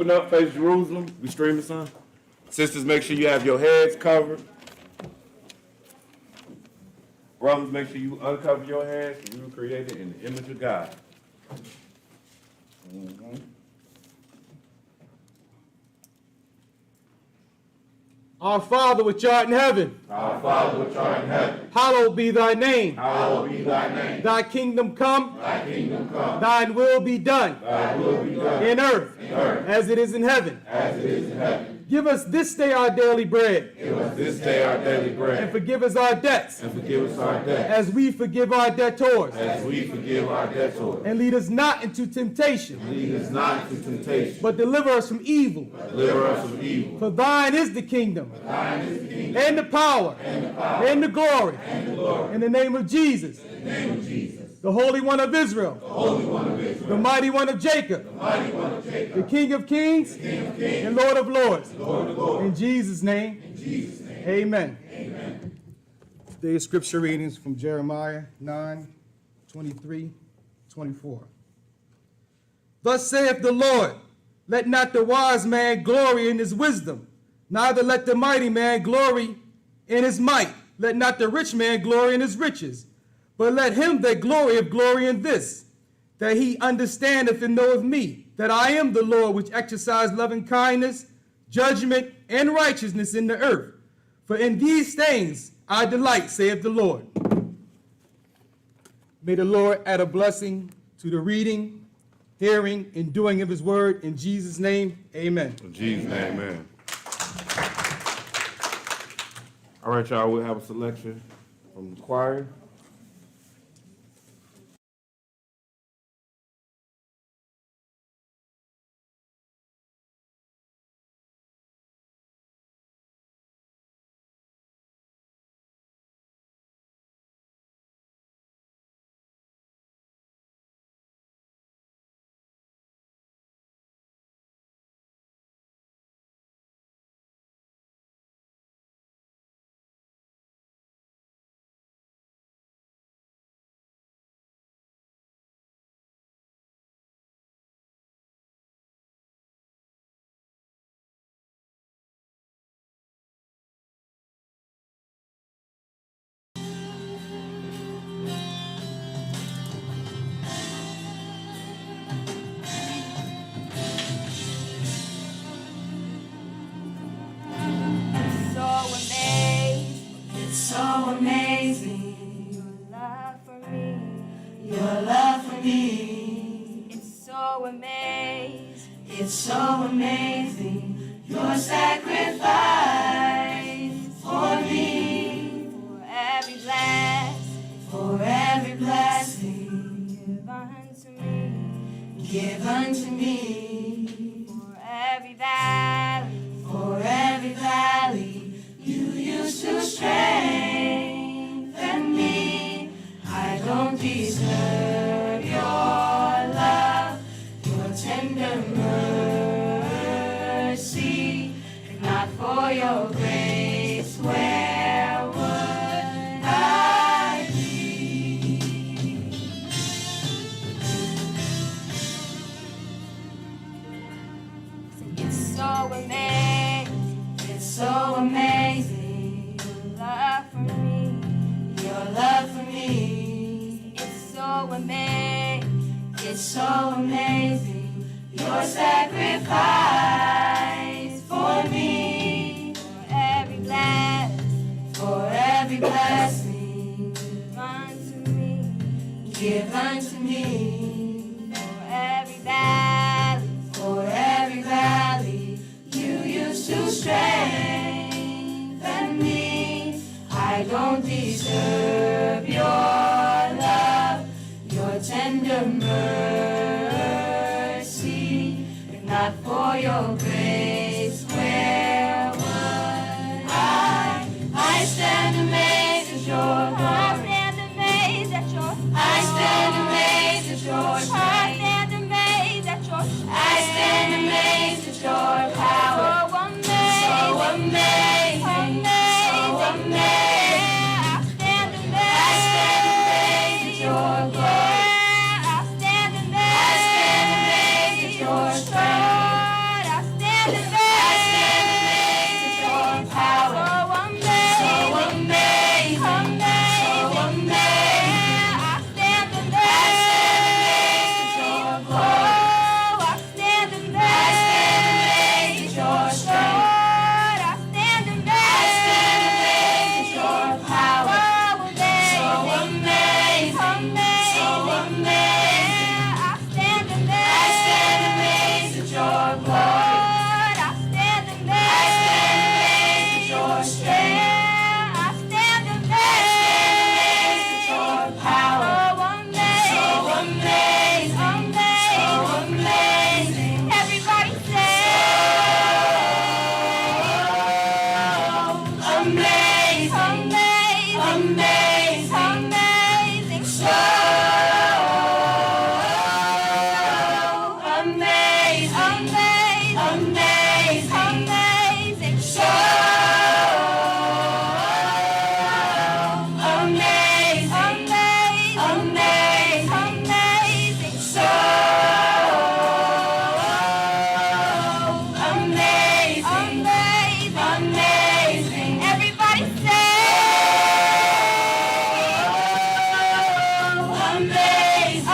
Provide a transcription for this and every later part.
Open up, face Jerusalem. We streaming, son. Sisters, make sure you have your heads covered. Brothers, make sure you uncover your heads. You were created in the image of God. Our Father which art in heaven, Our Father which art in heaven, hallowed be thy name. hallowed be thy name. Thy kingdom come, Thy kingdom come, thine will be done thy will be done in earth earth as it is in heaven. as it is in heaven. Give us this day our daily bread, Give us this day our daily and bread, forgive us our debts and forgive us our debts, as we forgive our debtors. as we forgive our debtors. And lead us not into temptation, Lead us not into temptation, but deliver us from evil. deliver us from evil. For thine is the kingdom, Thine is the kingdom, and the power, and the glory. In the name of Jesus, in the name of Jesus, the Holy One of Israel, the Holy One of Israel, the Mighty One of Jacob, the Mighty One of Jacob, the King of Kings, King of Kings, and Lord of Lords. Lord of Lords. In Jesus' name, In Jesus' name, amen. amen. Today's scripture readings from Jeremiah 9:23-24. Thus saith the Lord, let not the wise man glory in his wisdom, neither let the mighty man glory in his might. Let not the rich man glory in his riches, but let him that glorieth glory in this, that he understandeth and knoweth me, that I am the Lord which exercise loving kindness, judgment, and righteousness in the earth. For in these things I delight, saith the Lord. May the Lord add a blessing to the reading, hearing, and doing of his word. In Jesus' name, amen. In Jesus' name, amen. All right, y'all, we'll have a selection from the choir. So amazing, your love for me. It's so amazing, your sacrifice for me. For every blessing, give unto me. For every valley, you used to strengthen me. I don't deserve your love, your tender mercy. If not for your grace, where would I be? It's so amazing, it's so amazing, your love for me, your love for me. It's so amazing, it's so amazing, your sacrifice for me. For every blessing, give unto me. For every valley, you used to strengthen me. I don't deserve your love, your tender mercy. If not for your grace, where would I stand amazed at your glory. I stand amazed at your strength. I stand amazed at your power. So amazing, so amazing. I stand amazed at your glory. I stand amazed at your strength. amazing, amazing, amazing, so amazing, amazing, amazing, so amazing, amazing, amazing, so amazing, amazing, amazing. Everybody say,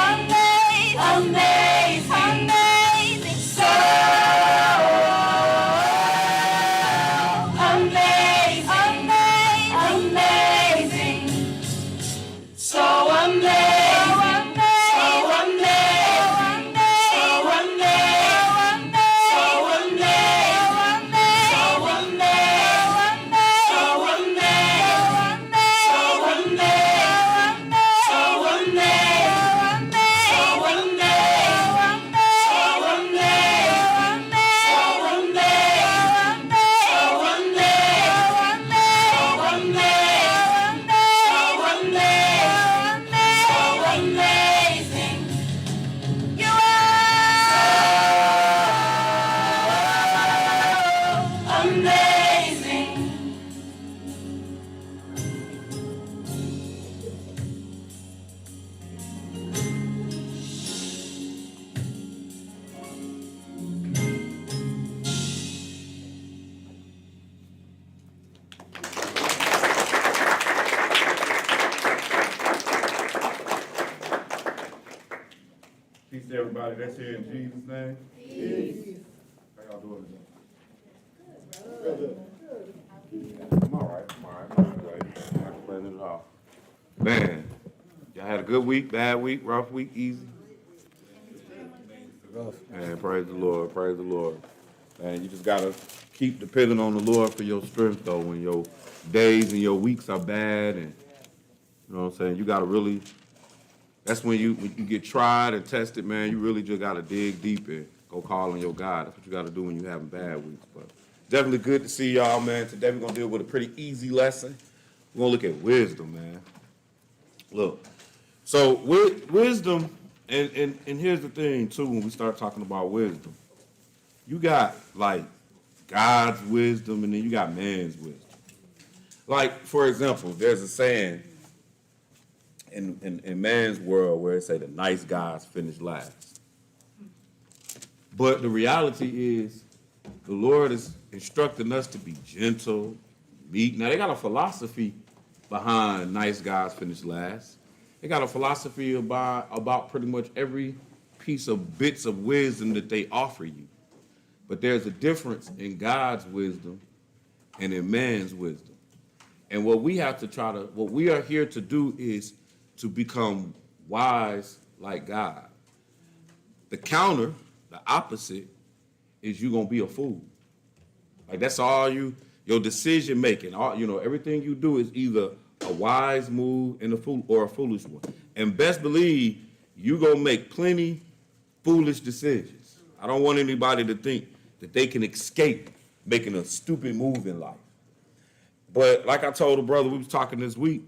amazing, amazing, amazing, amazing, so amazing, amazing, amazing, so amazing. Peace to everybody that's here in Jesus' name. Peace. How y'all doing today? I'm all right. I'm not complaining at all. Man, y'all had a good week, bad week, rough week, easy? Man, praise the Lord, praise the Lord. Man, you just gotta keep depending on the Lord for your strength, though, when your days and your weeks are bad, and you know what I'm saying? You gotta really, that's when you get tried and tested, man, you really just gotta dig deep and go call on your God. That's what you gotta do when you're having bad weeks. But definitely good to see y'all, man. Today we're gonna deal with a pretty easy lesson. We're gonna look at wisdom, man. Look, so wisdom, and here's the thing too, when we start talking about wisdom, you got like God's wisdom and then you got man's wisdom. Like, for example, there's a saying in man's world where it say the nice guys finish last. But the reality is the Lord is instructing us to be gentle, meek. Now, they got a philosophy behind nice guys finish last. They got a philosophy about pretty much every piece of bits of wisdom that they offer you. But there's a difference in God's wisdom and in man's wisdom. And what we are here to do is to become wise like God. The counter, the opposite, is you're gonna be a fool. Like that's all your decision making. Everything you do is either a wise move and a foolish one. And best believe you gonna make plenty foolish decisions. I don't want anybody to think that they can escape making a stupid move in life. But like I told a brother, we was talking this week,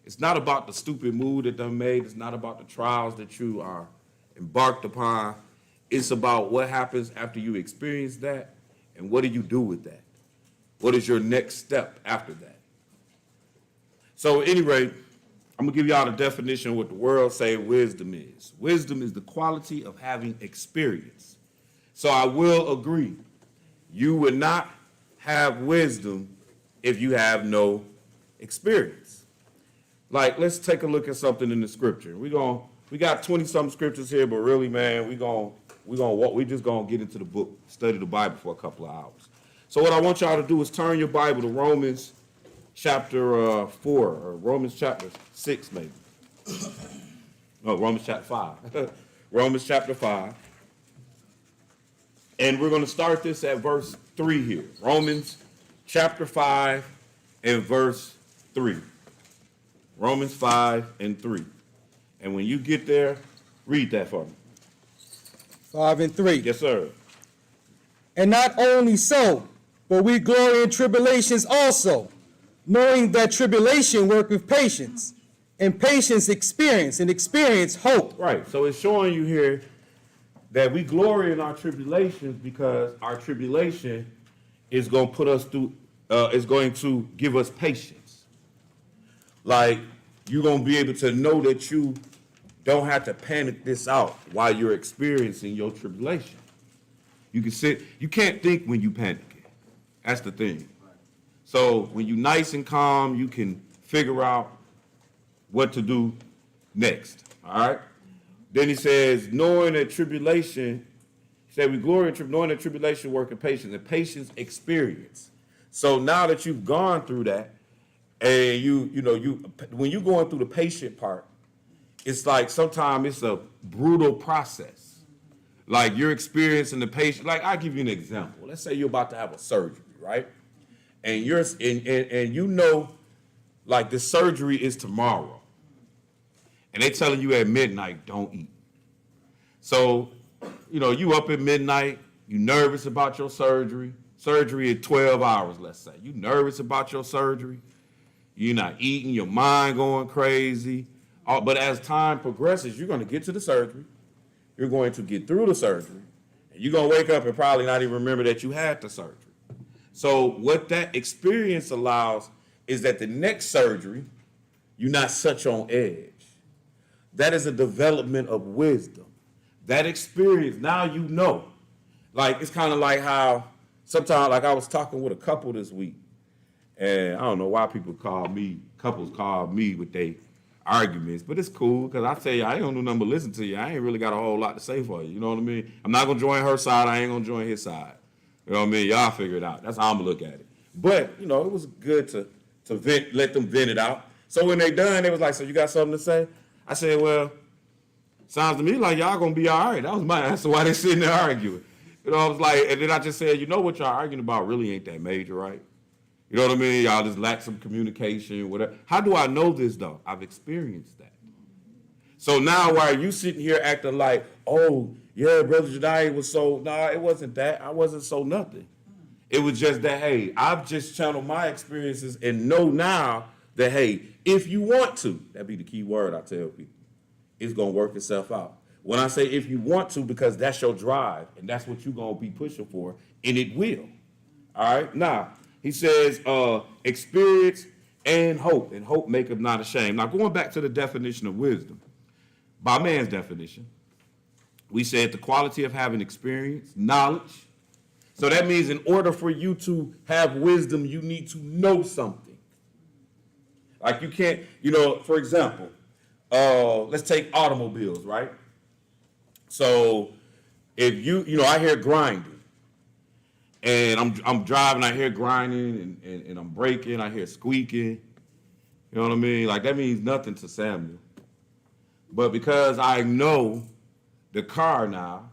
it's not about the stupid move that they made. It's not about the trials that you are embarked upon. It's about what happens after you experience that and what do you do with that? What is your next step after that? So at any rate, I'm gonna give y'all the definition of what the world say wisdom is. Wisdom is the quality of having experience. So I will agree, you would not have wisdom if you have no experience. Like, let's take a look at something in the scripture. We got 20-something scriptures here, but really, man, we just gonna get into the book, study the Bible for a couple of hours. So what I want y'all to do is turn your Bible to Romans chapter 4, or Romans chapter 6, maybe. No, Romans chapter 5. Romans chapter 5. And we're going to start this at verse 3 here. Romans chapter 5 and verse 3. Romans 5 and 3. And when you get there, read that for me. 5 and 3. Yes, sir. And not only so, but we glory in tribulations also, knowing that tribulation worketh patience, and patience experience, and experience hope. Right. So it's showing you here that we glory in our tribulations because our tribulation is going to put us through, is going to give us patience. Like, you're going to be able to know that you don't have to panic this out while you're experiencing your tribulation. You can't think when you panicking. That's the thing. So when you're nice and calm, you can figure out what to do next. All right? Then he says, knowing that tribulation, he said, we glory in knowing that tribulation working patience, and patience experience. So now that you've gone through that, and when you're going through the patient part, it's like sometimes it's a brutal process. Like you're experiencing the patient. Like I'll give you an example. Let's say you're about to have a surgery, right? And you're and you know, like the surgery is tomorrow, and they telling you at midnight don't eat. So, you up at midnight, you nervous about your surgery. Surgery in 12 hours, let's say. You nervous about your surgery. You're not eating, your mind going crazy. But as time progresses, you're going to get to the surgery. You're going to get through the surgery. And you're going to wake up and probably not even remember that you had the surgery. So what that experience allows is that the next surgery, you're not such on edge. That is a development of wisdom. That experience, now you know. Like, it's kind of like how sometimes, like I was talking with a couple this week, and I don't know why couples call me with their arguments, but it's cool, because I tell you, I ain't gonna do nothing but listen to you. I ain't really got a whole lot to say for you, you know what I mean? I'm not gonna join her side, I ain't gonna join his side. You know what I mean? Y'all figure it out. That's how I'm gonna look at it. But, it was good to vent, let them vent it out. So when they done, they was like, so you got something to say? I said, well, sounds to me like y'all gonna be all right. That was my answer why they sitting there arguing. I was like, and then I just said, what y'all arguing about really ain't that major, right? You know what I mean? Y'all just lack some communication, whatever. How do I know this, though? I've experienced that. So now why are you sitting here acting like, oh, yeah, Brother Jediah was so, nah, it wasn't that. I wasn't so nothing. It was just that, hey, I've just channeled my experiences and know now that, hey, if you want to, that'd be the key word I tell people, it's going to work itself out. When I say if you want to, because that's your drive, and that's what you're going to be pushing for, and it will. All right? Now, he says experience and hope maketh not ashamed. Now, going back to the definition of wisdom, by man's definition, we said the quality of having experience, knowledge. So that means in order for you to have wisdom, you need to know something. Like you can't, for example, let's take automobiles, right? So if I hear grinding, and I'm driving, I hear grinding, and I'm braking, I hear squeaking. You know what I mean? Like that means nothing to Samuel. But because I know the car now,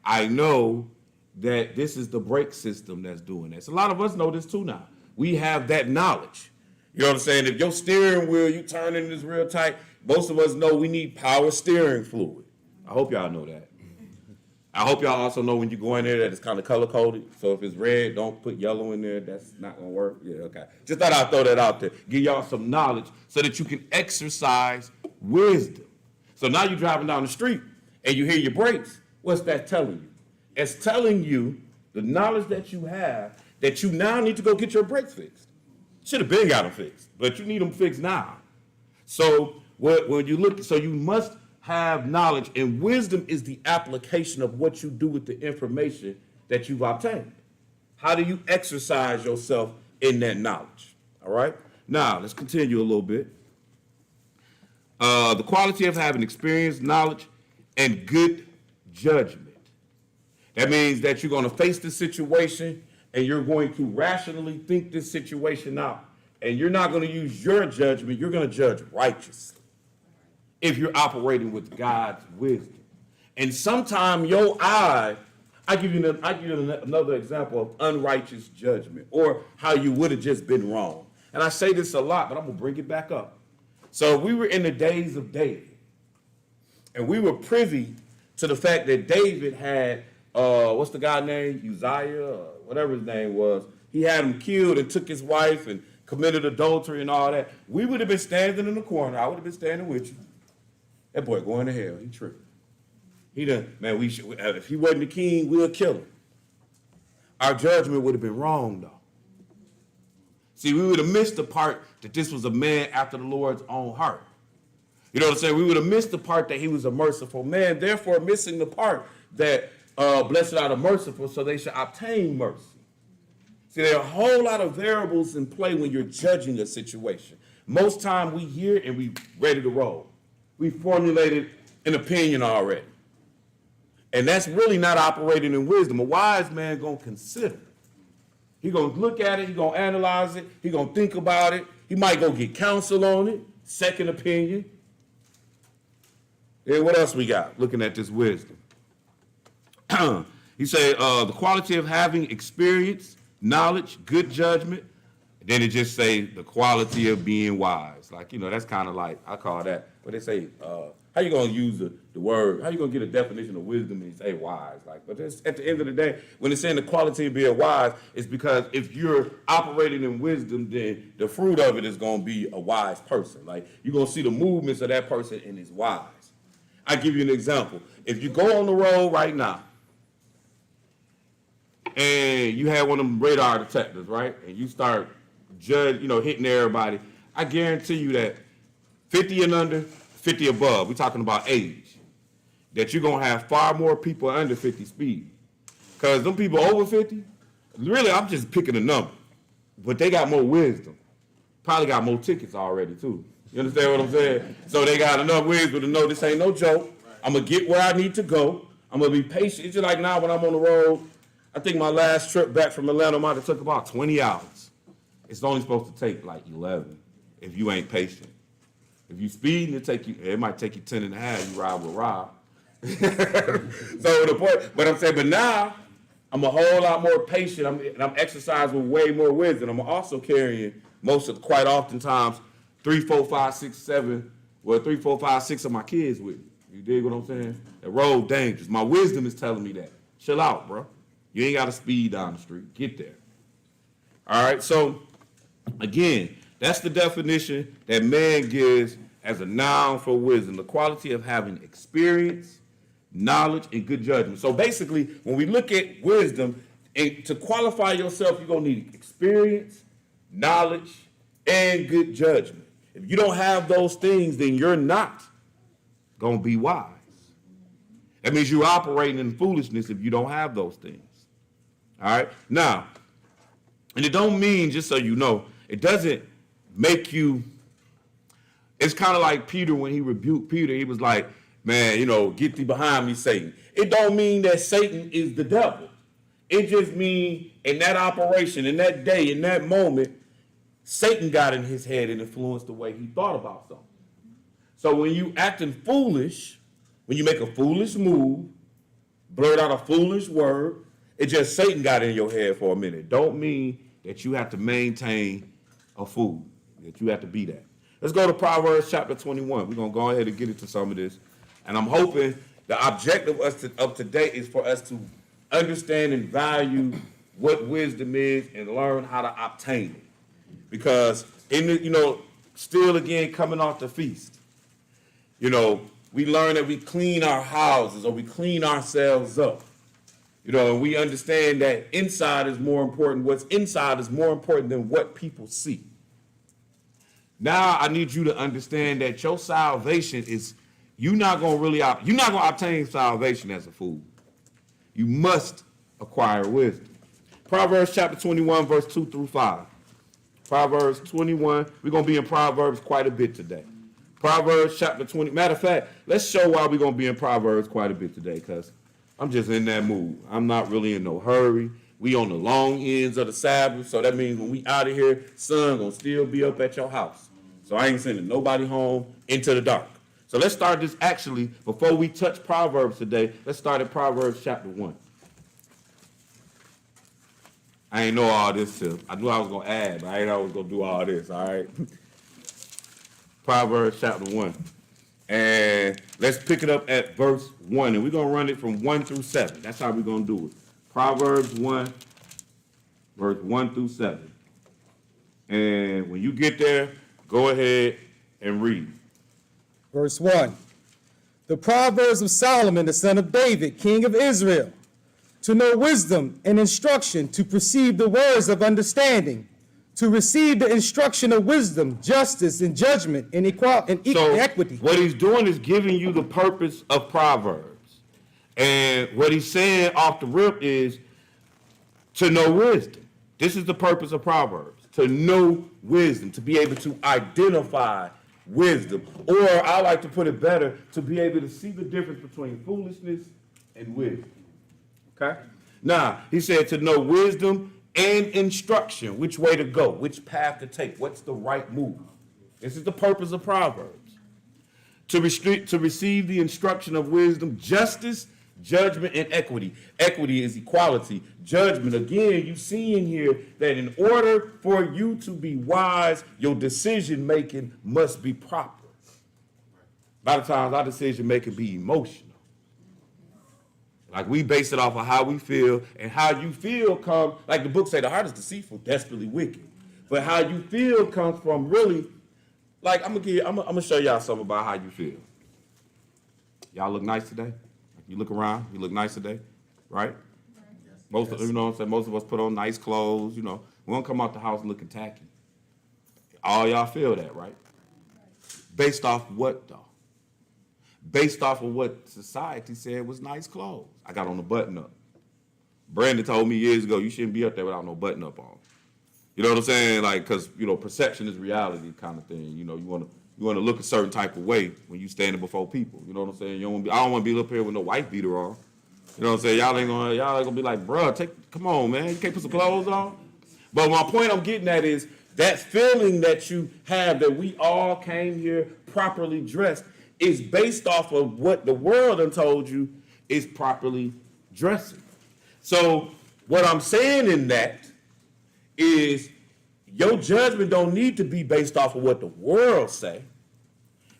I know that this is the brake system that's doing this. A lot of us know this too now. We have that knowledge. You know what I'm saying? If your steering wheel, you turning this real tight, most of us know we need power steering fluid. I hope y'all know that. I hope y'all also know when you go in there that it's kind of color-coded. So if it's red, don't put yellow in there. That's not going to work. Yeah, okay. Just thought I'd throw that out there. Give y'all some knowledge so that you can exercise wisdom. So now you're driving down the street and you hear your brakes. What's that telling you? It's telling you the knowledge that you have that you now need to go get your brakes fixed. Should have been got them fixed, but you need them fixed now. So when you look, so you must have knowledge, and wisdom is the application of what you do with the information that you've obtained. How do you exercise yourself in that knowledge? All right. Now let's continue a little bit. The quality of having experience, knowledge, and good judgment. That means that you're going to face the situation and you're going to rationally think this situation out. And you're not going to use your judgment. You're going to judge righteously if you're operating with God's wisdom. And sometimes your eye, I give you another example of unrighteous judgment or how you would have just been wrong. And I say this a lot, but I'm going to bring it back up. So we were in the days of David, and we were privy to the fact that David had, what's the guy name? Uzziah, or whatever his name was. He had him killed and took his wife and committed adultery and all that, we would have been standing in the corner. I would have been standing with you. That boy going to hell. He tripping. He done, man, if he wasn't the king, we'll kill him. Our judgment would have been wrong, though. See, we would have missed the part that this was a man after the Lord's own heart. You know what I'm saying? We would have missed the part that he was a merciful man, therefore missing the part that blessed are the merciful, so they shall obtain mercy. See, there are a whole lot of variables in play when you're judging a situation. Most time we hear and we ready to roll. We formulated an opinion already. And that's really not operating in wisdom. A wise man gonna consider. He gonna look at it, he gonna analyze it, he gonna think about it. He might go get counsel on it, second opinion. And what else we got looking at this wisdom? He said the quality of having experience, knowledge, good judgment. Then it just say the quality of being wise. Like, that's kind of like, I call that, what they say, how you gonna use the word, how you gonna get a definition of wisdom and you say wise? Like, but at the end of the day, when it's saying the quality of being wise, it's because if you're operating in wisdom, then the fruit of it is gonna be a wise person. Like, you're gonna see the movements of that person and it's wise. I give you an example. If you go on the road right now, and you had one of them radar detectors, right? And you start hitting everybody. I guarantee you that 50 and under, 50 above, we're talking about age, that you're going to have far more people under 50 speed. Because them people over 50, really, I'm just picking a number. But they got more wisdom. Probably got more tickets already, too. You understand what I'm saying? So they got enough wisdom to know this ain't no joke. I'm going to get where I need to go. I'm going to be patient. It's just like now when I'm on the road, I think my last trip back from Atlanta might have took about 20 hours. It's only supposed to take like 11 if you ain't patient. If you speeding, it might take you 10 and a half. You ride with Rob. So the point, but now I'm a whole lot more patient. I'm exercising with way more wisdom. I'm also carrying quite oftentimes 3, 4, 5, 6, 7, 3, 4, 5, 6 of my kids with me. You dig what I'm saying? The road dangerous. My wisdom is telling me that. Chill out, bro. You ain't got to speed down the street. Get there. All right, so again, that's the definition that man gives as a noun for wisdom, the quality of having experience, knowledge, and good judgment. So basically, when we look at wisdom, to qualify yourself, you're going to need experience, knowledge, and good judgment. If you don't have those things, then you're not going to be wise. That means you're operating in foolishness if you don't have those things. All right? Now, and it don't mean, just so you know, it doesn't make you, it's kind of like Peter when he rebuked Peter. He was like, man, get thee behind me, Satan. It don't mean that Satan is the devil. It just means in that operation, in that day, in that moment, Satan got in his head and influenced the way he thought about something. So when you acting foolish, when you make a foolish move, blurt out a foolish word, it just Satan got in your head for a minute. Don't mean that you have to maintain a fool, that you have to be that. Let's go to Proverbs chapter 21. We're going to go ahead and get into some of this. And I'm hoping the objective of today is for us to understand and value what wisdom is and learn how to obtain it. Because, still again, coming off the feast, we learn that we clean our houses or we clean ourselves up. And we understand that inside is more important. What's inside is more important than what people see. Now I need you to understand that your salvation is, you're not going to obtain salvation as a fool. You must acquire wisdom. Proverbs chapter 21, verse 2 through 5. Proverbs 21, we're going to be in Proverbs quite a bit today. Proverbs chapter 20. Matter of fact, let's show why we're going to be in Proverbs quite a bit today, because I'm just in that mood. I'm not really in no hurry. We on the long ends of the Sabbath, so that means when we out of here, sun gonna still be up at your house. So I ain't sending nobody home into the dark. So let's start this actually, before we touch Proverbs today, let's start at Proverbs chapter 1. I ain't know all this till, I knew I was gonna add, but I ain't know I was gonna do all this, all right? Proverbs chapter 1. And let's pick it up at verse 1, and we're going to run it from 1 through 7. That's how we're going to do it. Proverbs 1, verse 1 through 7. And when you get there, go ahead and read. Verse 1. The Proverbs of Solomon, the son of David, king of Israel, to know wisdom and instruction, to perceive the words of understanding, to receive the instruction of wisdom, justice, and judgment, and equity. What he's doing is giving you the purpose of Proverbs. And what he's saying off the rip is to know wisdom. This is the purpose of Proverbs, to know wisdom, to be able to identify wisdom. Or I like to put it better, to be able to see the difference between foolishness and wisdom. Okay? Now, he said to know wisdom and instruction, which way to go, which path to take, what's the right move. This is the purpose of Proverbs. To receive the instruction of wisdom, justice, judgment, and equity. Equity is equality. Judgment, again, you see in here that in order for you to be wise, your decision making must be proper. A lot of times our decision making be emotional. Like we base it off of how we feel, and how you feel comes, like the book say, the heart is deceitful, desperately wicked. But how you feel comes from really, like I'm gonna show y'all something about how you feel. Y'all look nice today. You look around, you look nice today, right? Most of, you know what I'm saying, most of us put on nice clothes, you know. We don't come out the house looking tacky. All y'all feel that, right? Based off what though? Based off of what society said was nice clothes. I got on a button up. Brandon told me years ago, you shouldn't be up there without no button up on. You know what I'm saying? Like, cause you know, perception is reality kind of thing. You know, you wanna look a certain type of way when you standing before people. You know what I'm saying? I don't wanna be up here with no wife beater on. You know what I'm saying? Y'all ain't gonna be like, bruh, come on, man. You can't put some clothes on. But my point I'm getting at is that feeling that you have that we all came here properly dressed is based off of what the world done told you is properly dressing. So what I'm saying in that is your judgment don't need to be based off of what the world say.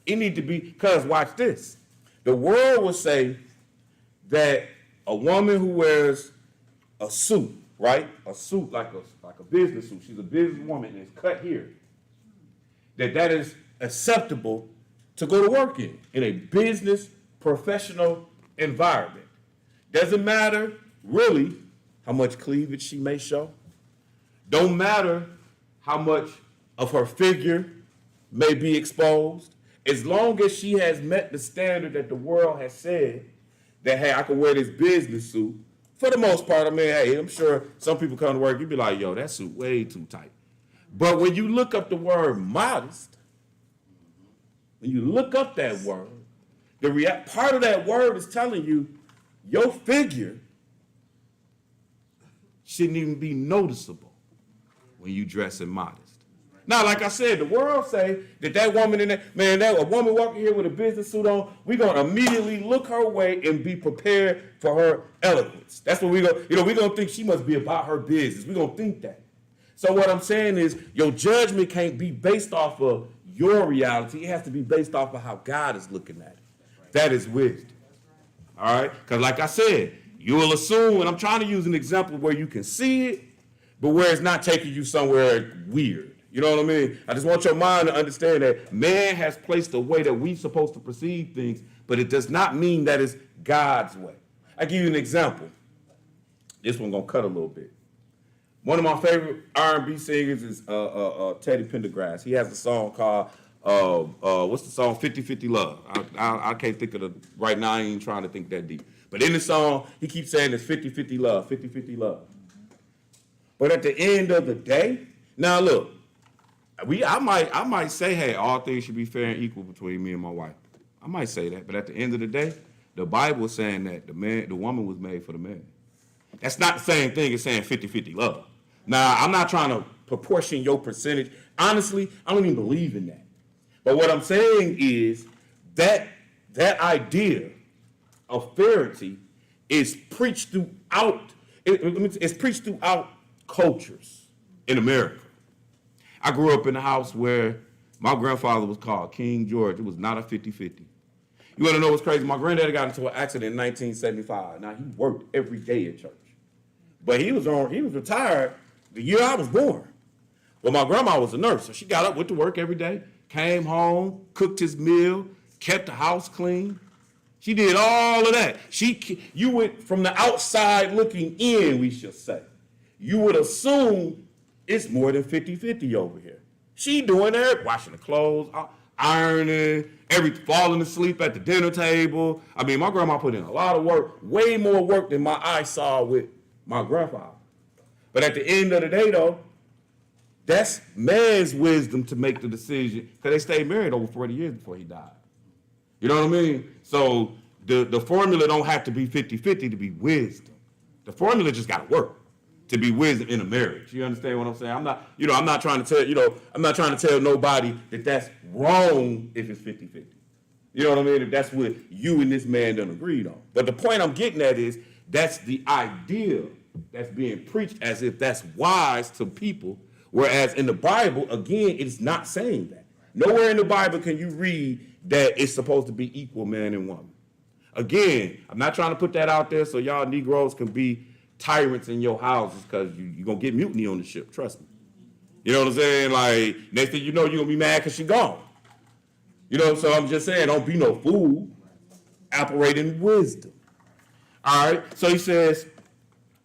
It need to be, because watch this. The world will say that a woman who wears a suit, right? A suit like a business suit. She's a businesswoman and it's cut here. That is acceptable to go to work in a business, professional environment. Doesn't matter really how much cleavage she may show. Don't matter how much of her figure may be exposed. As long as she has met the standard that the world has said that, hey, I can wear this business suit. For the most part, I mean, hey, I'm sure some people come to work, you'd be like, yo, that suit way too tight. But when you look up the word modest, when you look up that word, part of that word is telling you your figure shouldn't even be noticeable when you dress in modest. Now, like I said, the world say that woman a woman walking here with a business suit on, we're gonna immediately look her way and be prepared for her eloquence. That's what we're gonna think she must be about her business. We're gonna think that. So what I'm saying is your judgment can't be based off of your reality. It has to be based off of how God is looking at it. That is wisdom. All right? Because like I said, you will assume, and I'm trying to use an example where you can see it, but where it's not taking you somewhere weird. You know what I mean? I just want your mind to understand that man has placed a way that we're supposed to perceive things, but it does not mean that it's God's way. I'll give you an example. This one gonna cut a little bit. One of my favorite R&B singers is Teddy Pendergrass. He has a song called, what's the song? 50-50 Love. I can't think of it right now. I ain't even trying to think that deep. But in the song, he keeps saying it's 50-50 love, 50-50 love. But at the end of the day, now look, I might say, hey, all things should be fair and equal between me and my wife. I might say that, but at the end of the day, the Bible is saying that the woman was made for the man. That's not the same thing as saying 50-50 love. Now, I'm not trying to proportion your percentage. Honestly, I don't even believe in that. But what I'm saying is that idea of fairity is preached throughout. It's preached throughout cultures in America. I grew up in a house where my grandfather was called King George. It was not a 50-50. You want to know what's crazy? My granddaddy got into an accident in 1975. Now, he worked every day at church. But he was retired the year I was born. Well, my grandma was a nurse, so she got up, went to work every day, came home, cooked his meal, kept the house clean. She did all of that. You went from the outside looking in, we should say. You would assume it's more than 50-50 over here. She doing that, washing the clothes, ironing, falling asleep at the dinner table. I mean, my grandma put in a lot of work, way more work than my eyes saw with my grandfather. But at the end of the day, though, that's man's wisdom to make the decision, because they stayed married over 40 years before he died. You know what I mean? So the formula don't have to be 50-50 to be wisdom. The formula just got to work to be wisdom in a marriage. You understand what I'm saying? I'm not trying to tell nobody that that's wrong if it's 50-50. You know what I mean? If that's what you and this man done agreed on. But the point I'm getting at is that's the idea that's being preached as if that's wise to people, whereas in the Bible, again, it's not saying that. Nowhere in the Bible can you read that it's supposed to be equal man and woman. Again, I'm not trying to put that out there so y'all Negroes can be tyrants in your houses, because you're going to get mutiny on the ship, trust me. You know what I'm saying? Like, next thing you know, you're going to be mad because she gone. You know, so I'm just saying, don't be no fool. Operate in wisdom. All right, so he says,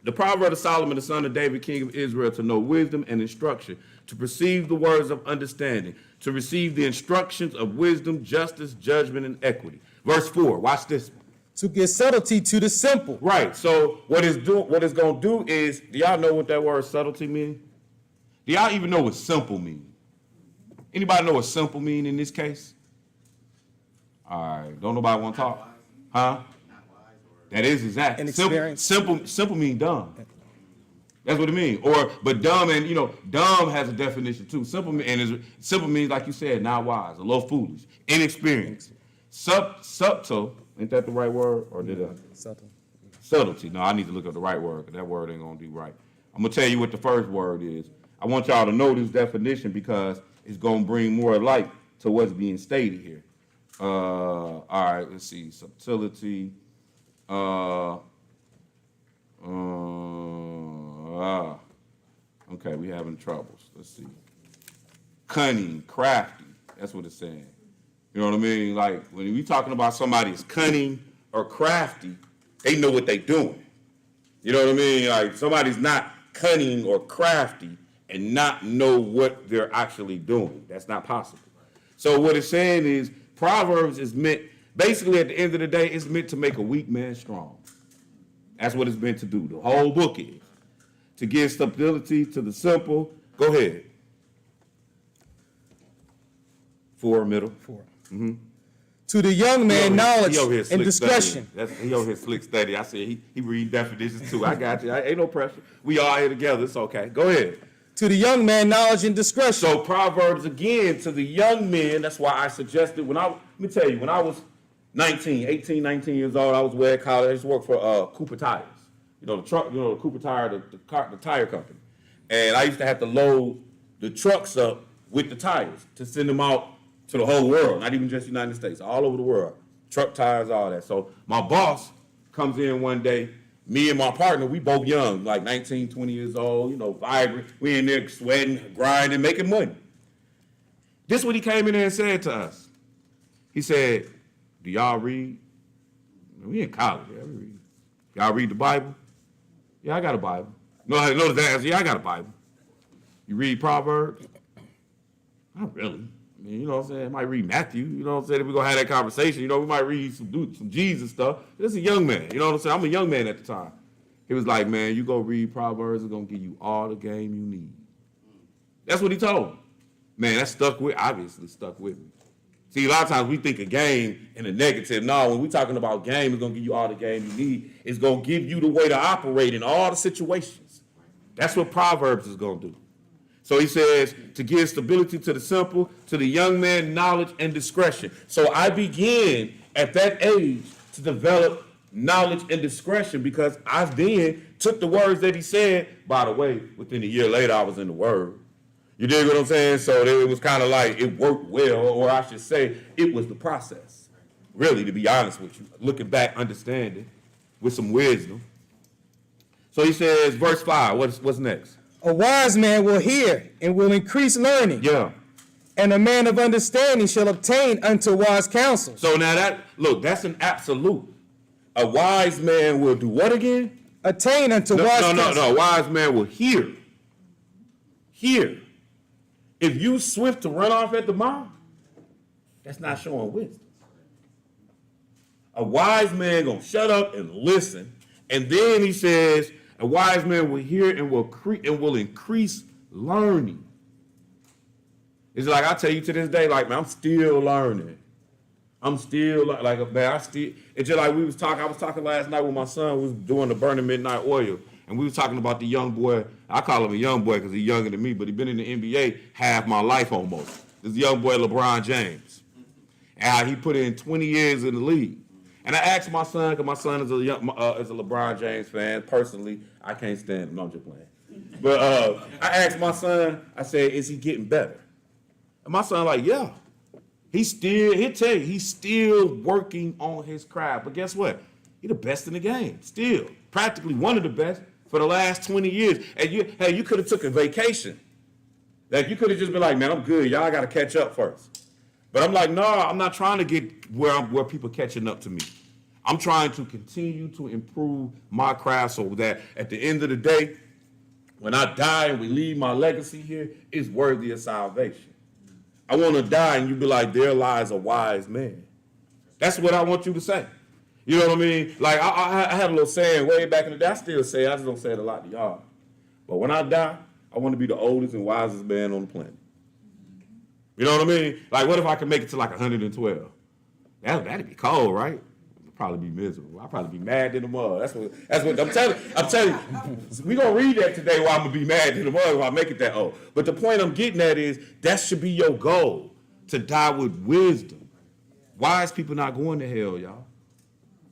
the proverb of Solomon, the son of David, king of Israel, to know wisdom and instruction, to perceive the words of understanding, to receive the instructions of wisdom, justice, judgment, and equity. Verse 4, watch this one. To give subtlety to the simple. Right, so what it's going to do is, do y'all know what that word subtlety means? Do y'all even know what simple means? Anybody know what simple means in this case? All right, don't nobody want to talk? Huh? That is exact. Simple means dumb. That's what it means. But dumb, and dumb has a definition too. Simple means, like you said, not wise, a little foolish, inexperienced. Subtle, ain't that the right word? Or did I? Subtlety. No, I need to look up the right word, because that word ain't gonna do right. I'm gonna tell you what the first word is. I want y'all to know this definition because it's gonna bring more light to what's being stated here. All right, let's see. Subtlety. Okay, we having troubles. Let's see. Cunning, crafty. That's what it's saying. You know what I mean? Like, when we talking about somebody's cunning or crafty, they know what they doing. You know what I mean? Like, somebody's not cunning or crafty and not know what they're actually doing. That's not possible. So what it's saying is, Proverbs is meant, basically at the end of the day, it's meant to make a weak man strong. That's what it's meant to do. The whole book is. To give stability to the simple. Go ahead. 4 middle. 4. Mm-hmm. To the young man, knowledge and discretion. He over here slick study. I said he read definitions too. I got you. Ain't no pressure. We all here together. It's okay. Go ahead. To the young man, knowledge and discretion. So Proverbs again to the young men. That's why I suggested when I was 18, 19 years old, I was way at college. I used to work for Cooper Tires. The truck, the Cooper Tire, the tire company. And I used to have to load the trucks up with the tires to send them out to the whole world, not even just the United States, all over the world. Truck tires, all that. So my boss comes in one day, me and my partner, we both young, like 19, 20 years old, vibrant. We in there sweating, grinding, making money. This is what he came in there and said to us. He said, do y'all read? We in college, yeah, we read. Y'all read the Bible? Yeah, I got a Bible. No, the answer, yeah, I got a Bible. You read Proverbs? Not really. I mean, you know what I'm saying? I might read Matthew, you know what I'm saying? If we're going to have that conversation, we might read some Jesus stuff. This is a young man, you know what I'm saying? I'm a young man at the time. He was like, man, you go read Proverbs, it's going to give you all the game you need. That's what he told me. Man, that obviously stuck with me. See, a lot of times we think of game in a negative. No, when we're talking about game, it's going to give you all the game you need. It's going to give you the way to operate in all the situations. That's what Proverbs is going to do. So he says, to give stability to the simple, to the young man, knowledge and discretion. So I began at that age to develop knowledge and discretion because I then took the words that he said. By the way, within a year later, I was in the Word. You dig what I'm saying? So it was kind of like it worked well, or I should say, it was the process. Really, to be honest with you. Looking back, understanding with some wisdom. So he says, verse 5, what's next? A wise man will hear and will increase learning, Yeah. and a man of understanding shall obtain unto wise counsel. So now that's an absolute. A wise man will do what again? Attain unto wise counsel. No. A wise man will hear. Hear. If you swift to run off at the mouth, that's not showing wisdom. A wise man gonna shut up and listen, and then he says, a wise man will hear and will increase learning. It's like I tell you to this day, like, man, I'm still learning. I'm still like, man, it's just like I was talking last night with my son, who was doing the Burning Midnight Oil, and we was talking about the young boy. I call him a young boy because he's younger than me, but he's been in the NBA half my life almost. This young boy, LeBron James. And how he put in 20 years in the league. And I asked my son, because my son is a LeBron James fan. Personally, I can't stand him. No, I'm just playing. But I asked my son, I said, is he getting better? And my son like, yeah. He'll tell you, he's still working on his craft. But guess what? He's the best in the game, still. Practically one of the best for the last 20 years. And you could have took a vacation. Like, you could have just been like, man, I'm good. Y'all got to catch up first. But I'm like, no, I'm not trying to get where people catching up to me. I'm trying to continue to improve my craft so that at the end of the day, when I die and we leave my legacy here, it's worthy of salvation. I want to die and you be like, there lies a wise man. That's what I want you to say. You know what I mean? Like, I had a little saying way back in the day. I still say it. I just don't say it a lot to y'all. But when I die, I want to be the oldest and wisest man on the planet. You know what I mean? Like, what if I could make it to like 112? That'd be cold, right? I'd probably be miserable. I'd probably be mad in the mud. That's what I'm telling you. We're going to read that today where I'm going to be mad in the mud if I make it that old. But the point I'm getting at is that should be your goal, to die with wisdom. Wise people not going to hell, y'all.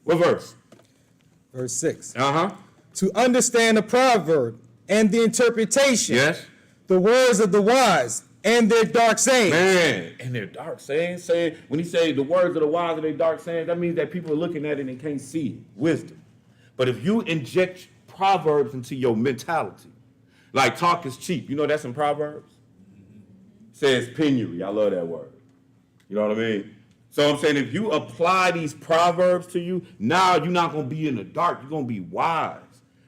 What verse? Verse 6. Uh-huh. To understand the proverb and the interpretation, Yes. the words of the wise, and their dark sayings. Man, and their dark sayings, when he say the words of the wise and their dark sayings, that means that people are looking at it and can't see it. Wisdom. But if you inject Proverbs into your mentality, like talk is cheap, you know that's in Proverbs? It says penury. I love that word. You know what I mean? So I'm saying if you apply these Proverbs to you, now you're not going to be in the dark. You're going to be wise.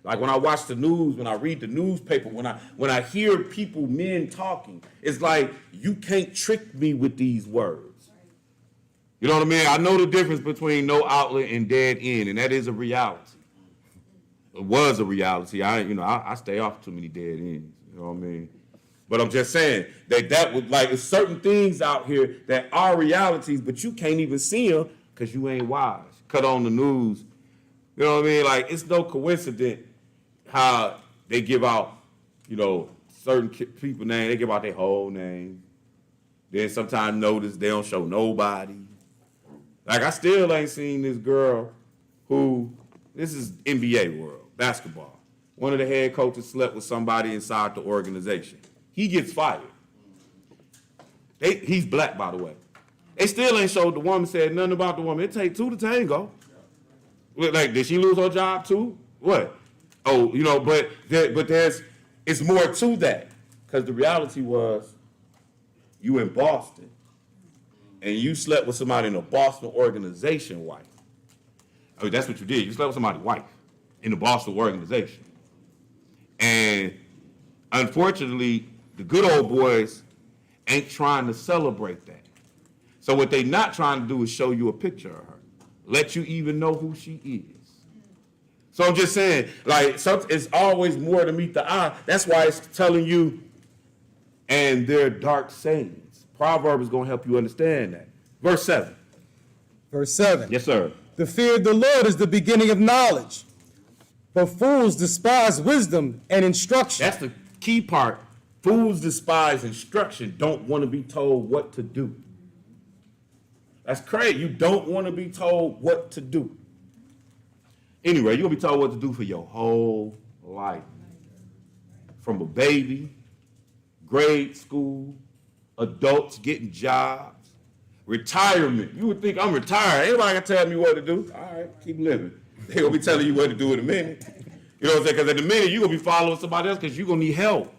Like when I watch the news, when I read the newspaper, when I hear men talking, it's like you can't trick me with these words. You know what I mean? I know the difference between no outlet and dead end, and that is a reality. It was a reality. I stay off too many dead ends. You know what I mean? But I'm just saying that would, like, there's certain things out here that are realities, but you can't even see them because you ain't wise. Cut on the news. You know what I mean? Like, it's no coincidence how they give out, certain people names. They give out their whole name. Then sometimes notice they don't show nobody. Like, I still ain't seen this girl this is NBA world, basketball. One of the head coaches slept with somebody inside the organization. He gets fired. He's black, by the way. They still ain't showed the woman, said nothing about the woman. It takes two to tango. Like, did she lose her job too? What? Oh, but it's more to that. Because the reality was, you in Boston, and you slept with somebody in a Boston organization wife. I mean, that's what you did. You slept with somebody's wife in the Boston organization. And unfortunately, the good old boys ain't trying to celebrate that. So what they not trying to do is show you a picture of her. Let you even know who she is. So I'm just saying, like, it's always more to meet the eye. That's why it's telling you, and their dark sayings. Proverbs is going to help you understand that. Verse 7. Verse 7. Yes, sir. The fear of the Lord is the beginning of knowledge, but fools despise wisdom and instruction. That's the key part. Fools despise instruction, don't want to be told what to do. That's crazy. You don't want to be told what to do. Anyway, you're going to be told what to do for your whole life. From a baby, grade school, adults getting jobs, retirement. You would think I'm retired. Anybody can tell me what to do. All right, keep living. They're going to be telling you what to do in a minute. You know what I'm saying? Because in a minute, you're going to be following somebody else because you're going to need help.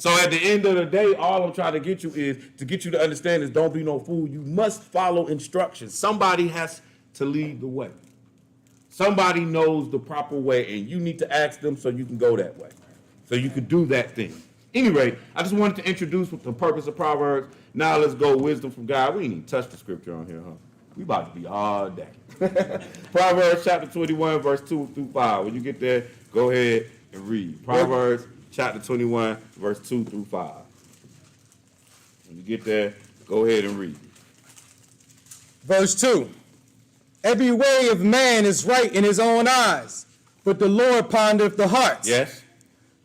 So at the end of the day, all I'm trying to get you is to get you to understand is don't be no fool. You must follow instructions. Somebody has to lead the way. Somebody knows the proper way, and you need to ask them so you can go that way, so you can do that thing. Anyway, I just wanted to introduce the purpose of Proverbs. Now let's go wisdom from God. We ain't even touch the scripture on here, huh? We about to be all day. Proverbs chapter 21, verse 2 through 5. When you get there, go ahead and read. Proverbs chapter 21, verse 2 through 5. When you get there, go ahead and read. Verse 2. Every way of man is right in his own eyes, but the Lord pondereth the heart. Yes?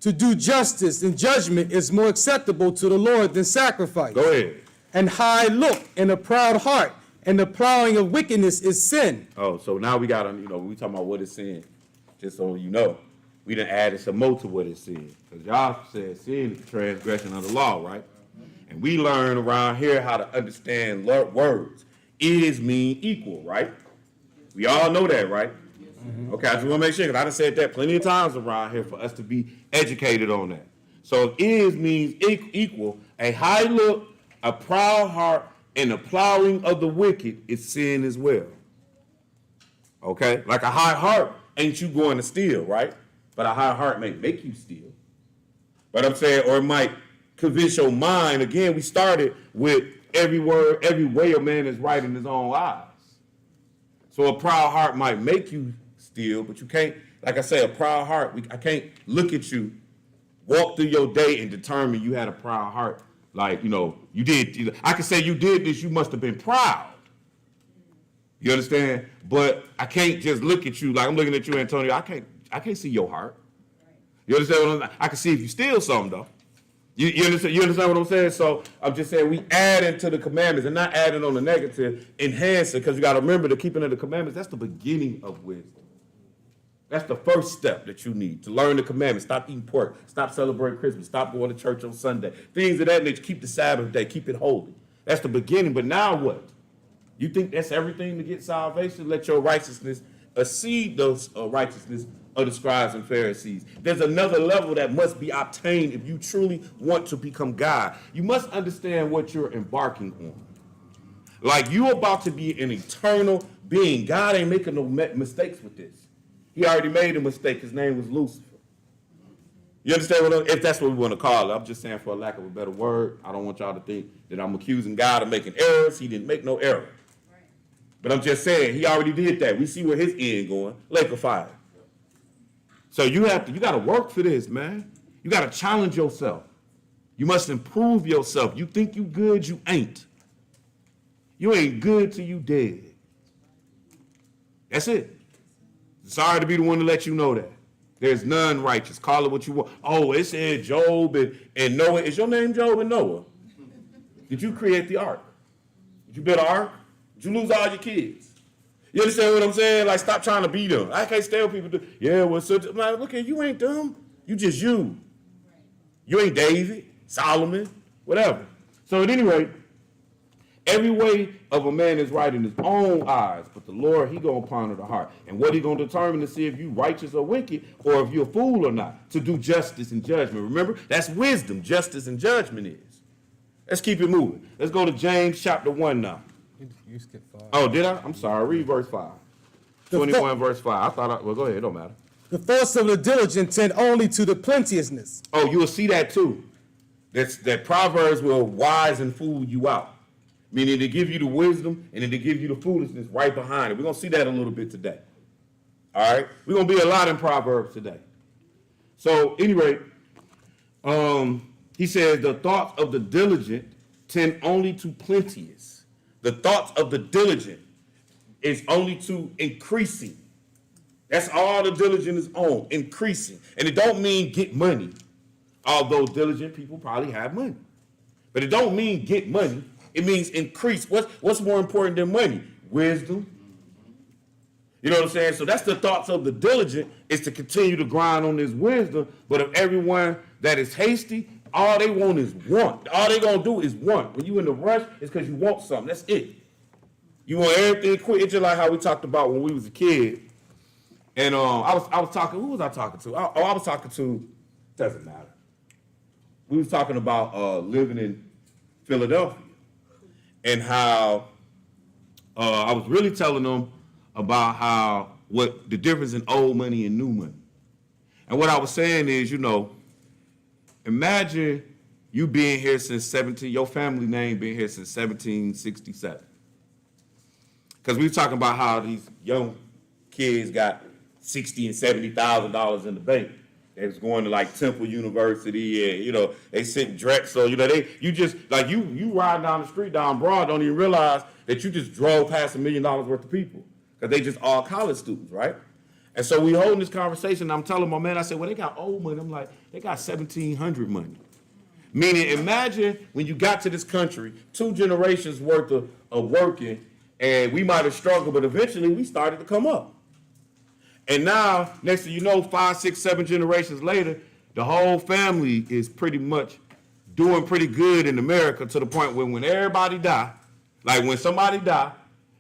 To do justice and judgment is more acceptable to the Lord than sacrifice. Go ahead. And high look and a proud heart, and the plowing of wickedness is sin. Oh, so now we got to, we talking about what it's sin. Just so you know, we done added some more to what it's sin. Because y'all said sin is transgression of the law, right? And we learn around here how to understand words. Is mean equal, right? We all know that, right? Mm-hmm. Okay, I just want to make sure, because I done said that plenty of times around here for us to be educated on that. So is means equal. A high look, a proud heart, and the plowing of the wicked is sin as well. Okay? Like a high heart ain't you going to steal, right? But a high heart may make you steal. But I'm saying, or it might convince your mind. Again, we started with every word, every way a man is right in his own eyes. So a proud heart might make you steal, but you can't, like I say, a proud heart, I can't look at you, walk through your day and determine you had a proud heart. Like, you did, I can say you did this, you must have been proud. You understand? But I can't just look at you like I'm looking at you, Antonio. I can't see your heart. You understand? I can see if you steal something, though. You understand what I'm saying? So I'm just saying we add into the commandments and not adding on the negative, enhance it, because you got to remember the keeping of the commandments, that's the beginning of wisdom. That's the first step that you need to learn the commandments. Stop eating pork. Stop celebrating Christmas. Stop going to church on Sunday. Things of that nature. Keep the Sabbath day. Keep it holy. That's the beginning. But now what? You think that's everything to get salvation? Let your righteousness exceed those righteousness of the scribes and Pharisees. There's another level that must be obtained if you truly want to become God. You must understand what you're embarking on. Like you're about to be an eternal being. God ain't making no mistakes with this. He already made a mistake. His name was Lucifer. You understand if that's what we want to call it? I'm just saying for a lack of a better word. I don't want y'all to think that I'm accusing God of making errors. He didn't make no error. Right. But I'm just saying he already did that. We see where his end going. Lake of fire. So you got to work for this, man. You got to challenge yourself. You must improve yourself. You think you good, you ain't. You ain't good till you dead. That's it. Sorry to be the one to let you know that. There's none righteous. Call it what you want. Oh, it said Job and Noah. Is your name Job and Noah? Did you create the ark? Did you build an ark? Did you lose all your kids? You understand what I'm saying? Like, stop trying to be them. I can't stand what people do. Yeah, well, so, like, look at you ain't dumb. You just you. You ain't David, Solomon, whatever. So at any rate, every way of a man is right in his own eyes, but the Lord, he going to ponder the heart. And what he going to determine to see if you righteous or wicked, or if you're a fool or not, to do justice and judgment. Remember, that's wisdom, justice and judgment is. Let's keep it moving. Let's go to James chapter 1 now. You skipped 5. Oh, did I? I'm sorry. Read verse 5. 21 verse 5. Well, go ahead. It don't matter. The thoughts of the diligent tend only to the plenteousness. Oh, you will see that too. That Proverbs will wise and fool you out. Meaning to give you the wisdom and then to give you the foolishness right behind it. We're going to see that a little bit today. All right? We're going to be a lot in Proverbs today. So, anyway, he says, the thoughts of the diligent tend only to plenteous. The thoughts of the diligent is only to increasing. That's all the diligent is on, increasing. And it don't mean get money, although diligent people probably have money. But it don't mean get money. It means increase. What's more important than money? Wisdom. You know what I'm saying? So that's the thoughts of the diligent, is to continue to grind on this wisdom. But of everyone that is hasty, all they want is want. All they going to do is want. When you in the rush, it's because you want something. That's it. You want everything quick. It's just like how we talked about when we was a kid. And I was talking, who was I talking to? I was talking to, doesn't matter. we was talking about living in Philadelphia and how I was really telling them about how what the difference in old money and new money. And what I was saying is, imagine you being here since your family name being here since 1767. Because we were talking about how these young kids got $60,000 and $70,000 in the bank. They was going to like Temple University and, they sit in Drexel, you ride down the street down Broad, don't even realize that you just drove past $1 million worth of people. Because they just all college students, right? And so we holding this conversation, and I'm telling my man, I said, well, they got old money. I'm like, they got 1,700 money. Meaning, imagine when you got to this country, 2 generations worth of working, and we might have struggled, but eventually we started to come up. And now, next thing you know, 5, 6, 7 generations later, the whole family is pretty much doing pretty good in America to the point where when everybody die, like when somebody die,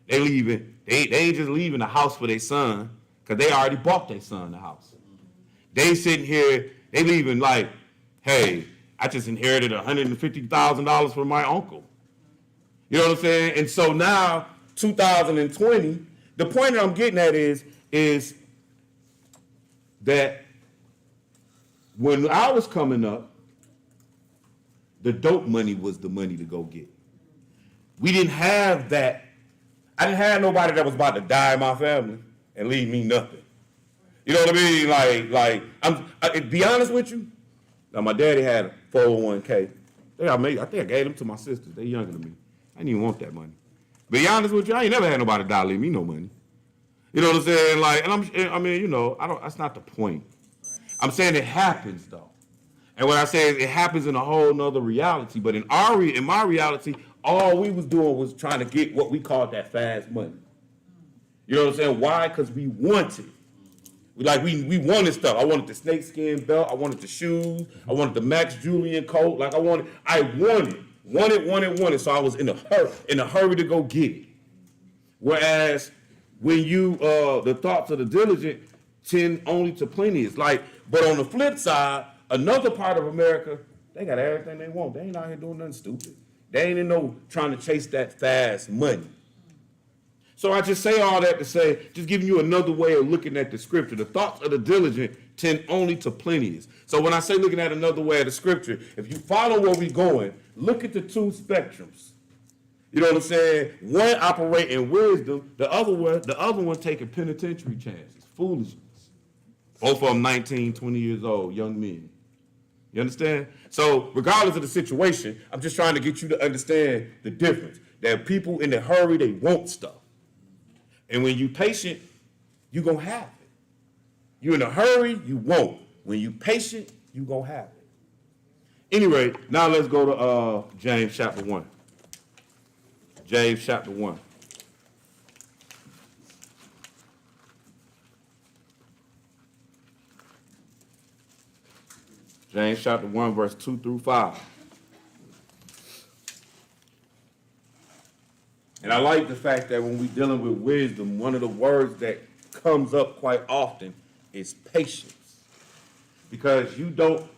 they leaving. They ain't just leaving the house for their son, because they already bought their son the house. They sitting here, they leaving like, hey, I just inherited $150,000 from my uncle. You know what I'm saying? And so now, 2020, the point that I'm getting at is that when I was coming up, the dope money was the money to go get. We didn't have that. I didn't have nobody that was about to die in my family and leave me nothing. You know what I mean? Like, be honest with you. Now, my daddy had a 401k. I think I gave them to my sisters. They younger than me. I didn't even want that money. Be honest with you, I ain't never had nobody die leave me no money. You know what I'm saying? Like, that's not the point. I'm saying it happens though. And what I say is it happens in a whole nother reality. But in my reality, all we was doing was trying to get what we called that fast money. You know what I'm saying? Why? Because we wanted. We wanted stuff. I wanted the snakeskin belt. I wanted the shoes. I wanted the Max Julian coat. I wanted. So I was in a hurry to go get it. Whereas when the thoughts of the diligent tend only to plenty. But on the flip side, another part of America, they got everything they want. They ain't out here doing nothing stupid. They ain't in trying to chase that fast money. So I just say all that to say, just giving you another way of looking at the scripture. The thoughts of the diligent tend only to plenteous. So when I say looking at another way of the scripture, if you follow where we're going, look at the 2 spectrums. You know what I'm saying? One operating wisdom, the other one taking penitentiary chances, foolishness. Both of them 19, 20 years old, young men. You understand? So regardless of the situation, I'm just trying to get you to understand the difference. That people in a hurry, they want stuff. And when you patient, you gonna have it. You in a hurry, you won't. When you patient, you gonna have it. Anyway, now let's go to James chapter 1. James chapter 1. James chapter 1, verse 2 through 5. And I like the fact that when we're dealing with wisdom, one of the words that comes up quite often is patience. Because you don't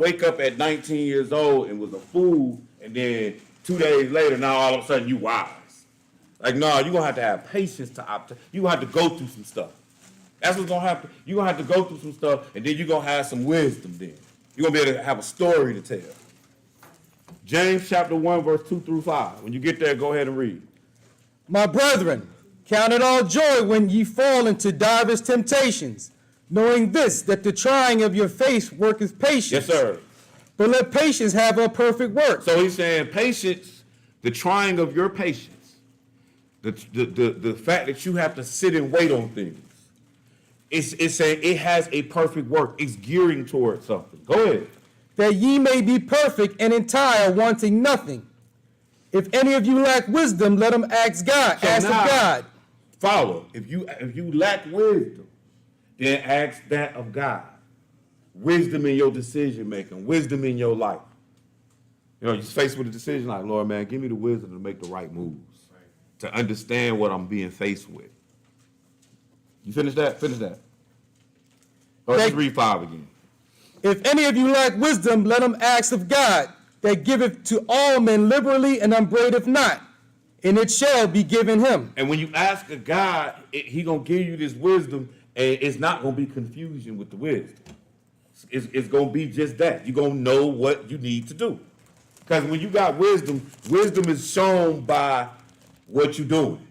wake up at 19 years old and was a fool, and then 2 days later, now all of a sudden you wise. Like, no, you're going to have patience you're going to have to go through some stuff. That's what's going to happen. You're going to have to go through some stuff, and then you're going to have some wisdom then. You're going to be able to have a story to tell. James chapter 1, verse 2 through 5. When you get there, go ahead and read. My brethren, count it all joy when ye fall into divers temptations, knowing this, that the trying of your faith worketh patience. Yes, sir. But let patience have a perfect work. So he's saying patience, the trying of your patience, the fact that you have to sit and wait on things. It's saying it has a perfect work. It's gearing towards something. Go ahead. That ye may be perfect and entire, wanting nothing. If any of you lack wisdom, let him ask God. So ask of God. Follow. If you lack wisdom, then ask that of God. Wisdom in your decision making, wisdom in your life. You're faced with a decision like, Lord, man, give me the wisdom to make the right moves, to understand what I'm being faced with. You finish that? Finish that. Or just read 5 again. If any of you lack wisdom, let him ask of God, that giveth to all men liberally and upbraideth not, and it shall be given him. And when you ask a God, he gonna give you this wisdom, and it's not gonna be confusion with the wisdom. It's gonna be just that. You're gonna know what you need to do. Because when you got wisdom, wisdom is shown by what you're doing.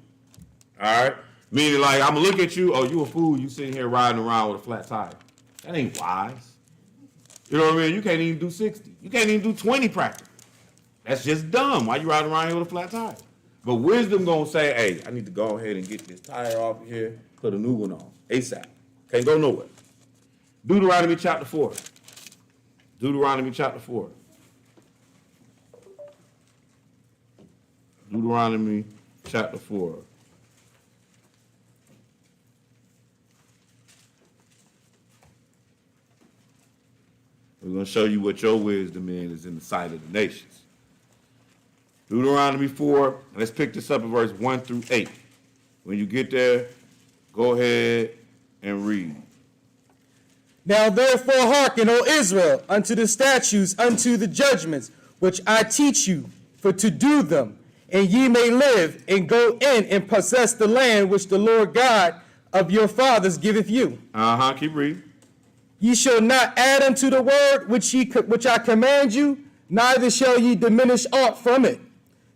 All right? Meaning, like, I'm gonna look at you, oh, you a fool, you sitting here riding around with a flat tire. That ain't wise. You know what I mean? You can't even do 60. You can't even do 20 practice. That's just dumb. Why you riding around here with a flat tire? But wisdom gonna say, hey, I need to go ahead and get this tire off of here, put a new one on, ASAP. Can't go nowhere. Deuteronomy chapter 4. Deuteronomy chapter 4. Deuteronomy chapter 4. We're going to show you what your wisdom is in the sight of the nations. Deuteronomy 4, let's pick this up in verse 1 through 8. When you get there, go ahead and read. Now therefore hearken, O Israel, unto the statutes, unto the judgments, which I teach you, for to do them, and ye may live, and go in and possess the land which the Lord God of your fathers giveth you. Keep reading. Ye shall not add unto the word which I command you, neither shall ye diminish aught from it,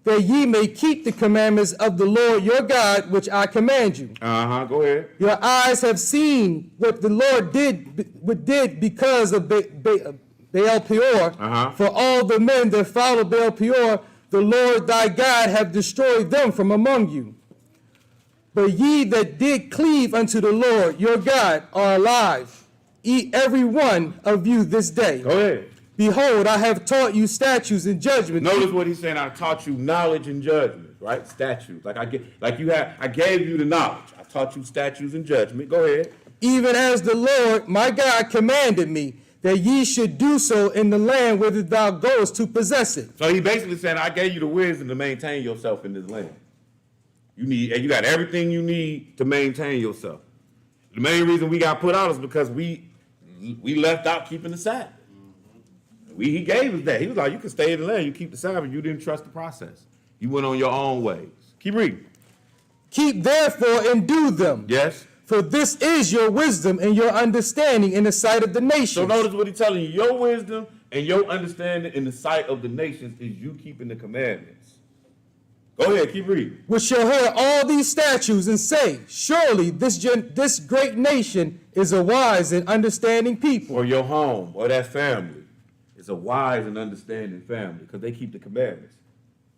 that ye may keep the commandments of the Lord your God, which I command you. Go ahead. Your eyes have seen what the Lord did because of Baal Peor. For all the men that follow Baal Peor, the Lord thy God have destroyed them from among you. But ye that did cleave unto the Lord your God are alive, every one of you this day. Go ahead. Behold, I have taught you statutes and judgments. Notice what he's saying. I taught you knowledge and judgment, right? Statutes. I gave you the knowledge. I taught you statutes and judgment. Go ahead. Even as the Lord my God commanded me, that ye should do so in the land whither thou goest to possess it. So he basically said, I gave you the wisdom to maintain yourself in this land. You got everything you need to maintain yourself. The main reason we got put out is because we left out keeping the Sabbath. He gave us that. He was like, you can stay in the land, you keep the Sabbath. You didn't trust the process. You went on your own ways. Keep reading. Keep therefore and do them. Yes. For this is your wisdom and your understanding in the sight of the nations. So notice what he's telling you. Your wisdom and your understanding in the sight of the nations is you keeping the commandments. Go ahead, keep reading. Which shall hear all these statutes and say, surely this great nation is a wise and understanding people. Or your home, or that family is a wise and understanding family because they keep the commandments.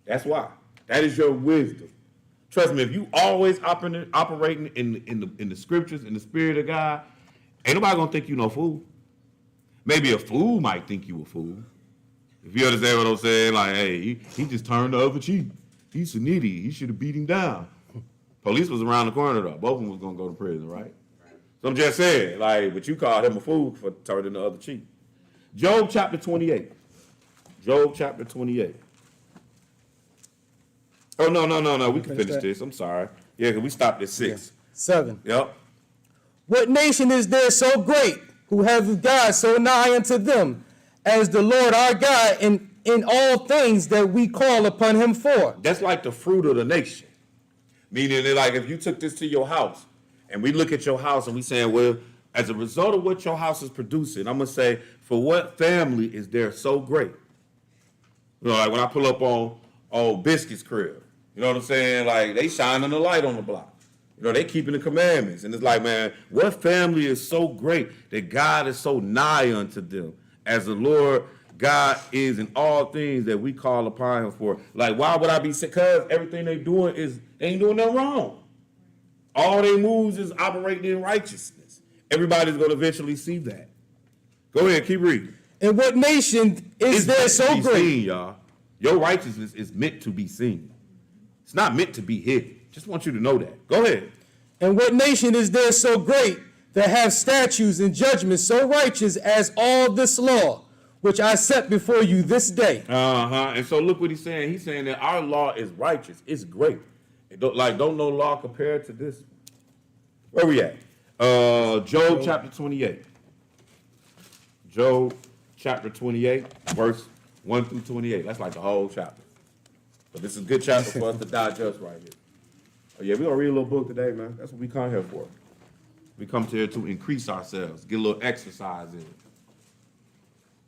That's why. That is your wisdom. Trust me, if you always operating in the scriptures, in the spirit of God, ain't nobody gonna think you no fool. Maybe a fool might think you a fool. If you understand what I'm saying, like, hey, he just turned the other cheek. He's a needy. He should have beat him down. Police was around the corner though. Both of them was gonna go to prison, right? So I'm just saying, like, but you called him a fool for turning the other cheek. Job chapter 28. Job chapter 28. Oh, no. We can finish this. I'm sorry. Yeah, because we stopped at 6. 7. Yep. What nation is there so great, who have God so nigh unto them, as the Lord our God in all things that we call upon him for? That's like the fruit of the nation. Meaning that, like, if you took this to your house, and we look at your house and we saying, well, as a result of what your house is producing, I'm going to say, for what family is there so great? You know, like when I pull up on Biscuit's crib, you know what I'm saying? Like, they shining the light on the block. You know, they keeping the commandments. And it's like, man, what family is so great that God is so nigh unto them as the Lord God is in all things that we call upon him for? Like, why would I be sick? Because everything they doing they ain't doing nothing wrong. All they moves is operating in righteousness. Everybody's going to eventually see that. Go ahead, keep reading. And what nation is there so great? Seen, y'all. Your righteousness is meant to be seen. It's not meant to be hidden. Just want you to know that. Go ahead. And what nation is there so great that have statutes and judgments so righteous as all this law, which I set before you this day? And so look what he's saying. He's saying that our law is righteous. It's great. Don't no law compare to this. Where we at? Job chapter 28. Job chapter 28, verse 1 through 28. That's like the whole chapter. But this is a good chapter for us to digest right here. Oh, yeah, we're going to read a little book today, man. That's what we come here for. We come here to increase ourselves, get a little exercise in.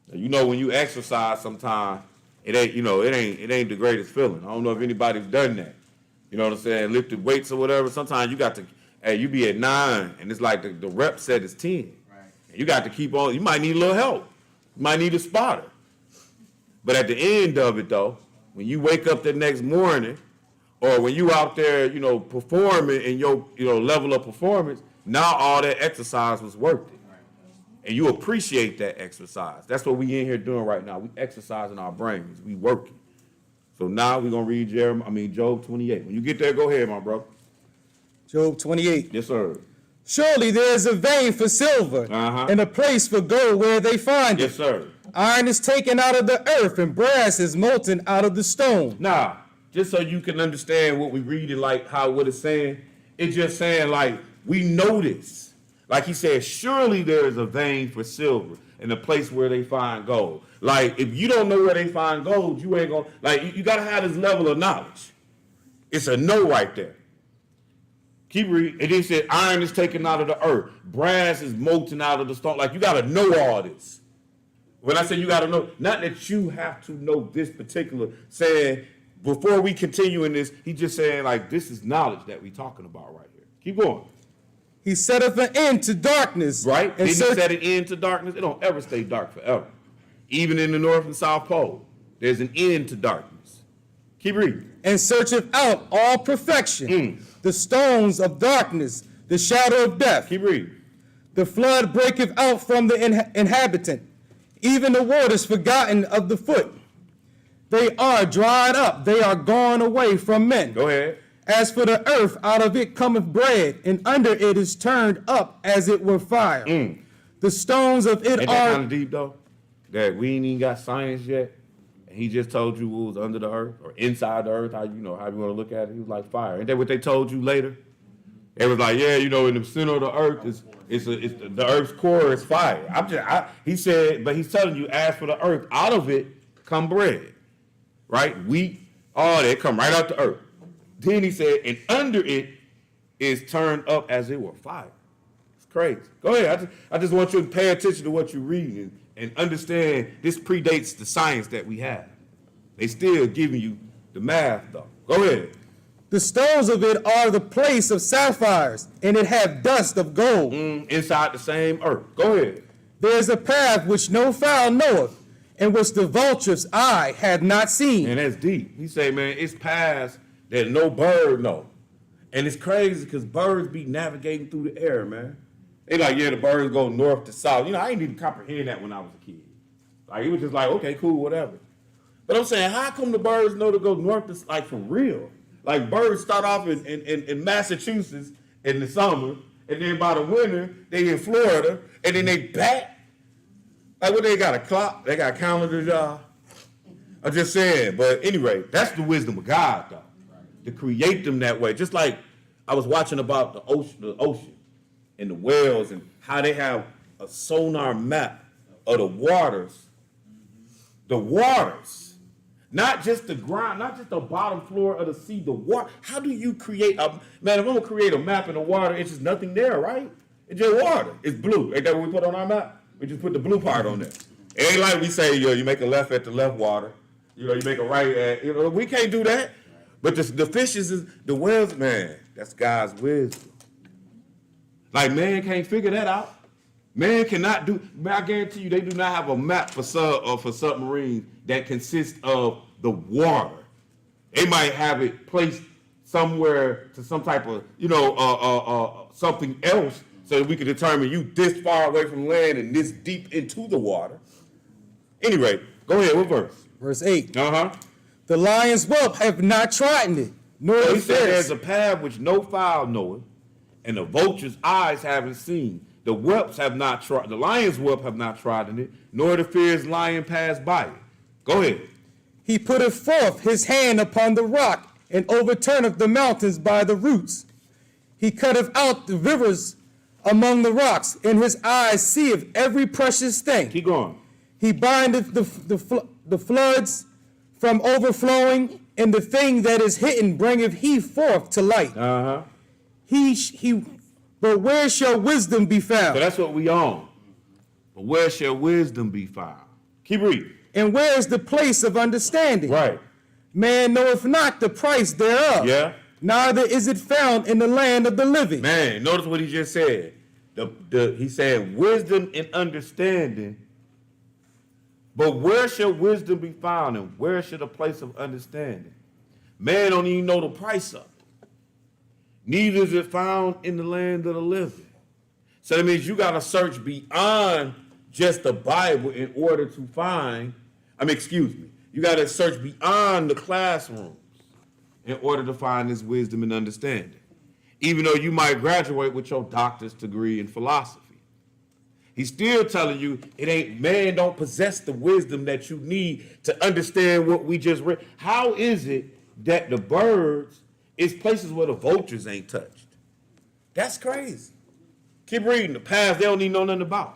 Now, you know, when you exercise sometimes, it ain't the greatest feeling. I don't know if anybody's done that. You know what I'm saying? Lifted weights or whatever. Sometimes you got to, you be at 9, and it's like the rep set is 10. Right. And you got to keep on. You might need a little help. You might need a spotter. But at the end of it, though, when you wake up the next morning, or when you out there, performing in your, level of performance, now all that exercise was worth it. And you appreciate that exercise. That's what we in here doing right now. We exercising our brains. We working. So now we're going to read Job 28. When you get there, go ahead, my bro. Job 28. Yes, sir. Surely there is a vein for silver, and a place for gold where they find it. Yes, sir. Iron is taken out of the earth, and brass is molten out of the stone. Now, just so you can understand what we read, like what it's saying, it's just saying like we know this. Like he said, surely there is a vein for silver and a place where they find gold. Like, if you don't know where they find gold, you ain't gonna, like, you gotta have this level of knowledge. It's a no right there. Keep reading. And then he said, iron is taken out of the earth. Brass is molten out of the stone. Like, you gotta know all this. When I say you gotta know, not that you have to know this particular, saying, before we continue in this, he just saying, like, this is knowledge that we talking about right here. Keep going. He setteth an end to darkness. Right? Didn't he set an end to darkness? It don't ever stay dark forever. Even in the North and South Pole, there's an end to darkness. Keep reading. And searcheth out all perfection, the stones of darkness, the shadow of death. Keep reading. The flood breaketh out from the inhabitant, even the waters forgotten of the foot. They are dried up, they are gone away from men. Go ahead. As for the earth, out of it cometh bread, and under it is turned up as it were fire. The stones of it Ain't that kind of deep, though? That we ain't even got science yet, and he just told you what was under the earth, or inside the earth, how you want to look at it. He was like fire. Ain't that what they told you later? It was like, yeah, in the center of the earth, the earth's core is fire. He said, but he's telling you, as for the earth, out of it come bread, right? Wheat, all that come right out the earth. Then he said, and under it is turned up as it were fire. It's crazy. Go ahead. I just want you to pay attention to what you're reading and understand this predates the science that we have. They still giving you the math, though. Go ahead. The stones of it are the place of sapphires, and it have dust of gold. Inside the same earth. Go ahead. There is a path which no fowl knoweth, and which the vulture's eye hath not seen. And that's deep. He say, man, it's paths that no bird know. And it's crazy because birds be navigating through the air, man. They like, yeah, the birds go north to south. I didn't even comprehend that when I was a kid. Like, it was just like, okay, cool, whatever. But I'm saying, how come the birds know to go north to, like, for real? Like, birds start off in Massachusetts in the summer, and then by the winter, they in Florida, and then they back. Like, what, they got a clock? They got calendars, y'all? I'm just saying. But anyway, that's the wisdom of God, though. To create them that way. Just like I was watching about the ocean and the whales and how they have a sonar map of the waters. The waters. Not just the ground, not just the bottom floor of the sea, the water. How do you create if I'm gonna create a map in the water, it's just nothing there, right? It's just water. It's blue. Ain't that what we put on our map? We just put the blue part on there. It ain't like we say, you make a left at the left water. You make a right at, we can't do that. But the fishes, the whales, man, that's God's wisdom. Like, man can't figure that out. Man cannot do, I guarantee you, they do not have a map for submarines that consists of the water. They might have it placed somewhere to some type of, something else so that we can determine you this far away from land and this deep into the water. Anyway, go ahead, what verse? Verse 8. Uh-huh. The lion's whelp have not trodden it, nor So the he said fierce. there's a path which no fowl knoweth, and the vulture's eyes haven't seen. The whelps have not the lion's whelp have not trodden it, nor the fierce lion passed by it. Go ahead. He putteth forth his hand upon the rock, and overturneth the mountains by the roots. He cutteth out the rivers among the rocks, and his eyes seeth every precious thing. Keep going. He bindeth the floods from overflowing, and the thing that is hidden bringeth he forth to light. Uh-huh. But where shall wisdom be found? So that's what we own. But where shall wisdom be found? Keep reading. And where is the place of understanding? Right. Man knoweth not the price thereof. Yeah. Neither is it found in the land of the living. Man, notice what he just said. He said wisdom and understanding. But where shall wisdom be found, and where shall the place of understanding? Man don't even know the price of it. Neither is it found in the land of the living. So that means you got to search beyond just the Bible in order to find, you got to search beyond the classrooms in order to find this wisdom and understanding. Even though you might graduate with your doctor's degree in philosophy. He's still telling you man don't possess the wisdom that you need to understand what we just read. How is it that the birds is places where the vultures ain't touched? That's crazy. Keep reading. The paths they don't even know nothing about.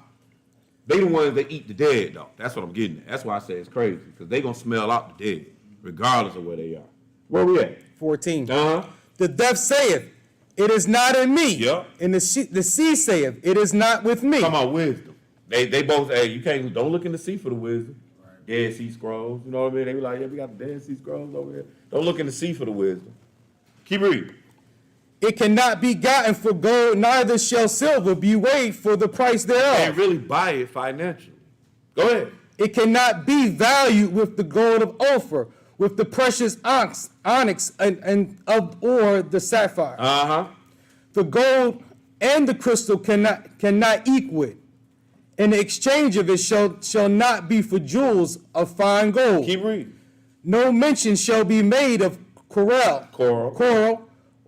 They the ones that eat the dead, though. That's what I'm getting at. That's why I say it's crazy, because they going to smell out the dead, regardless of where they are. Where we at? 14. Uh-huh. The deaf saith, it is not in me. Yep. And the sea saith, it is not with me. Come on, wisdom. They both say, don't look in the sea for the wisdom. Right. Dead Sea Scrolls, you know what I mean? They be like, yeah, we got the Dead Sea Scrolls over here. Don't look in the sea for the wisdom. Keep reading. It cannot be gotten for gold, neither shall silver be weighed for the price thereof. Can't really buy it financially. Go ahead. It cannot be valued with the gold of Ophir, with the precious onyx or the sapphire. Uh-huh. The gold and the crystal cannot equal it. And the exchange of it shall not be for jewels of fine gold. Keep reading. No mention shall be made of coral,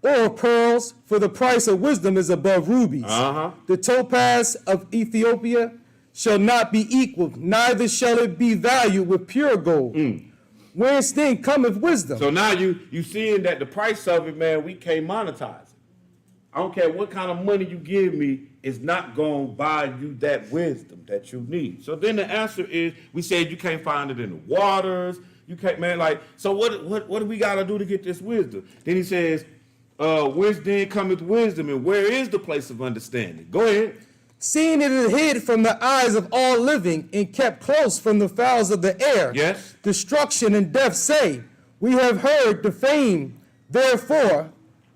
or pearls, for the price of wisdom is above rubies. Uh-huh. The topaz of Ethiopia shall not be equaled, neither shall it be valued with pure gold. Whence then cometh wisdom? So now you seeing that the price of it, man, we can't monetize it. I don't care what kind of money you give me, it's not going to buy you that wisdom that you need. So then the answer is, we said you can't find it in the waters. You can't, man, so what do we got to do to get this wisdom? Then he says, whence then cometh wisdom, and where is the place of understanding? Go ahead. Seeing it is hid from the eyes of all living, and kept close from the fowls of the air. Yes. Destruction and death say, we have heard the fame, therefore,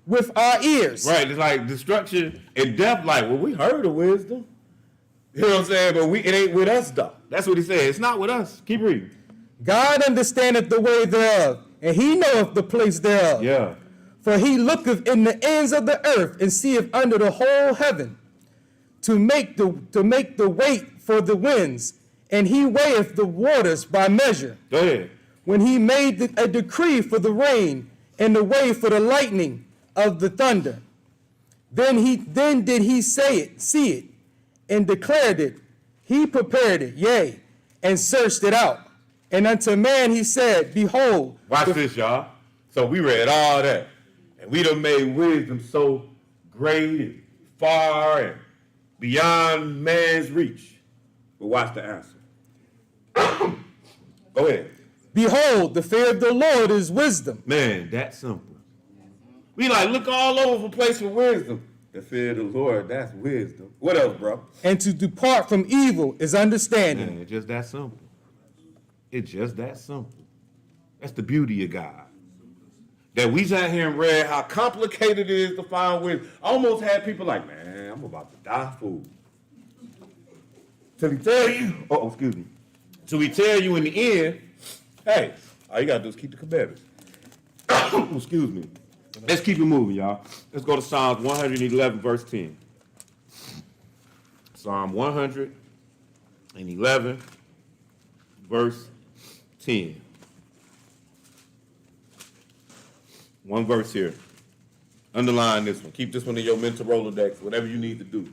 with our ears. Right, it's like destruction and death, we heard of wisdom. You know what I'm saying? But it ain't with us, though. That's what he said. It's not with us. Keep reading. God understandeth the way thereof, and he knoweth the place thereof. Yeah. For he looketh in the ends of the earth, and seeth under the whole heaven, to make the weight for the winds, and he weigheth the waters by measure. Go ahead. When he made a decree for the rain, and the way for the lightning of the thunder, then did he see it, and declared it. He prepared it, yea, and searched it out. And unto man he said, behold. Watch this, y'all. So we read all that. And we done made wisdom so great and far and beyond man's reach. But watch the answer. Go ahead. Behold, the fear of the Lord is wisdom. Man, that's simple. We look all over the place for wisdom. The fear of the Lord, that's wisdom. What else, bro? And to depart from evil is understanding. Man, it's just that simple. It's just that simple. That's the beauty of God. That we sat here and read how complicated it is to find wisdom. I almost had people man, I'm about to die fool. Till he tell you, excuse me. Till he tell you in the end, hey, all you gotta do is keep the commandments. Excuse me. Let's keep it moving, y'all. Let's go to Psalms 111, verse 10. Psalm 111, verse 10. One verse here. Underline this one. Keep this one in your mental Rolodex, whatever you need to do.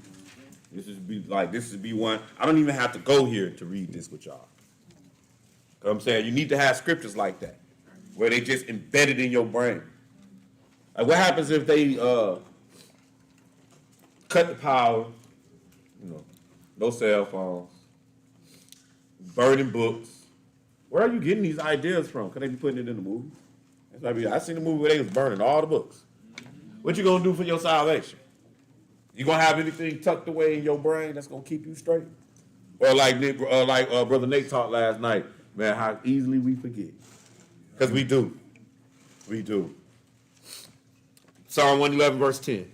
This should be one. I don't even have to go here to read this with y'all. You know what I'm saying? You need to have scriptures like that, where they just embedded in your brain. What happens if they cut the power no cell phones, burning books. Where are you getting these ideas from? Could they be putting it in the movies? I seen the movie where they was burning all the books. What you gonna do for your salvation? You gonna have anything tucked away in your brain that's gonna keep you straight? Or like Brother Nate talked last night, man, how easily we forget. Because we do. We do. Psalm 111, verse 10.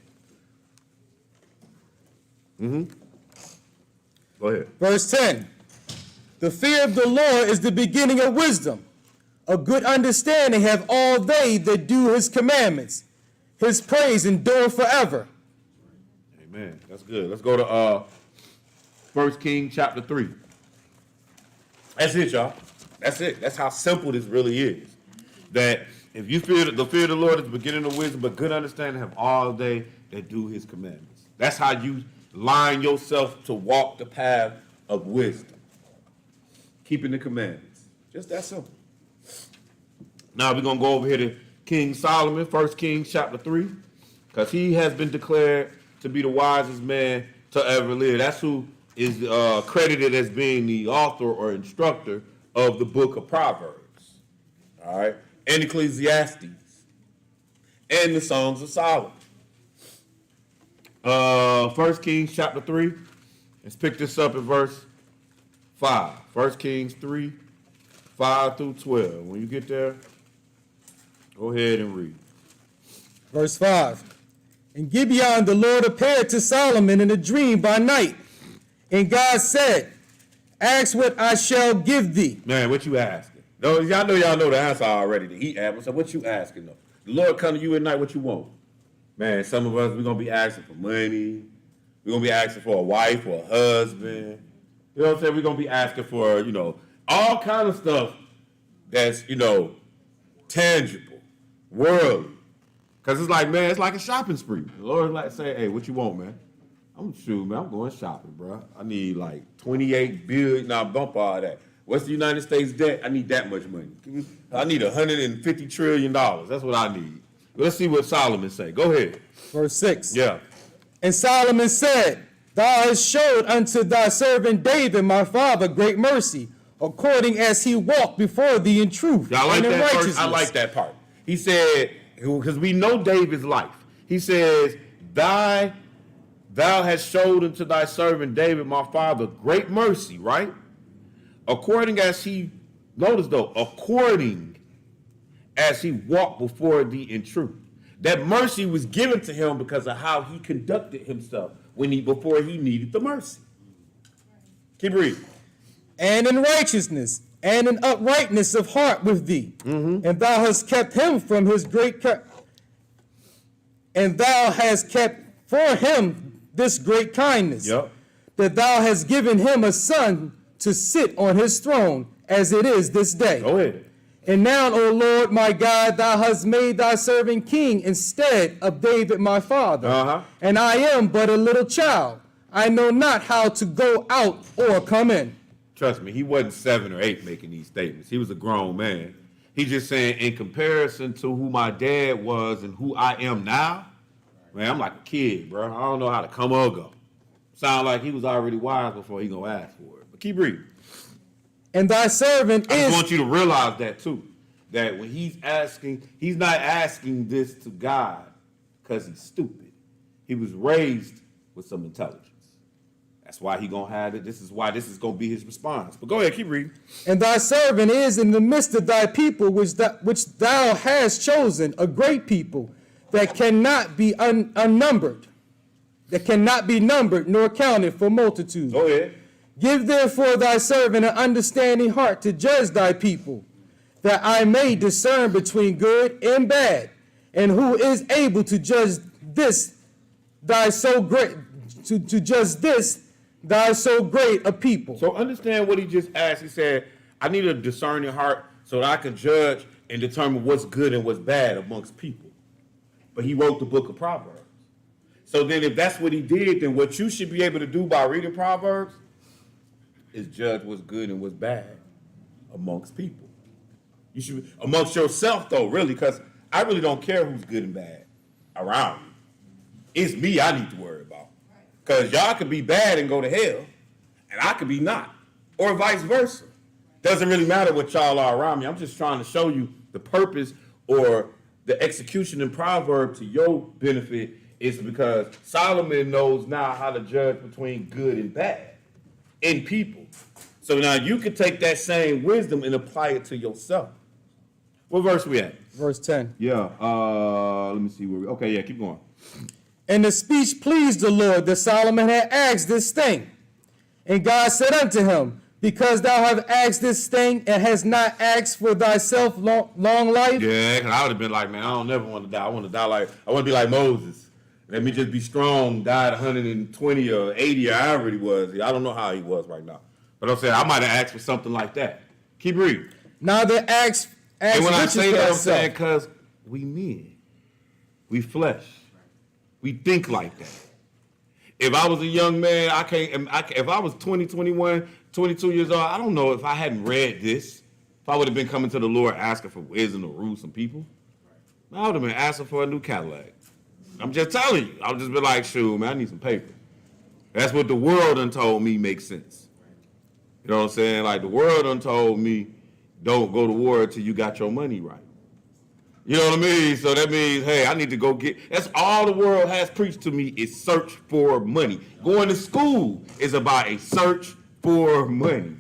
Go ahead. Verse 10. The fear of the Lord is the beginning of wisdom. A good understanding have all they that do his commandments. His praise endure forever. Amen. That's good. Let's go to 1 Kings chapter 3. That's it, y'all. That's it. That's how simple this really is. That if you fear the fear of the Lord is the beginning of wisdom, but good understanding have all they that do his commandments. That's how you line yourself to walk the path of wisdom. Keeping the commandments. Just that simple. Now we're going to go over here to King Solomon, 1 Kings chapter 3, because he has been declared to be the wisest man to ever live. That's who is credited as being the author or instructor of the book of Proverbs. All right? And Ecclesiastes. And the Songs of Solomon. 1 Kings chapter 3. Let's pick this up at verse 5. 1 Kings 3, 5 through 12. When you get there, go ahead and read. Verse 5. In Gibeon the Lord appeared to Solomon in a dream by night. And God said, ask what I shall give thee. Man, what you asking? No, y'all know the answer already. The heat asked. So what you asking though? The Lord come to you at night, what you want? Man, some of us, we're going to be asking for money. We're going to be asking for a wife or a husband. You know what I'm saying? We're going to be asking for, all kind of stuff that's, tangible, worldly. Because it's like, man, it's like a shopping spree. The Lord is like saying, hey, what you want, man? I'm going shopping, bro. I need like 28 billion. Now, bump all that. What's the United States debt? I need that much money. I need $150 trillion. That's what I need. Let's see what Solomon say. Go ahead. Verse 6. Yeah. And Solomon said, thou hast showed unto thy servant David, my father, great mercy, according as he walked before thee in truth and in righteousness. I like that part. He said, because we know David's life. He says, thou hast showed unto thy servant David, my father, great mercy, right? According as he, notice though, according as he walked before thee in truth. That mercy was given to him because of how he conducted himself before he needed the mercy. Keep reading. And in righteousness and in uprightness of heart with thee. And thou hast kept him from his and thou hast kept for him this great kindness. Yep. That thou hast given him a son to sit on his throne as it is this day. Go ahead. And now, O Lord, my God, thou hast made thy servant king instead of David, my father. And I am but a little child. I know not how to go out or come in. Trust me, he wasn't 7 or 8 making these statements. He was a grown man. He's just saying, in comparison to who my dad was and who I am now, man, I'm like a kid, bro. I don't know how to come or go. Sound like he was already wise before he gonna ask for it. But keep reading. And thy servant I just want you to realize that too. That when he's asking, he's not asking this to God because he's stupid. He was raised with some intelligence. That's why he gonna have it. This is why this is gonna be his response. But go ahead, keep reading. And thy servant is in the midst of thy people, which thou hast chosen, a great people that cannot be unnumbered, that cannot be numbered nor counted for multitude. Go ahead. Give therefore thy servant an understanding heart to judge thy people, that I may discern between good and bad, and who is able to judge this thy so great a people. So understand what he just asked. He said, I need a discerning heart so that I can judge and determine what's good and what's bad amongst people. But he wrote the book of Proverbs. So then if that's what he did, then what you should be able to do by reading Proverbs is judge what's good and what's bad amongst people. You should, amongst yourself though, really, because I really don't care who's good and bad around me. It's me I need to worry about. Because y'all could be bad and go to hell, and I could be not, or vice versa. Doesn't really matter what y'all are around me. I'm just trying to show you the purpose or the execution in Proverbs to your benefit is because Solomon knows now how to judge between good and bad in people. So now you can take that same wisdom and apply it to yourself. What verse we at? Verse 10. Yeah, let me see where we, okay, yeah, keep going. And the speech pleased the Lord that Solomon had asked this thing. And God said unto him, because thou hast asked this thing and hast not asked for thyself long life. Yeah, because I would have been like, man, I don't never want to die. I want to be like Moses. Let me just be strong, died 120 or 80 or however he was. I don't know how he was right now. But I'm saying I might have asked for something like that. Keep reading. Neither ask And when I riches say for that, I'm thyself. saying because we men. We flesh. We think like that. If I was a young man, if I was 20, 21, 22 years old, I don't know if I hadn't read this, if I would have been coming to the Lord asking for wisdom to rule some people, I would have been asking for a new Cadillac. I'm just telling you. I'll just be like, shoot, man, I need some paper. That's what the world done told me makes sense. You know what I'm saying? Like the world done told me, don't go to war until you got your money right. You know what I mean? So that means, hey, I need to go get, that's all the world has preached to me is search for money. Going to school is about a search for money.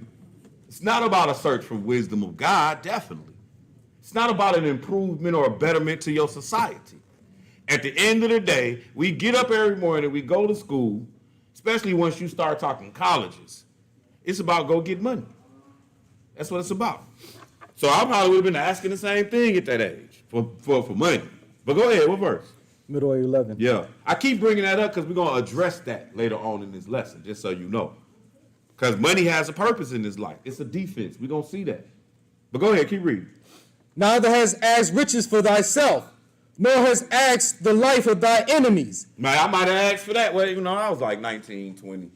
It's not about a search for wisdom of God, definitely. It's not about an improvement or a betterment to your society. At the end of the day, we get up every morning, we go to school, especially once you start talking colleges. It's about go get money. That's what it's about. So I probably would have been asking the same thing at that age for money. But go ahead, what verse? Middle of 11. Yeah. I keep bringing that up because we're going to address that later on in this lesson, just so you know. Because money has a purpose in this life. It's a defense. We're going to see that. But go ahead, keep reading. Neither has asked riches for thyself, nor has asked the life of thy enemies. Man, I might have asked for that. Well, I was like 19, 20.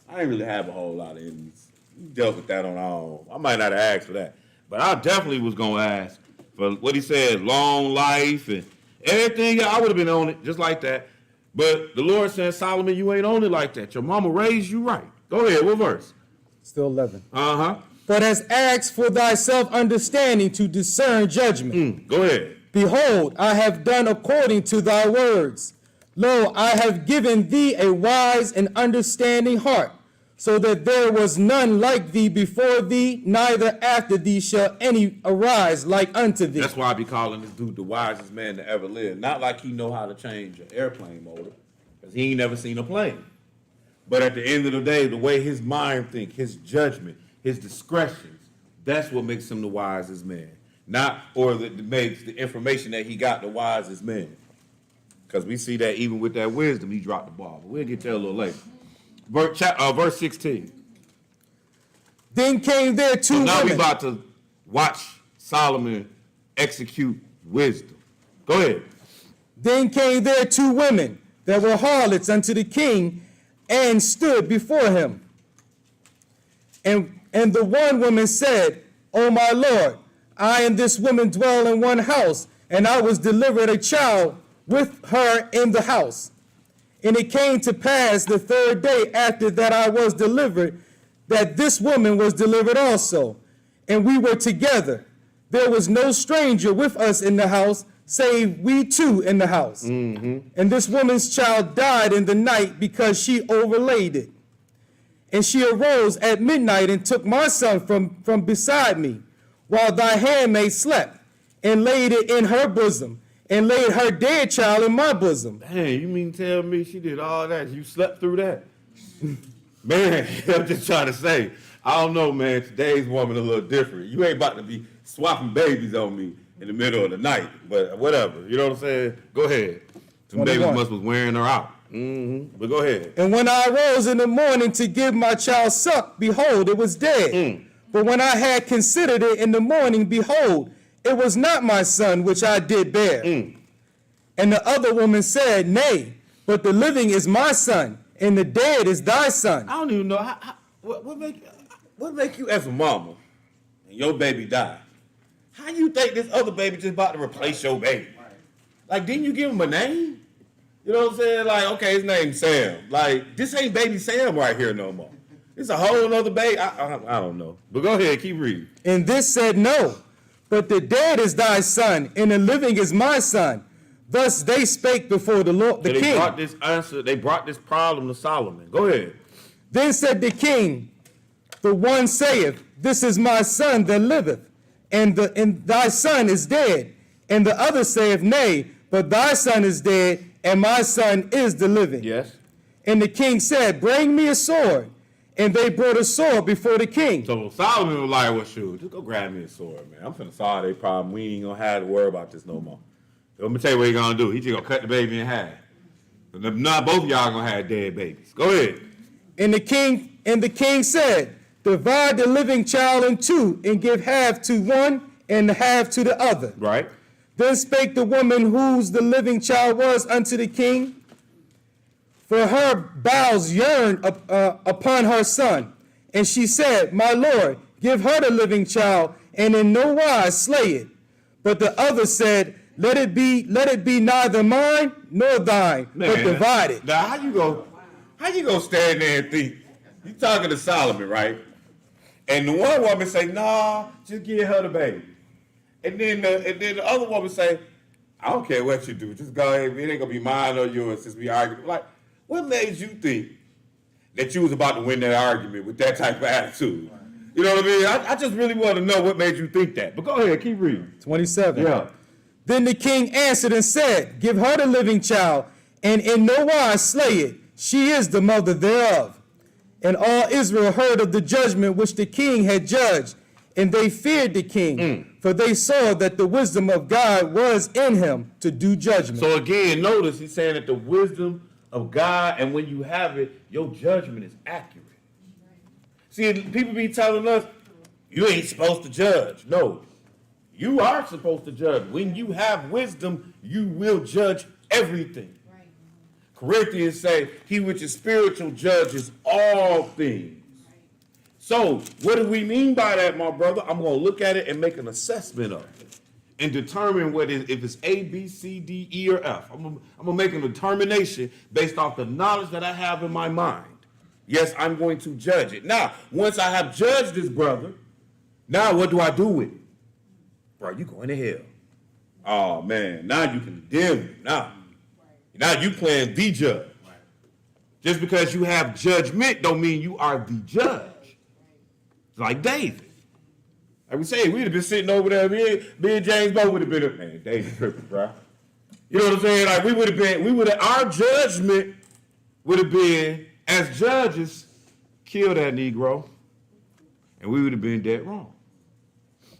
I didn't really have a whole lot of enemies. We dealt with that on our own. I might not have asked for that. But I definitely was going to ask for what he said, long life and everything. I would have been on it just like that. But the Lord said, Solomon, you ain't on it like that. Your mama raised you right. Go ahead, what verse? Still 11. Uh-huh. But has asked for thyself understanding to discern judgment. Go ahead. Behold, I have done according to thy words. Lo, I have given thee a wise and understanding heart, so that there was none like thee before thee, neither after thee shall any arise like unto thee. That's why I be calling this dude the wisest man to ever live. Not like he know how to change an airplane motor, because he ain't never seen a plane. But at the end of the day, the way his mind think, his judgment, his discretions, that's what makes him the wisest man. Not, or that makes the information that he got the wisest man. Because we see that even with that wisdom, he dropped the ball. But we'll get to that a little later. Verse 16. Then came there two So now women. we about to watch Solomon execute wisdom. Go ahead. Then came there two women that were harlots unto the king, and stood before him. And the one woman said, O my lord, I and this woman dwell in one house, and I was delivered a child with her in the house. And it came to pass the third day after that I was delivered, that this woman was delivered also. And we were together. There was no stranger with us in the house, save we two in the house. And this woman's child died in the night because she overlaid it. And she arose at midnight and took my son from beside me, while thy handmaid slept, and laid it in her bosom, and laid her dead child in my bosom. Dang, you mean tell me she did all that? You slept through that? Man, I'm just trying to say, I don't know, man. Today's woman a little different. You ain't about to be swapping babies on me in the middle of the night, but whatever. You know what I'm saying? Go ahead. Some babies must was wearing her out. But go ahead. And when I arose in the morning to give my child suck, behold, it was dead. But when I had considered it in the morning, behold, it was not my son which I did bear. And the other woman said, Nay, but the living is my son, and the dead is thy son. I don't even know what make you as a mama and your baby die. How you think this other baby just about to replace your baby? Like, didn't you give him a name? You know what I'm saying? Like, okay, his name's Sam. Like, this ain't baby Sam right here no more. It's a whole other baby. I don't know. But go ahead, keep reading. And this said, No, but the dead is thy son, and the living is my son. Thus they spake before the Lord, the And king. They brought this problem to Solomon. Go ahead. Then said the king, the one saith, This is my son that liveth, and thy son is dead. And the other saith, Nay, but thy son is dead, and my son is the living. Yes. And the king said, Bring me a sword. And they brought a sword before the king. So Solomon was like, well, shoot, just go grab me a sword, man. I'm finna solve their problem. We ain't gonna have to worry about this no more. So let me tell you what he gonna do. He just gonna cut the baby in half. And not both of y'all gonna have dead babies. Go ahead. And the king said, Divide the living child in two, and give half to one and half to the other. Right. Then spake the woman whose the living child was unto the king, for her bowels yearned upon her son. And she said, My lord, give her the living child, and in no wise slay it. But the other said, Let it be neither mine nor thine, but divide it. Now how you go stand there and think? You talking to Solomon, right? And the one woman say, nah, just give her the baby. And then the other woman say, I don't care what you do, just go ahead. It ain't gonna be mine or yours since we argued. Like, what made you think that you was about to win that argument with that type of attitude? You know what I mean? I just really want to know what made you think that. But go ahead, keep reading. 27. Yeah. Then the king answered and said, Give her the living child, and in no wise slay it. She is the mother thereof. And all Israel heard of the judgment which the king had judged, and they feared the king, for they saw that the wisdom of God was in him to do judgment. So again, notice he's saying that the wisdom of God, and when you have it, your judgment is accurate. See, people be telling us, you ain't supposed to judge. No, you are supposed to judge. When you have wisdom, you will judge everything. Right. Corinthians say, he which is spiritual judges all things. Right. So, what do we mean by that, my brother? I'm going to look at it and make an assessment of it and determine if it's A, B, C, D, E, or F. I'm going to make a determination based off the knowledge that I have in my mind. Yes, I'm going to judge it. Now, once I have judged this brother, now what do I do with it? Bro, you going to hell. Oh, man, now you condemn him. Now you playing the judge. Just because you have judgment don't mean you are the judge. It's like David. Like we say, we'd have been sitting over there, me and James both would have been up, man, David tripping, bro. You know what I'm saying? Like our judgment would have been, as judges, kill that Negro, and we would have been dead wrong.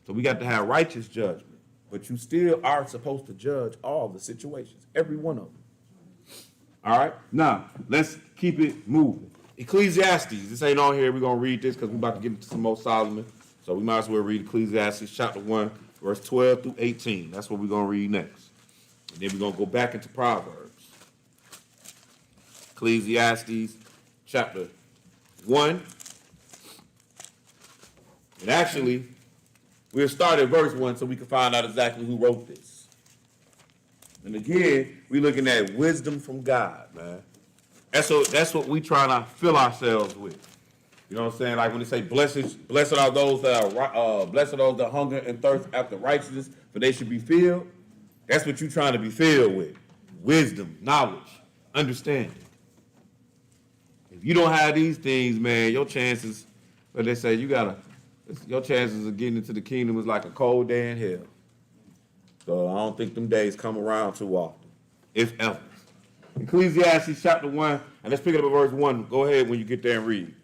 So we got to have righteous judgment, but you still are supposed to judge all the situations, every one of them. All right? Now, let's keep it moving. Ecclesiastes, this ain't on here. We're going to read this because we're about to get into some more Solomon. So we might as well read Ecclesiastes chapter 1, verse 12 through 18. That's what we're going to read next. And then we're going to go back into Proverbs. Ecclesiastes chapter 1. And actually, we'll start at verse 1 so we can find out exactly who wrote this. And again, we're looking at wisdom from God, man. That's what we trying to fill ourselves with. You know what I'm saying? Like when they say, blessed are those that hunger and thirst after righteousness, for they should be filled. That's what you're trying to be filled with. Wisdom, knowledge, understanding. If you don't have these things, man, your chances, what they say, your chances of getting into the kingdom is like a cold day in hell. So I don't think them days come around too often, if ever. Ecclesiastes chapter 1, and let's pick it up at verse 1. Go ahead when you get there and read.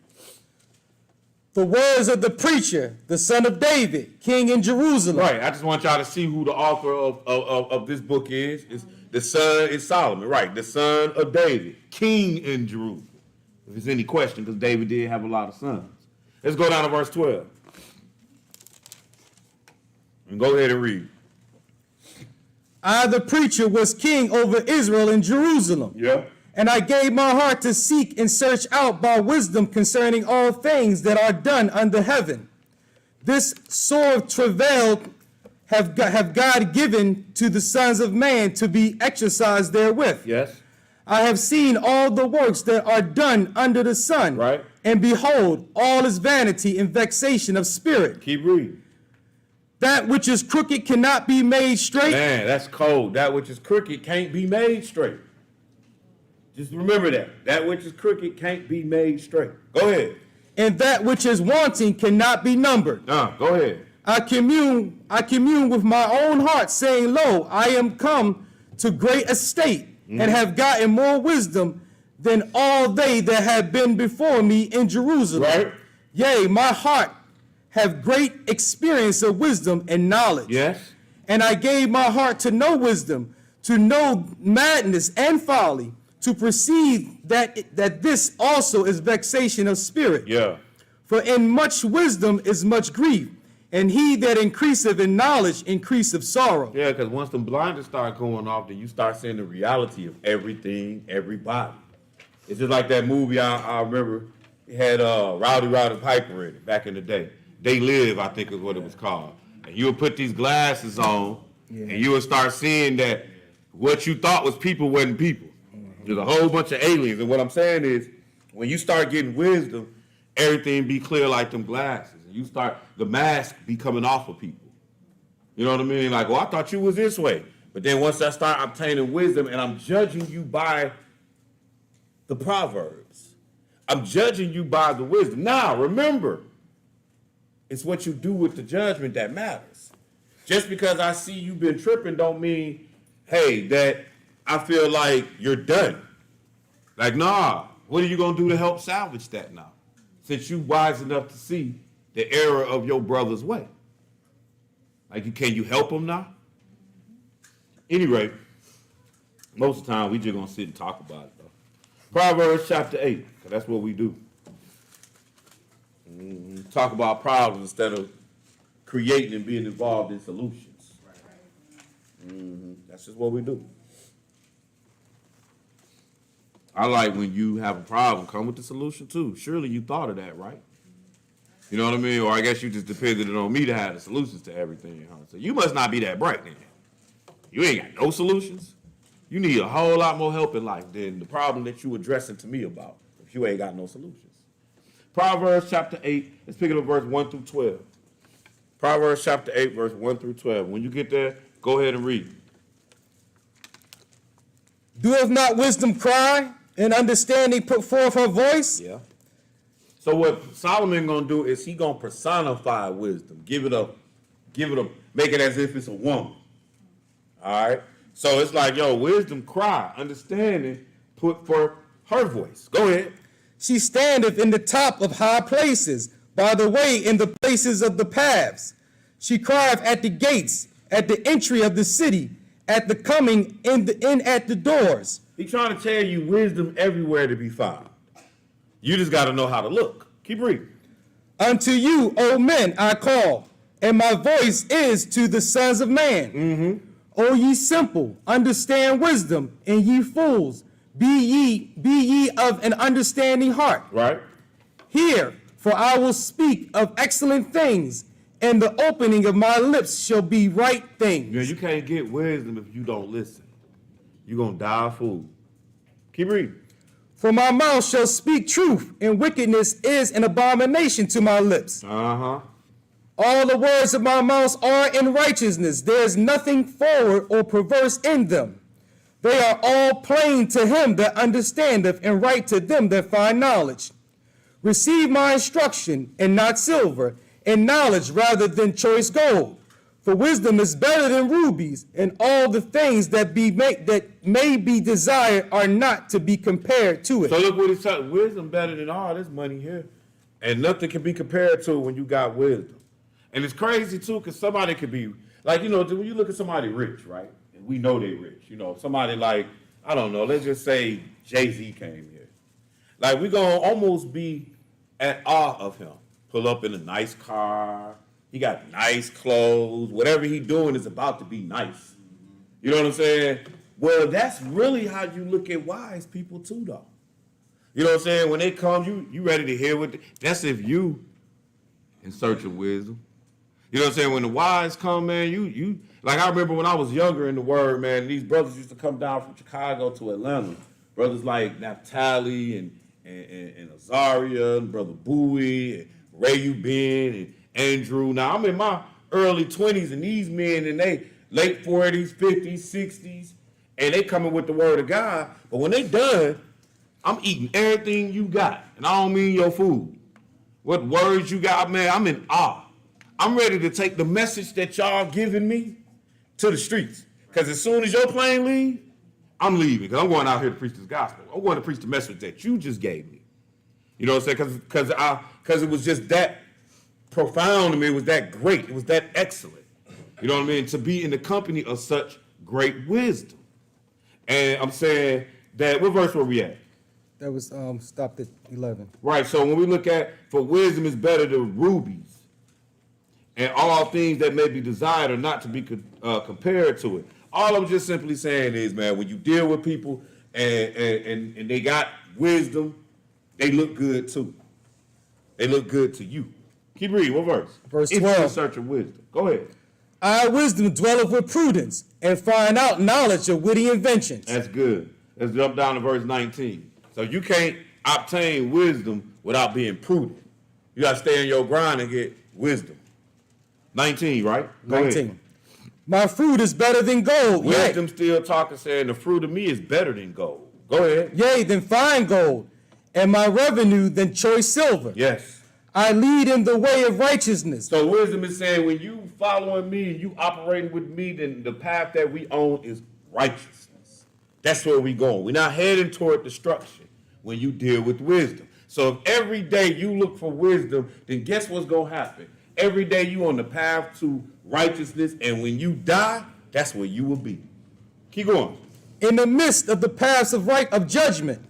The words of the preacher, the son of David, king in Jerusalem. Right, I just want y'all to see who the author of this book is. The son is Solomon, right, the son of David, king in Jerusalem. If there's any question, because David did have a lot of sons. Let's go down to verse 12. And go ahead and read. I, the preacher, was king over Israel in Jerusalem. Yeah. And I gave my heart to seek and search out by wisdom concerning all things that are done under heaven. This sore of travail have God given to the sons of man to be exercised therewith. Yes. I have seen all the works that are done under the sun. Right. And behold, all is vanity and vexation of spirit. Keep reading. That which is crooked cannot be made straight. Man, that's cold. That which is crooked can't be made straight. Just remember that. That which is crooked can't be made straight. Go ahead. And that which is wanting cannot be numbered. Go ahead. I commune with my own heart, saying, Lo, I am come to great estate, and have gotten more wisdom than all they that have been before me in Jerusalem. Right. Yea, my heart have great experience of wisdom and knowledge. Yes. And I gave my heart to know wisdom, to know madness and folly, to perceive that this also is vexation of spirit. Yeah. For in much wisdom is much grief, and he that increaseth in knowledge increaseth sorrow. Yeah, because once the blinders start going off, then you start seeing the reality of everything, everybody. It's just like that movie I remember. It had Rowdy Piper in it back in the day. They Live, I think is what it was called. And you would put these glasses on, and you would start seeing that what you thought was people wasn't people. There's a whole bunch of aliens. And what I'm saying is, when you start getting wisdom, everything be clear like them glasses. And you start, the mask be coming off of people. You know what I mean? Like, I thought you was this way. But then once I start obtaining wisdom and I'm judging you by the Proverbs, I'm judging you by the wisdom. Now, remember, it's what you do with the judgment that matters. Just because I see you been tripping don't mean, hey, that I feel like you're done. Like, nah, what are you going to do to help salvage that now? Since you wise enough to see the error of your brother's way. Like, can you help him now? Anyway, most of the time we just going to sit and talk about it, though. Proverbs chapter 8, because that's what we do. Talk about problems instead of creating and being involved in solutions. That's just what we do. I like when you have a problem, come with the solution too. Surely you thought of that, right? You know what I mean? Or I guess you just depended on me to have the solutions to everything. Huh? So you must not be that bright then. You ain't got no solutions. You need a whole lot more help in life than the problem that you addressing to me about if you ain't got no solutions. Proverbs chapter 8, let's pick it up verse 1 through 12. Proverbs chapter 8, verse 1 through 12. When you get there, go ahead and read. Doeth not wisdom cry, and understanding put forth her voice? Yeah. So what Solomon gonna do is he gonna personify wisdom, make it as if it's a woman. All right. So it's like, wisdom cry, understanding put forth her voice. Go ahead. She standeth in the top of high places, by the way in the places of the paths. She crieth at the gates, at the entry of the city, at the coming in at the doors. He's trying to tell you wisdom everywhere to be found. You just got to know how to look. Keep reading. Unto you, O men, I call, and my voice is to the sons of man. O ye simple, understand wisdom, and ye fools, be ye of an understanding heart. Right. Hear, for I will speak of excellent things, and the opening of my lips shall be right things. You can't get wisdom if you don't listen. You're going to die a fool. Keep reading. For my mouth shall speak truth, and wickedness is an abomination to my lips. Uh-huh. All the words of my mouth are in righteousness. There is nothing forward or perverse in them. They are all plain to him that understandeth, and right to them that find knowledge. Receive my instruction, and not silver, and knowledge rather than choice gold. For wisdom is better than rubies, and all the things that may be desired are not to be compared to it. So look what he's saying. Wisdom better than all this money here. And nothing can be compared to it when you got wisdom. And it's crazy too, because somebody could be, like, when you look at somebody rich, right? And we know they rich. Somebody like, I don't know, let's just say Jay-Z came here. Like, we're going to almost be at awe of him. Pull up in a nice car. He got nice clothes. Whatever he doing is about to be nice. You know what I'm saying? Well, that's really how you look at wise people too, though. You know what I'm saying? When they come, you ready to hear that's if you in search of wisdom. You know what I'm saying? When the wise come, man, like I remember when I was younger in the word, man, these brothers used to come down from Chicago to Atlanta. Brothers like Naphtali and Azaria, and Brother Bowie, and Ray Ben, and Andrew. Now, I'm in my early 20s, and these men in their late 40s, 50s, 60s, and they coming with the word of God. But when they done, I'm eating everything you got. And I don't mean your food. What words you got, man, I'm in awe. I'm ready to take the message that y'all giving me to the streets. Because as soon as your plane leave, I'm leaving. Because I'm going out here to preach this gospel. I'm going to preach the message that you just gave me. You know what I'm saying? Because it was just that profound to me. It was that great. It was that excellent. You know what I mean? To be in the company of such great wisdom. And I'm saying that, what verse were we at? That was stopped at 11. Right, so when we look at, for wisdom is better than rubies, and all things that may be desired are not to be compared to it. All I'm just simply saying is, man, when you deal with people and they got wisdom, they look good too. They look good to you. Keep reading, what verse? Verse If you're in 12. search of wisdom. Go ahead. Our wisdom dwelleth with prudence, and find out knowledge of witty inventions. That's good. Let's jump down to verse 19. So you can't obtain wisdom without being prudent. You got to stay in your grind and get wisdom. 19, right? Go 19. ahead. My fruit is better than gold. Wisdom still talking, saying the fruit of me is better than gold. Go ahead. Yea, than fine gold, and my revenue than choice silver. Yes. I lead in the way of righteousness. So wisdom is saying when you following me, you operating with me, then the path that we own is righteousness. That's where we going. We're not heading toward destruction when you deal with wisdom. So if every day you look for wisdom, then guess what's going to happen? Every day you on the path to righteousness, and when you die, that's where you will be. Keep going. In the midst of the paths of judgment,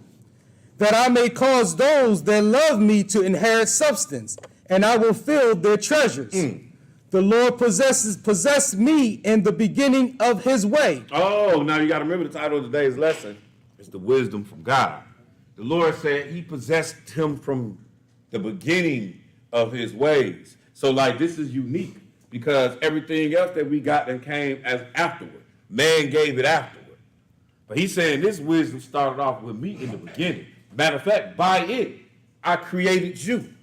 that I may cause those that love me to inherit substance, and I will fill their treasures. The Lord possessed me in the beginning of his way. Oh, now you got to remember the title of today's lesson. It's the wisdom from God. The Lord said he possessed him from the beginning of his ways. So like this is unique because everything else that we got that came as afterward. Man gave it afterward. But he's saying this wisdom started off with me in the beginning. Matter of fact, by it, I created you.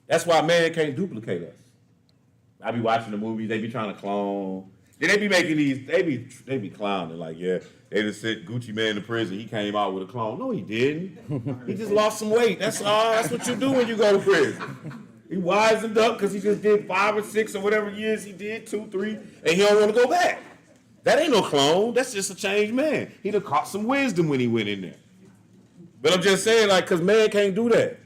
That's why man can't duplicate us. I be watching the movies, they be trying to clone. Then they be making these, they be clowning like, yeah, they just sent Gucci Man to prison. He came out with a clone. No, he didn't. He just lost some weight. That's all. That's what you do when you go to prison. He wisened up because he just did 5 or 6 or whatever years he did, 2, 3, and he don't want to go back. That ain't no clone. That's just a changed man. He done caught some wisdom when he went in there. But I'm just saying, like, because man can't do that.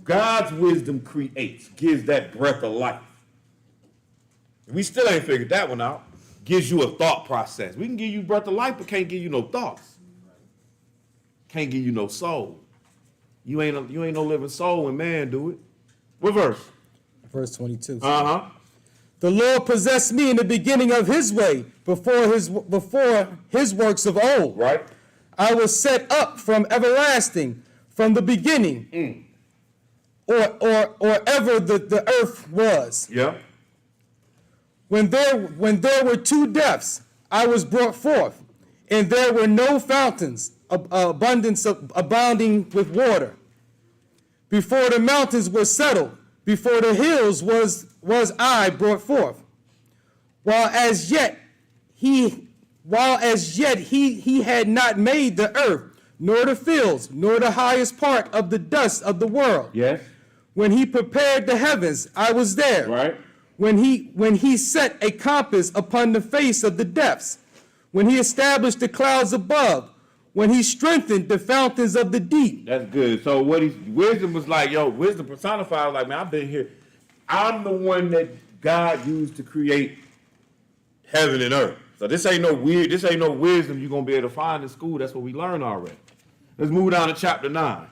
God's wisdom creates, gives that breath of life. We still ain't figured that one out. Gives you a thought process. We can give you breath of life, but can't give you no thoughts. Can't give you no soul. You ain't no living soul when man do it. What verse? Verse 22. Uh-huh. The Lord possessed me in the beginning of his way, before his works of old. Right. I was set up from everlasting, from the beginning, or ever the earth was. Yeah. When there were 2 depths, I was brought forth, and there were no fountains, abounding with water. Before the mountains were settled, before the hills was I brought forth. While as yet he had not made the earth, nor the fields, nor the highest part of the dust of the world. Yes. When he prepared the heavens, I was there. Right. When he set a compass upon the face of the depths, when he established the clouds above, when he strengthened the fountains of the deep. That's good. So wisdom was like, wisdom personified, like, man, I've been here. I'm the one that God used to create heaven and earth. So this ain't no wisdom you're gonna be able to find in school. That's what we learned already. Let's move down to chapter 9.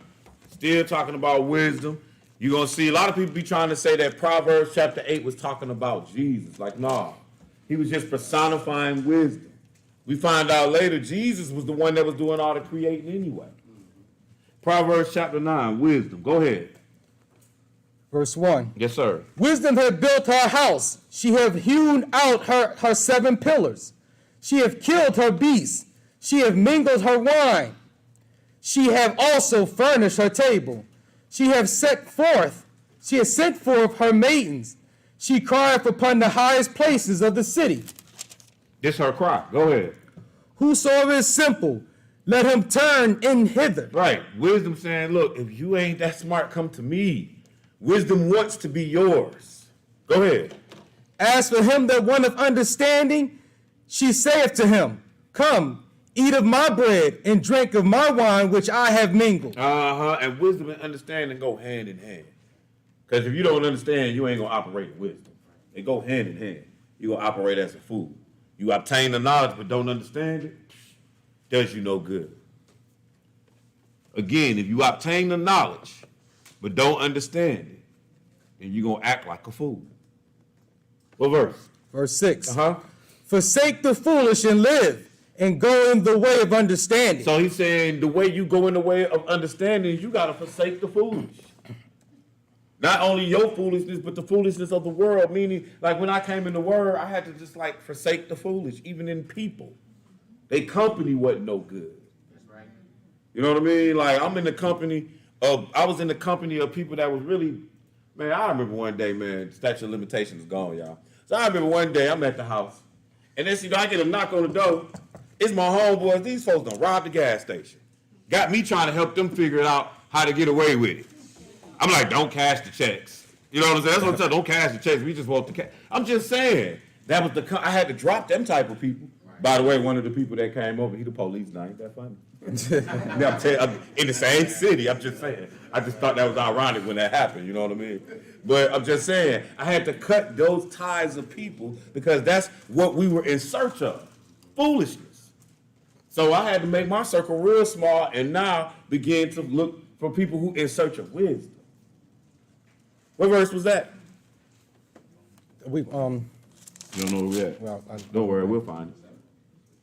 Still talking about wisdom. You're gonna see a lot of people be trying to say that Proverbs chapter 8 was talking about Jesus. Like, nah, he was just personifying wisdom. We find out later Jesus was the one that was doing all the creating anyway. Proverbs chapter 9, wisdom. Go ahead. Verse 1. Yes, sir. Wisdom hath built her house. She hath hewn out her 7 pillars. She hath killed her beasts. She hath mingled her wine. She hath also furnished her table. She hath sent forth her maidens. She crieth upon the highest places of the city. This her cry. Go ahead. Whosoever is simple, let him turn in hither. Right. Wisdom saying, look, if you ain't that smart, come to me. Wisdom wants to be yours. Go ahead. As for him that wanteth understanding, she saith to him, come, eat of my bread and drink of my wine which I have mingled. And wisdom and understanding go hand in hand. Because if you don't understand, you ain't going to operate in wisdom. They go hand in hand. You're going to operate as a fool. You obtain the knowledge but don't understand it, does you no good. Again, if you obtain the knowledge but don't understand it, then you're going to act like a fool. What verse? Verse 6. Uh-huh. Forsake the foolish and live, and go in the way of understanding. So he's saying the way you go in the way of understanding is you got to forsake the foolish. Not only your foolishness, but the foolishness of the world. Meaning, like when I came in the word, I had to just like forsake the foolish, even in people. They company wasn't no good. That's right. You know what I mean? Like I was in the company of people that was really, man, I remember one day, man, statute of limitations is gone, y'all. So I remember one day I'm at the house, and then I get a knock on the door. It's my homeboys. These folks done robbed the gas station. Got me trying to help them figure out how to get away with it. I'm like, don't cash the checks. You know what I'm saying? That's what I'm saying. Don't cash the checks. We just want the cash. I'm just saying. That was I had to drop them type of people. Right. By the way, one of the people that came over, he the police now. Ain't that funny? I'm in the same city. I'm just saying. I just thought that was ironic when that happened. You know what I mean? But I'm just saying, I had to cut those ties of people because that's what we were in search of. Foolishness. So I had to make my circle real small and now begin to look for people who in search of wisdom. What verse was that? We You don't know where we at. Well, Don't worry, we'll find it.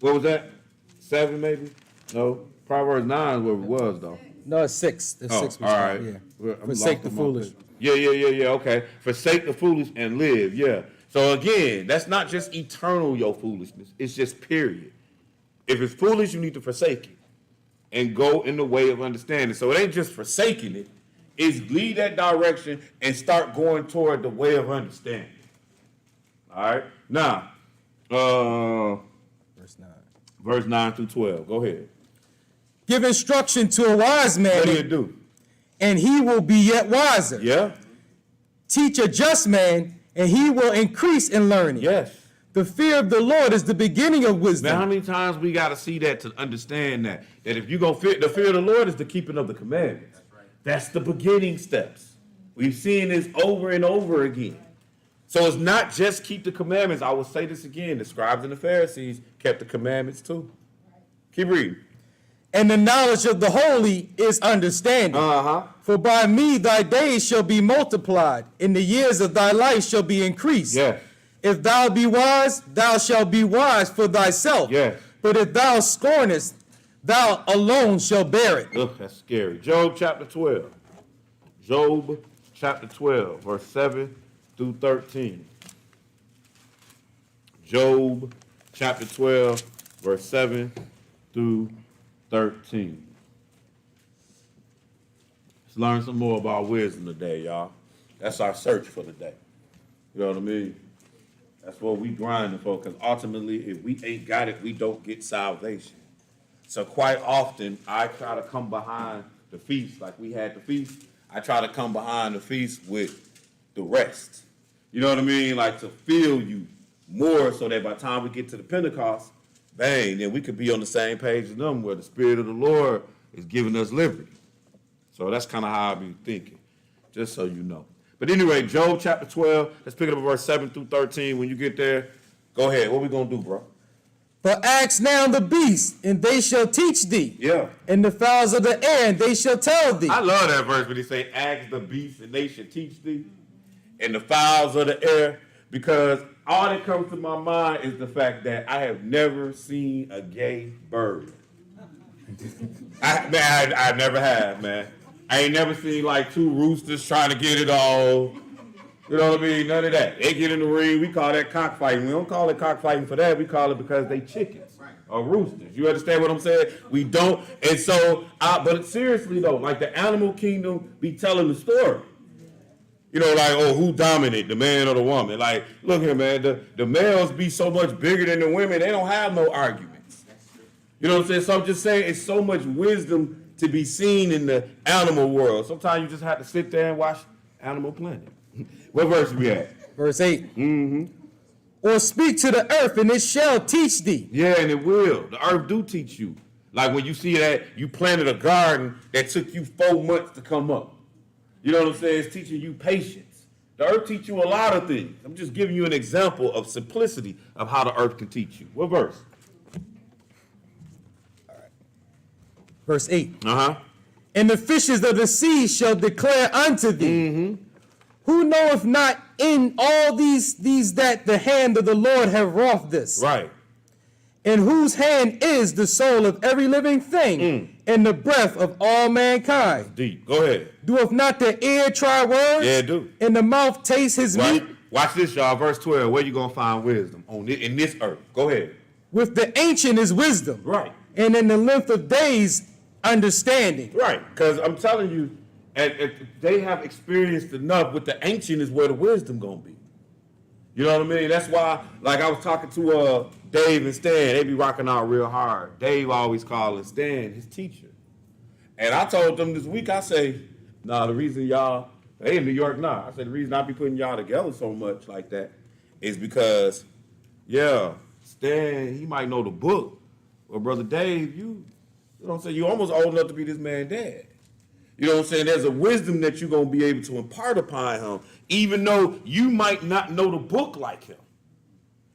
What was that? 7 maybe? No. Proverbs 9 is where it was though. No, it's 6. It's 6. All right. Yeah. Forsake the foolish. Yeah. Okay. Forsake the foolish and live. Yeah. So again, that's not just eternal your foolishness. It's just period. If it's foolish, you need to forsake it and go in the way of understanding. So it ain't just forsaking it. It's lead that direction and start going toward the way of understanding. All right. Now, verse 9 through 12. Go ahead. Give instruction to a wise man. What do you do? And he will be yet wiser. Yeah. Teach a just man, and he will increase in learning. Yes. The fear of the Lord is the beginning of wisdom. Now, how many times we got to see that to understand that? That if you go the fear of the Lord is the keeping of the commandments. That's right. That's the beginning steps. We've seen this over and over again. So it's not just keep the commandments. I will say this again. The scribes and the Pharisees kept the commandments too. Keep reading. And the knowledge of the holy is understanding. For by me thy days shall be multiplied, and the years of thy life shall be increased. Yes. If thou be wise, thou shalt be wise for thyself. Yes. But if thou scornest, thou alone shalt bear it. Ugh, that's scary. Job chapter 12. Job chapter 12, verse 7 through 13. Job chapter 12, verse 7 through 13. Let's learn some more about wisdom today, y'all. That's our search for the day. You know what I mean? That's what we grinding for, because ultimately, if we ain't got it, we don't get salvation. So quite often, I try to come behind the feast, like we had the feast. I try to come behind the feast with the rest. You know what I mean? Like to feel you more so that by the time we get to the Pentecost, bang, then we could be on the same page as them where the Spirit of the Lord is giving us liberty. So that's kind of how I be thinking, just so you know. But anyway, Job chapter 12, let's pick it up at verse 7 through 13. When you get there, go ahead. What we going to do, bro? But ask now the beasts, and they shall teach thee. Yeah. And the fowls of the air, and they shall tell thee. I love that verse when they say, ask the beasts, and they shall teach thee. And the fowls of the air, because all that comes to my mind is the fact that I have never seen a gay bird. I never have, man. I ain't never seen like two roosters trying to get it all. You know what I mean? None of that. They get in the ring. We call that cockfighting. We don't call it cockfighting for that. We call it because they chickens or roosters. You understand what I'm saying? We don't. And so, but seriously though, like the animal kingdom be telling the story. You know, like, oh, who dominate, the man or the woman? Like, look here, man, the males be so much bigger than the women, they don't have no arguments. You know what I'm saying? So I'm just saying it's so much wisdom to be seen in the animal world. Sometimes you just have to sit there and watch Animal Planet. What verse we at? Verse 8. Mm-hmm. Or speak to the earth, and it shall teach thee. Yeah, and it will. The earth do teach you. Like when you see that you planted a garden that took you 4 months to come up. You know what I'm saying? It's teaching you patience. The earth teach you a lot of things. I'm just giving you an example of simplicity of how the earth can teach you. What verse? All right. Verse 8. Uh-huh. And the fishes of the sea shall declare unto thee. Mm-hmm. Who knoweth not in all these that the hand of the Lord have wrought this? Right. In whose hand is the soul of every living thing, and the breath of all mankind. Deep. Go ahead. Doeth not the ear try words? Yeah, it do. And the mouth taste his meat? Watch this, y'all. Verse 12. Where you going to find wisdom? In this earth. Go ahead. With the ancient is wisdom. Right. And in the length of days, understanding. Right. Because I'm telling you, and they have experienced enough. With the ancient is where the wisdom going to be. You know what I mean? That's why, like I was talking to Dave and Stan, they be rocking out real hard. Dave always calling Stan his teacher. And I told them this week, I say, nah, the reason y'all, they in New York now, I said the reason I be putting y'all together so much like that is because, yeah, Stan, he might know the book. Well, Brother Dave, you know what I'm saying, you almost old enough to be this man's dad. You know what I'm saying? There's a wisdom that you're going to be able to impart upon him, even though you might not know the book like him.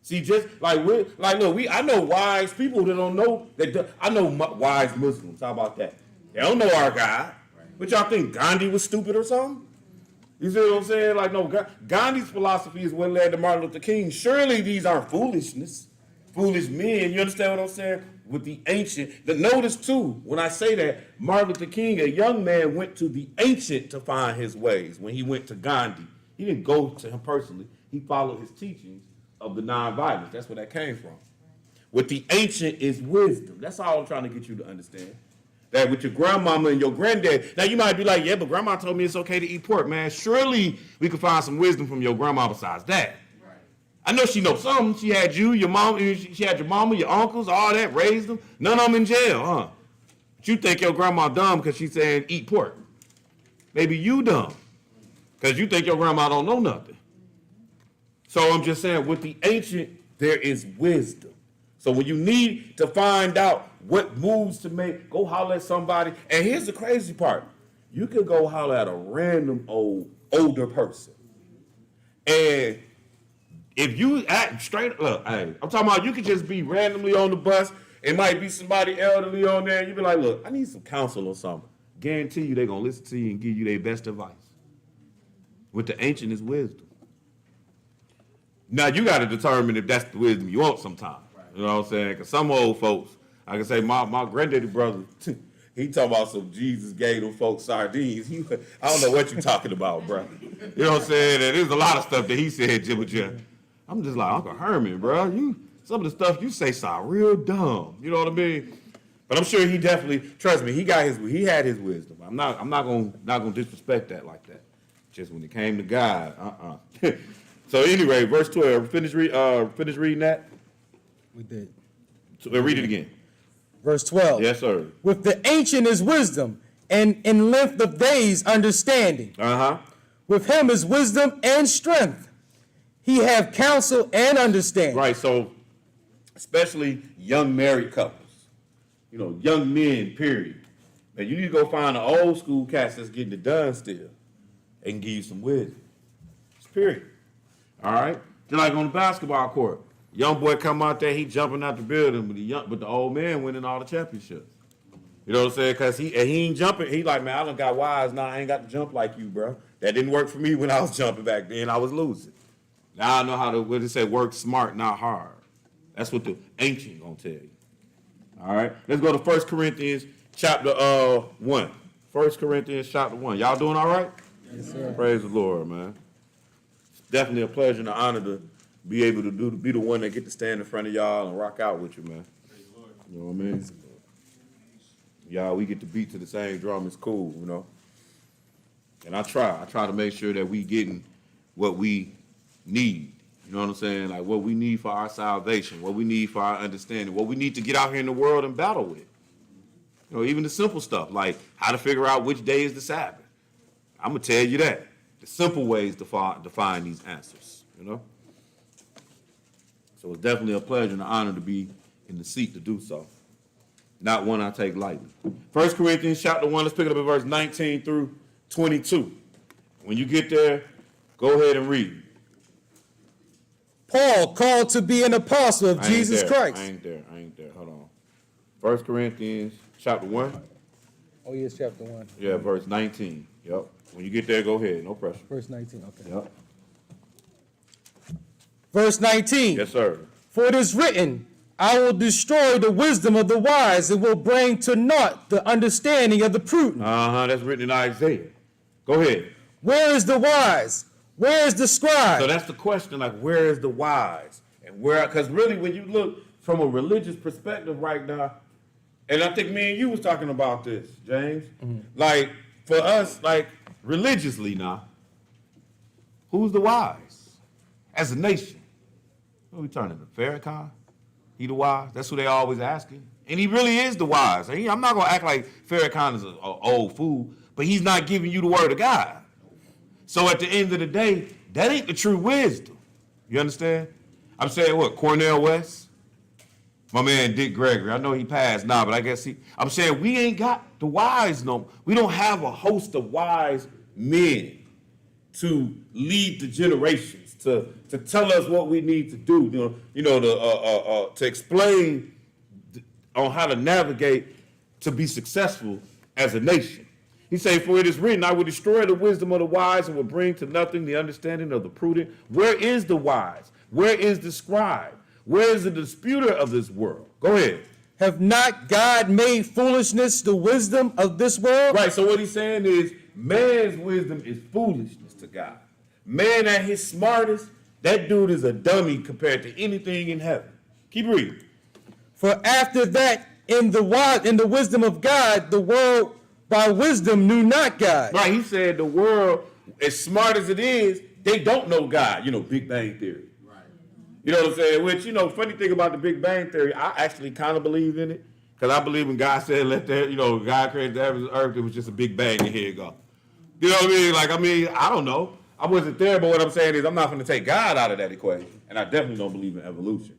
See, just like look, I know wise people that don't know that. I know wise Muslims. How about that? They don't know our God. But y'all think Gandhi was stupid or something? You see what I'm saying? Like, no, Gandhi's philosophy is what led to Martin Luther King. Surely these aren't foolishness, foolish men. You understand what I'm saying? With the ancient. Notice too, when I say that, Martin Luther King, a young man, went to the ancient to find his ways. When he went to Gandhi, he didn't go to him personally. He followed his teachings of the nonviolence. That's where that came from. With the ancient is wisdom. That's all I'm trying to get you to understand. That with your grandmama and your granddad. Now you might be like, yeah, but grandma told me it's okay to eat pork, man. Surely we could find some wisdom from your grandma besides that. Right. I know she knows something. She had you, your mom, she had your mama, your uncles, all that, raised them. None of them in jail, huh? But you think your grandma dumb because she's saying eat pork. Maybe you dumb because you think your grandma don't know nothing. So I'm just saying, with the ancient, there is wisdom. So when you need to find out what moves to make, go holler at somebody. And here's the crazy part. You can go holler at a random older person. And if you act straight, look, hey, I'm talking about you could just be randomly on the bus. It might be somebody elderly on there. And you be like, look, I need some counsel or something. Guarantee you they're going to listen to you and give you their best advice. With the ancient is wisdom. Now, you got to determine if that's the wisdom you want sometimes. You know what I'm saying? Because some old folks, I can say my granddaddy brother, he talking about some Jesus gave them folks sardines. I don't know what you talking about, bro. You know what I'm saying? And there's a lot of stuff that he said, Jibba Jim. I'm just like, Uncle Herman, bro. Some of the stuff you say sound real dumb. You know what I mean? But I'm sure he definitely, trust me, he had his wisdom. I'm not gonna disrespect that like that. Just when it came to God, So anyway, verse 12. Finish reading that. We did. So, read it again. Verse 12. Yes, sir. With the ancient is wisdom, and in length of days understanding. Uh-huh. With him is wisdom and strength. He have counsel and understanding. Right, so especially young married couples, young men, period. Now you need to go find an old school cats that's getting it done still and give you some wisdom. It's period. All right? Just like on the basketball court. Young boy come out there, he jumping out the building, but the old man winning all the championships. You know what I'm saying? Because he ain't jumping. He like, man, I done got wise now. I ain't got to jump like you, bro. That didn't work for me when I was jumping back then. I was losing. Now I know how to, work smart, not hard. That's what the ancient gonna tell you. All right? Let's go to 1 Corinthians chapter 1. 1 Corinthians chapter 1. Y'all doing all right? Yes, sir. Praise the Lord, man. definitely a pleasure and an honor to be able to be the one that get to stand in front of y'all and rock out with you, man. You know what I mean? Y'all, we get to beat to the same drum. It's cool, you know. And I try to make sure that we getting what we need. You know what I'm saying? Like what we need for our salvation, what we need for our understanding, what we need to get out here in the world and battle with. You know, even the simple stuff, like how to figure out which day is the Sabbath. I'm going to tell you that. The simple ways to find these answers, you know? So it's definitely a pleasure and an honor to be in the seat to do so. Not one I take lightly. 1 Corinthians chapter 1, let's pick it up at verse 19 through 22. When you get there, go ahead and read. Paul, called to be an apostle of Jesus Christ. I ain't there. Hold on. 1 Corinthians chapter 1. Oh, yes, chapter 1. Yeah, verse 19. Yep. When you get there, go ahead. No pressure. Verse 19, okay. Yep. Verse 19. Yes, sir. For it is written, I will destroy the wisdom of the wise and will bring to naught the understanding of the prudent. That's written in Isaiah. Go ahead. Where is the wise? Where is the scribe? So that's the question, like, where is the wise? And where, because really when you look from a religious perspective right now, and I think me and you was talking about this, James, like, for us, like, religiously now, who's the wise? As a nation. What are we turning to Farrakhan? He the wise? That's who they always asking. And he really is the wise. I'm not going to act like Farrakhan is an old fool, but he's not giving you the word of God. So at the end of the day, that ain't the true wisdom. You understand? I'm saying what? Cornel West? My man Dick Gregory. I know he passed now, but I guess I'm saying we ain't got the wise no. We don't have a host of wise men to lead the generations, to tell us what we need to do, to explain on how to navigate to be successful as a nation. He said, for it is written, I will destroy the wisdom of the wise and will bring to nothing the understanding of the prudent. Where is the wise? Where is the scribe? Where is the disputer of this world? Go ahead. Have not God made foolishness the wisdom of this world? Right, so what he's saying is man's wisdom is foolishness to God. Man at his smartest, that dude is a dummy compared to anything in heaven. Keep reading. For after that, in the wisdom of God, the world by wisdom knew not God. Right, he said the world, as smart as it is, they don't know God. Big Bang Theory. Right. You know what I'm saying? Which, funny thing about the Big Bang Theory, I actually kind of believe in it. Because I believe when God said, God created the heavens and earth, it was just a big bang and here it go. You know what I mean? I don't know. I wasn't there, but what I'm saying is I'm not going to take God out of that equation. And I definitely don't believe in evolution.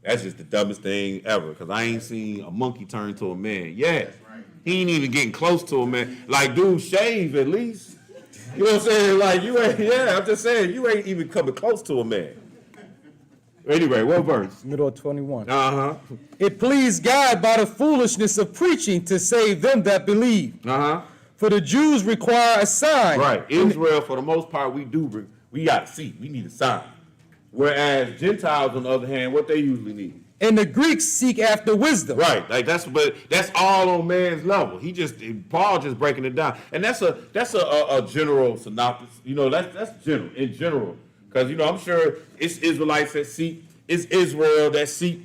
That's just the dumbest thing ever, because I ain't seen a monkey turn to a man yet. He ain't even getting close to a man. Like, dude, shave at least. You know what I'm saying? Like, you ain't, I'm just saying, you ain't even coming close to a man. Anyway, what verse? Middle of 21. Uh-huh. It pleased God by the foolishness of preaching to save them that believe. Uh-huh. For the Jews require a sign. Right. Israel, for the most part, we got to see. We need a sign. Whereas Gentiles, on the other hand, what they usually need. And the Greeks seek after wisdom. Right, like that's all on man's level. Paul just breaking it down, and that's a general synopsis. That's general in general, because I'm sure it's Israelites that seek, it's Israel that seek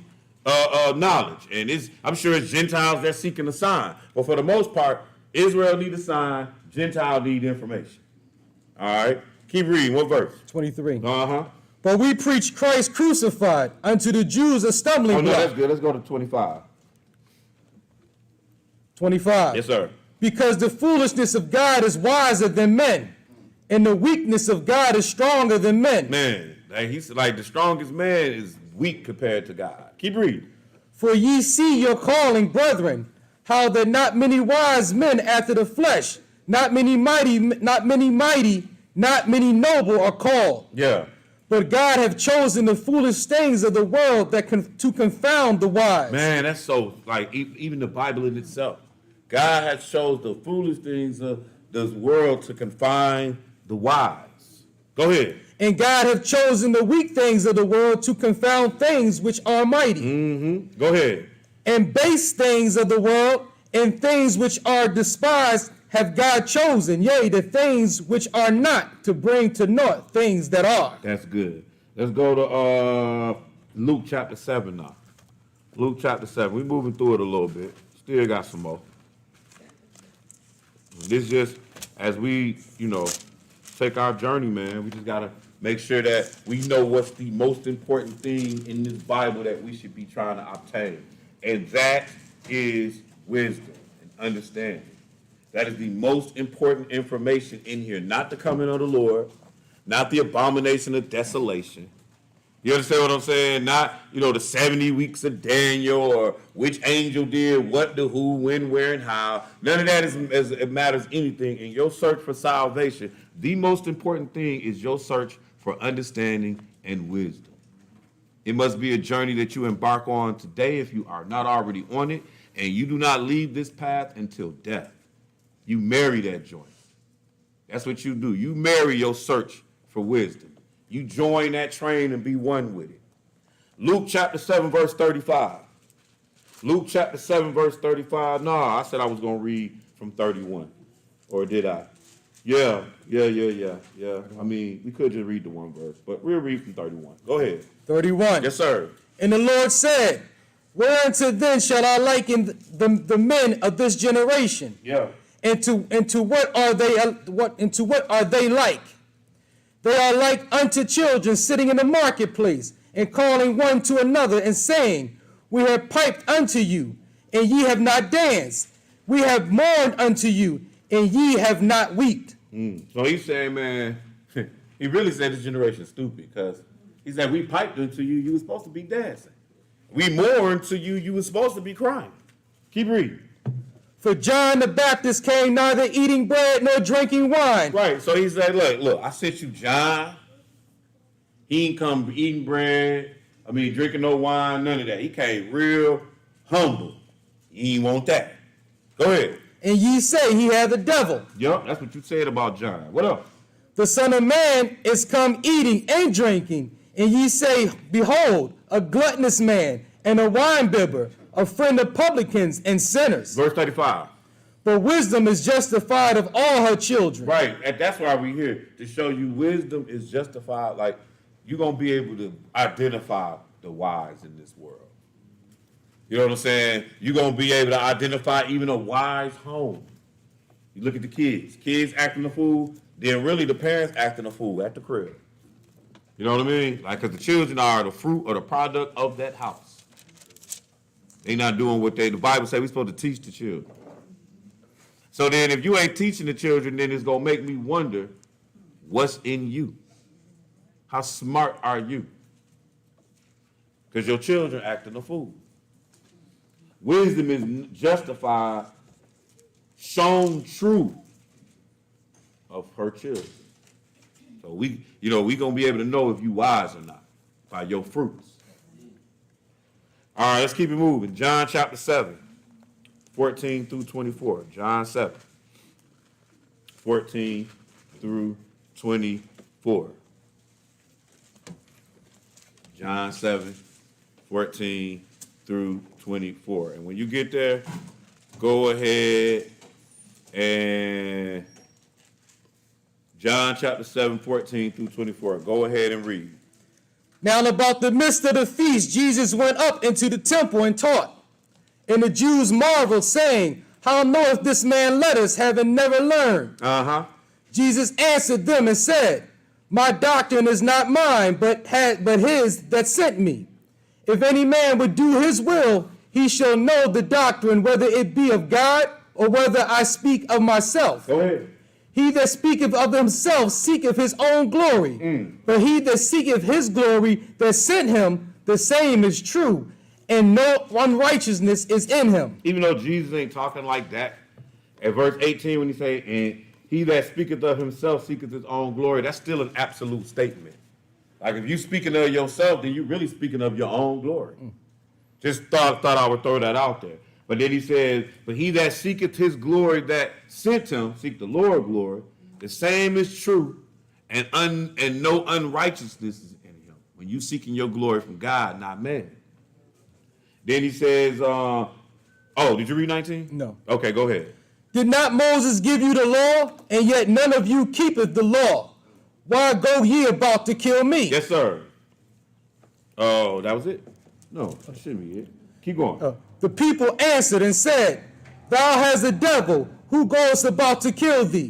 knowledge, and I'm sure it's Gentiles that seeking a sign. But for the most part, Israel need a sign, Gentile need information. All right, keep reading. What verse? 23. Uh-huh. But we preach Christ crucified, unto the Jews a stumbling block. That's good. Let's go to 25. 25. Yes, sir. Because the foolishness of God is wiser than men, and the weakness of God is stronger than men. Man, he's like the strongest man is weak compared to God. Keep reading. For ye see your calling, brethren, how that not many wise men after the flesh, not many mighty, not many noble are called. Yeah. But God hath chosen the foolish things of the world to confound the wise. Man, that's so, like, even the Bible in itself. God has chosen the foolish things of this world to confine the wise. Go ahead. And God hath chosen the weak things of the world to confound things which are mighty. Mm-hmm. Go ahead. And base things of the world and things which are despised have God chosen, yea, the things which are not, to bring to naught things that are. That's good. Let's go to Luke chapter 7 now. Luke chapter 7. We're moving through it a little bit. Still got some more. This just, as we, take our journey, man, we just got to make sure that we know what's the most important thing in this Bible that we should be trying to obtain. And that is wisdom and understanding. That is the most important information in here. Not the coming of the Lord, not the abomination of desolation. You understand what I'm saying? Not, the 70 weeks of Daniel or which angel did what, the who, when, where, and how. None of that it matters anything. In your search for salvation, the most important thing is your search for understanding and wisdom. It must be a journey that you embark on today if you are not already on it, and you do not leave this path until death. You marry that joint. That's what you do. You marry your search for wisdom. You join that train and be one with it. Luke chapter 7, verse 35. Luke chapter 7, verse 35. No, I said I was going to read from 31. Or did I? Yeah. I mean, we could just read the one verse, but we'll read from 31. Go ahead. 31. Yes, sir. And the Lord said, whereunto then shall I liken the men of this generation? Yeah. Into what are they like? They are like unto children sitting in the marketplace, and calling one to another, and saying, we have piped unto you, and ye have not danced. We have mourned unto you, and ye have not wept. So he's saying, man, he really said this generation is stupid, because he said, we piped unto you, you were supposed to be dancing. We mourned to you, you were supposed to be crying. Keep reading. For John the Baptist came neither eating bread nor drinking wine. Right, so he said, look, I sent you John. He ain't come eating bread, drinking no wine, none of that. He came real humble. He ain't want that. Go ahead. And ye say he had the devil. Yup, that's what you said about John. What else? The Son of Man is come eating and drinking, and ye say, behold, a gluttonous man and a winebibber, a friend of publicans and sinners. Verse 35. But wisdom is justified of all her children. Right, and that's why we're here, to show you wisdom is justified. Like, you're going to be able to identify the wise in this world. You know what I'm saying? You're going to be able to identify even a wise home. You look at the kids acting a fool, then really the parents acting a fool at the crib. You know what I mean? Like, because the children are the fruit or the product of that house. They not doing what the Bible says we're supposed to teach the children. So then if you ain't teaching the children, then it's going to make me wonder, what's in you? How smart are you? Because your children acting a fool. Wisdom is justified, shown true of her children. So we going to be able to know if you wise or not by your fruits. All right, let's keep it moving. John chapter 7, 14 through 24. John 7, 14 through 24. John 7, 14 through 24. And when you get there, go ahead and John chapter 7, 14 through 24. Go ahead and read. Now about the midst of the feast, Jesus went up into the temple and taught. And the Jews marveled, saying, how knoweth this man letters, having never learned? Jesus answered them and said, my doctrine is not mine, but his that sent me. If any man would do his will, he shall know the doctrine, whether it be of God or whether I speak of myself. Go ahead. He that speaketh of himself seeketh his own glory. But he that seeketh his glory that sent him, the same is true, and no unrighteousness is in him. Even though Jesus ain't talking like that, at verse 18 when he say, and he that speaketh of himself seeketh his own glory, that's still an absolute statement. Like if you speaking of yourself, then you really speaking of your own glory. Just thought I would throw that out there. But then he says, but he that seeketh his glory that sent him, seek the Lord glory, the same is true, and no unrighteousness is in him. When you seeking your glory from God, not man. Then he says, did you read 19? No. Okay, go ahead. Did not Moses give you the law? And yet none of you keepeth the law. Why go ye about to kill me? Yes, sir. Oh, that was it? No, that shouldn't be it. Keep going. The people answered and said, Thou hast a devil, who goes about to kill thee?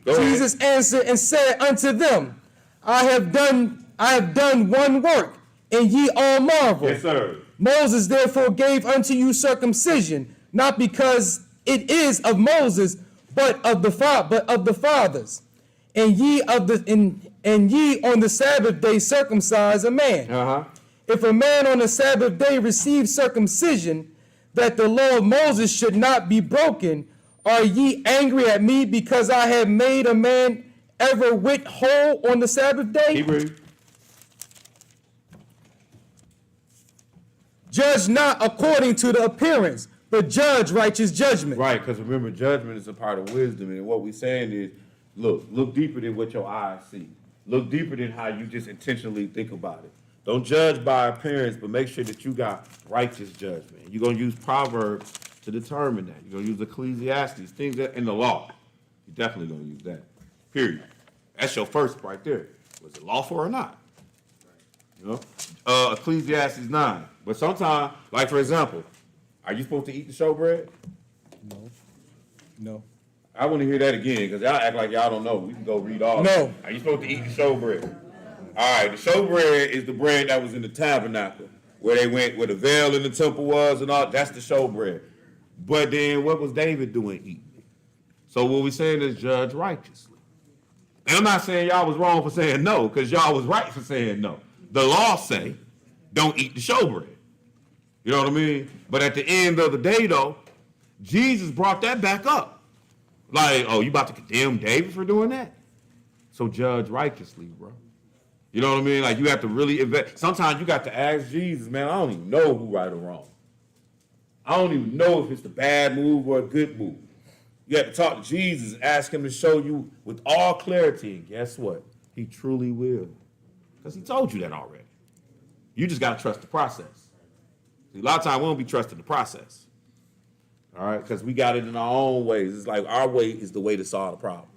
Go Jesus answered and said unto them, I have done one work, and ye all marvel. Yes, sir. Moses therefore gave unto you circumcision, not because it is of Moses, but of the fathers. And ye on the Sabbath day circumcise a man. Uh-huh. If a man on the Sabbath day receive circumcision, that the law of Moses should not be broken, are ye angry at me because I have made a man ever whit whole on the Sabbath day? Keep reading. Judge not according to the appearance, but judge righteous judgment. Right, because remember, judgment is a part of wisdom. And what we're saying is, look deeper than what your eyes see. Look deeper than how you just intentionally think about it. Don't judge by appearance, but make sure that you got righteous judgment. You're going to use Proverbs to determine that. You're going to use Ecclesiastes, things that in the law. You're definitely going to use that. Period. That's your first right there. Was it lawful or not? You know? Ecclesiastes 9. But sometimes, like for example, are you supposed to eat the showbread? No. I want to hear that again, because y'all act like y'all don't know. We can go read all. No. Are you supposed to eat the showbread? All right, the showbread is the bread that was in the tabernacle, where the veil in the temple was and all. That's the showbread. But then what was David doing eating it? So what we're saying is judge righteously. And I'm not saying y'all was wrong for saying no, because y'all was right for saying no. The law say, don't eat the showbread. You know what I mean? But at the end of the day, though, Jesus brought that back up. Like, oh, you about to condemn David for doing that? So judge righteously, bro. You know what I mean? Like, you have to really invest. Sometimes you got to ask Jesus, man, I don't even know who right or wrong. I don't even know if it's the bad move or a good move. You have to talk to Jesus and ask him to show you with all clarity. And guess what? He truly will. Because he told you that already. You just got to trust the process. See, a lot of times we don't be trusting the process. All right? Because we got it in our own ways. It's like our way is the way to solve the problem.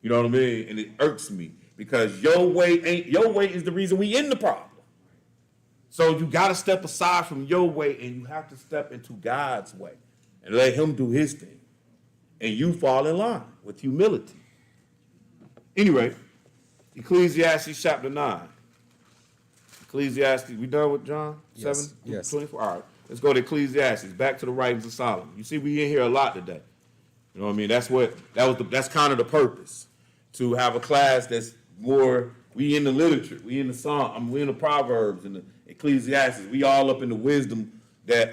You know what I mean? And it irks me. Because your way is the reason we in the problem. So you got to step aside from your way and you have to step into God's way and let him do his thing. And you fall in line with humility. Anyway, Ecclesiastes chapter 9. Ecclesiastes, we done with John 7? Yes. 24? All right, let's go to Ecclesiastes, back to the writings of Solomon. You see, we in here a lot today. You know what I mean? That's kind of the purpose, to have a class that's more, we in the literature, we in the song, we in the Proverbs and the Ecclesiastes, we all up in the wisdom that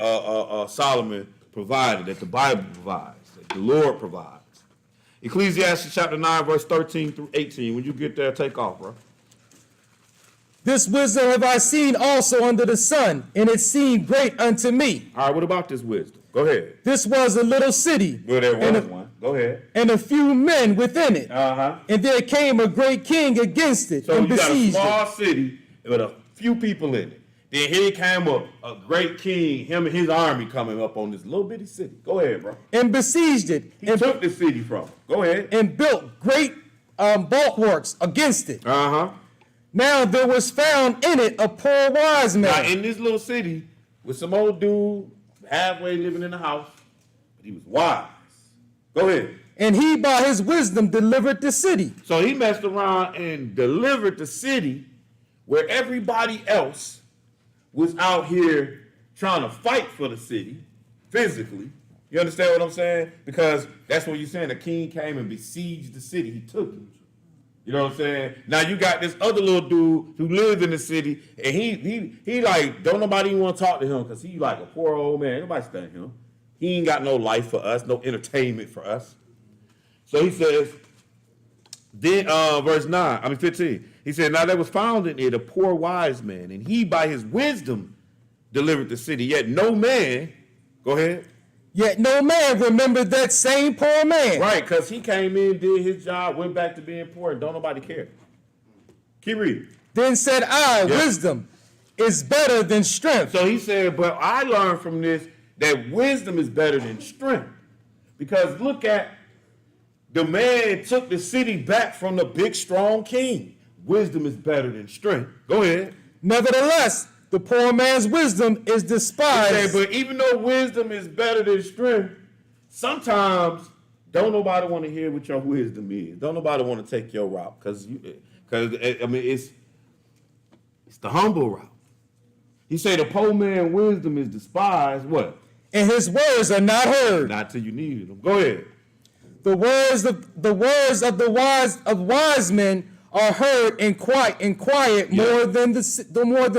Solomon provided, that the Bible provides, that the Lord provides. Ecclesiastes chapter 9, verse 13 through 18. When you get there, take off, bro. This wisdom have I seen also under the sun, and it seemed great unto me. All right, what about this wisdom? Go ahead. This was a little city. Well, there was one. Go ahead. And a few men within it. Uh-huh. And there came a great king against it So and you got a besieged small it. city with a few people in it. Then here came a great king, him and his army coming up on this little bitty city. Go ahead, bro. And besieged it. He took the city from him. Go ahead. And built great bulwarks against it. Uh-huh. Now there was found in it a poor wise man. Now, in this little city, with some old dude halfway living in the house, but he was wise. Go ahead. And he by his wisdom delivered the city. So he messed around and delivered the city where everybody else was out here trying to fight for the city physically. You understand what I'm saying? Because that's what you're saying. The king came and besieged the city. He took it. You know what I'm saying? Now you got this other little dude who lives in the city, and he like, don't nobody even want to talk to him because he like a poor old man. Nobody studying him. He ain't got no life for us, no entertainment for us. So he says, then verse 15. He said, now there was found in it a poor wise man, and he by his wisdom delivered the city. Yet no man, go ahead. Yet no man remembered that same poor man. Right, because he came in, did his job, went back to being poor, and don't nobody care. Keep reading. Then said I, wisdom is better than strength. So he said, but I learned from this that wisdom is better than strength. Because look at the man took the city back from the big, strong king. Wisdom is better than strength. Go ahead. Nevertheless, the poor man's wisdom is despised. But even though wisdom is better than strength, sometimes don't nobody want to hear what your wisdom is. Don't nobody want to take your route because I mean it's the humble route. He say the poor man's wisdom is despised. What? And his words are not heard. Not till you needed them. Go ahead. The words of wise men are heard in quiet Yeah. more than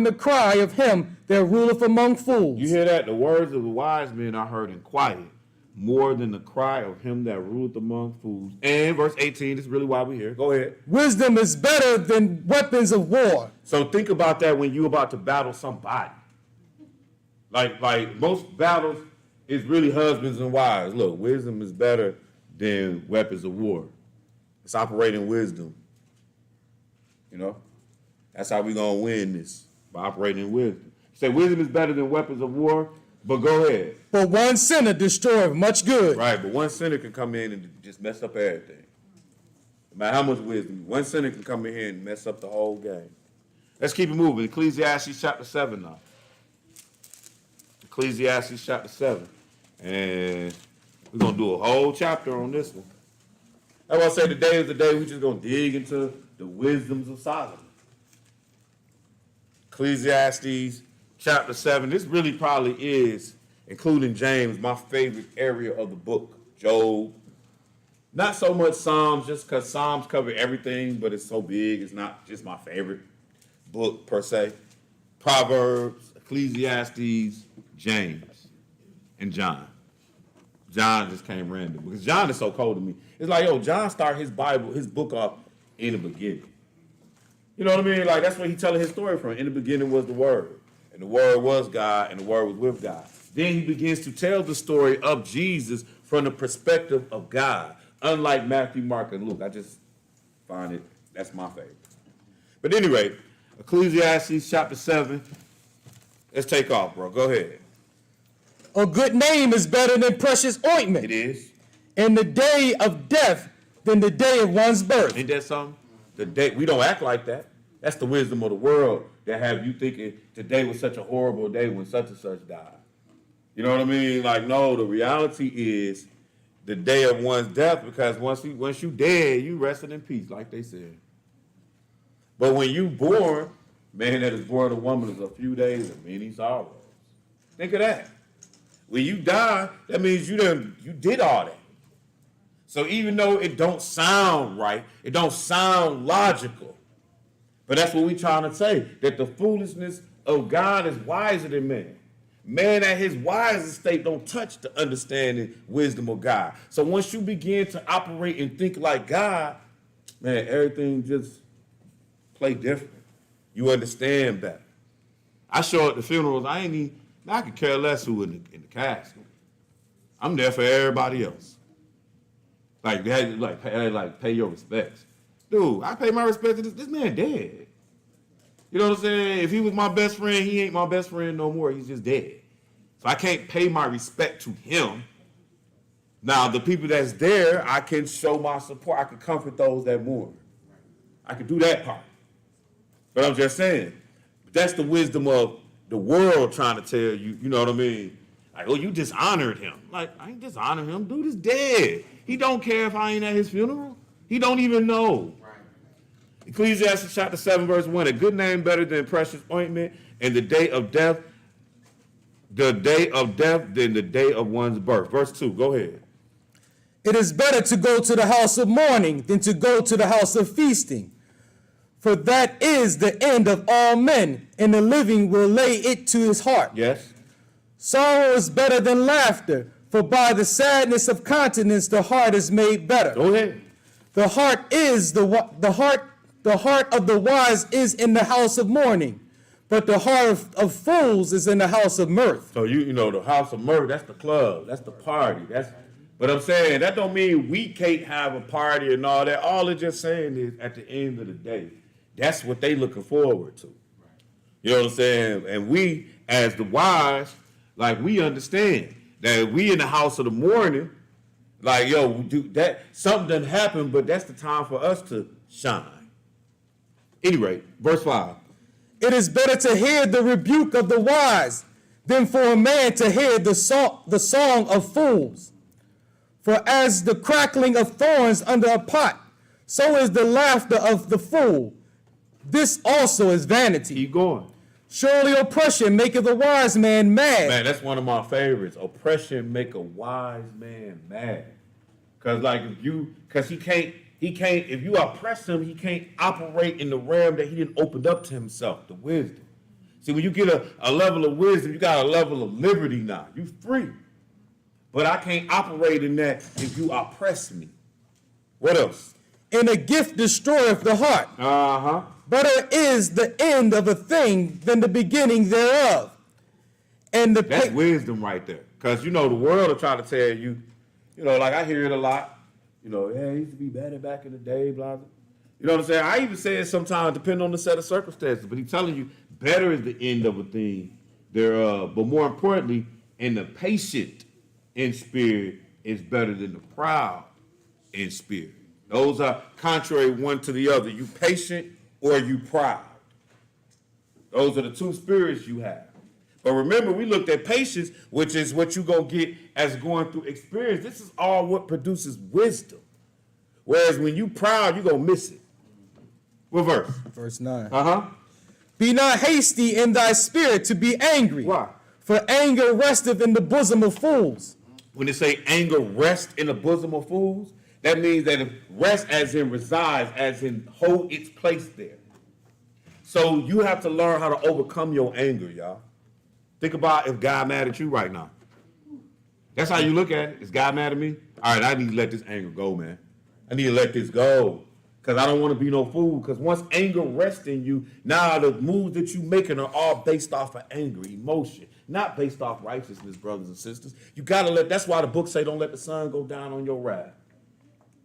the cry of him that ruleth among fools. You hear that? The words of the wise men are heard in quiet, more than the cry of him that ruleth among fools. And verse 18 is really why we're here. Go ahead. Wisdom is better than weapons of war. So think about that when you're about to battle somebody. Like most battles is really husbands and wives. Look, wisdom is better than weapons of war. It's operating wisdom. You know? That's how we're going to win this, by operating wisdom. Say wisdom is better than weapons of war, but go ahead. But one sinner destroyeth much good. Right, but one sinner can come in and just mess up everything. No matter how much wisdom, one sinner can come in here and mess up the whole game. Let's keep it moving. Ecclesiastes chapter 7 now. Ecclesiastes chapter 7. And we're going to do a whole chapter on this one. That's why I say today is the day we're just going to dig into the wisdoms of Solomon. Ecclesiastes chapter 7. This really probably is, including James, my favorite area of the book. Job. Not so much Psalms, just because Psalms cover everything, but it's so big, it's not just my favorite book per se. Proverbs, Ecclesiastes, James, and John. John just came random because John is so cold to me. It's like, yo, John started his book off in the beginning. You know what I mean? Like, that's where he's telling his story from. In the beginning was the Word, and the Word was God, and the Word was with God. Then he begins to tell the story of Jesus from the perspective of God, unlike Matthew, Mark, and Luke. I just find it, that's my favorite. But anyway, Ecclesiastes chapter 7. Let's take off, bro. Go ahead. A good name is better than precious ointment. It is. And the day of death than the day of one's birth. Ain't that something? The day, we don't act like that. That's the wisdom of the world that have you thinking today was such a horrible day when such and such died. You know what I mean? Like, no, the reality is the day of one's death, because once you dead, you rested in peace, like they said. But when you born, man that is born of a woman is a few days of many sorrows. Think of that. When you die, that means you did all that. So even though it don't sound right, it don't sound logical, but that's what we trying to say, that the foolishness of God is wiser than man. Man at his wisest state don't touch the understanding wisdom of God. So once you begin to operate and think like God, man, everything just play different. You understand better. I show up to funerals, I could care less who in the casket. I'm there for everybody else. Like, they had to pay your respects. Dude, I pay my respects to this man dead. You know what I'm saying? If he was my best friend, he ain't my best friend no more. He's just dead. So I can't pay my respect to him. Now, the people that's there, I can show my support. I can comfort those that mourn. I can do that part. But I'm just saying, that's the wisdom of the world trying to tell you, you know what I mean? Like, oh, you dishonored him. Like, I ain't dishonored him. Dude is dead. He don't care if I ain't at his funeral. He don't even know. Right. Ecclesiastes chapter 7, verse 1, a good name better than precious ointment, and the day of death than the day of one's birth. Verse 2, go ahead. It is better to go to the house of mourning than to go to the house of feasting. For that is the end of all men, and the living will lay it to his heart. Yes. Sorrow is better than laughter, for by the sadness of countenance the heart is made better. Go ahead. The heart of the wise is in the house of mourning, but the heart of fools is in the house of mirth. So you know the house of mirth, that's the club, that's the party. But I'm saying that don't mean we can't have a party and all that. All it's just saying is at the end of the day, that's what they looking forward to. You know what I'm saying? And we, as the wise, like we understand that we in the house of the mourning, Like, yo, do that. Something done happened, but that's the time for us to shine. Anyway, verse 5. It is better to hear the rebuke of the wise than for a man to hear the song of fools. For as the crackling of thorns under a pot, so is the laughter of the fool. This also is vanity. Keep going. Surely oppression maketh a wise man mad. Man, that's one of my favorites. Oppression make a wise man mad. Cause like he can't, if you oppress him, he can't operate in the realm that he didn't open up to himself, the wisdom. See, when you get a level of wisdom, you got a level of liberty now. You free. But I can't operate in that if you oppress me. What else? And a gift destroyeth the heart. Uh-huh. Better is the end of a thing than the beginning thereof. And that's wisdom right there. Because, the world will try to tell you, like I hear it a lot. Yeah, it used to be better back in the day, blah, blah. You know what I'm saying? I even say it sometimes, depending on the set of circumstances. But he's telling you, better is the end of a thing thereof. But more importantly, and the patient in spirit is better than the proud in spirit. Those are contrary one to the other. You patient or you proud. Those are the two spirits you have. But remember, we looked at patience, which is what you're going to get as going through experience. This is all what produces wisdom. Whereas when you proud, you're going to miss it. What verse? Verse 9. Uh-huh. Be not hasty in thy spirit to be angry. Why? For anger resteth in the bosom of fools. When they say anger rests in the bosom of fools, that means that it rests as in resides, as in hold its place there. So you have to learn how to overcome your anger, y'all. Think about if God mad at you right now. That's how you look at it. Is God mad at me? All right, I need to let this anger go, man. I need to let this go. Because I don't want to be no fool. Because once anger rests in you, now the moves that you're making are all based off of anger, emotion. Not based off righteousness, brothers and sisters. You got to that's why the book say don't let the sun go down on your wrath.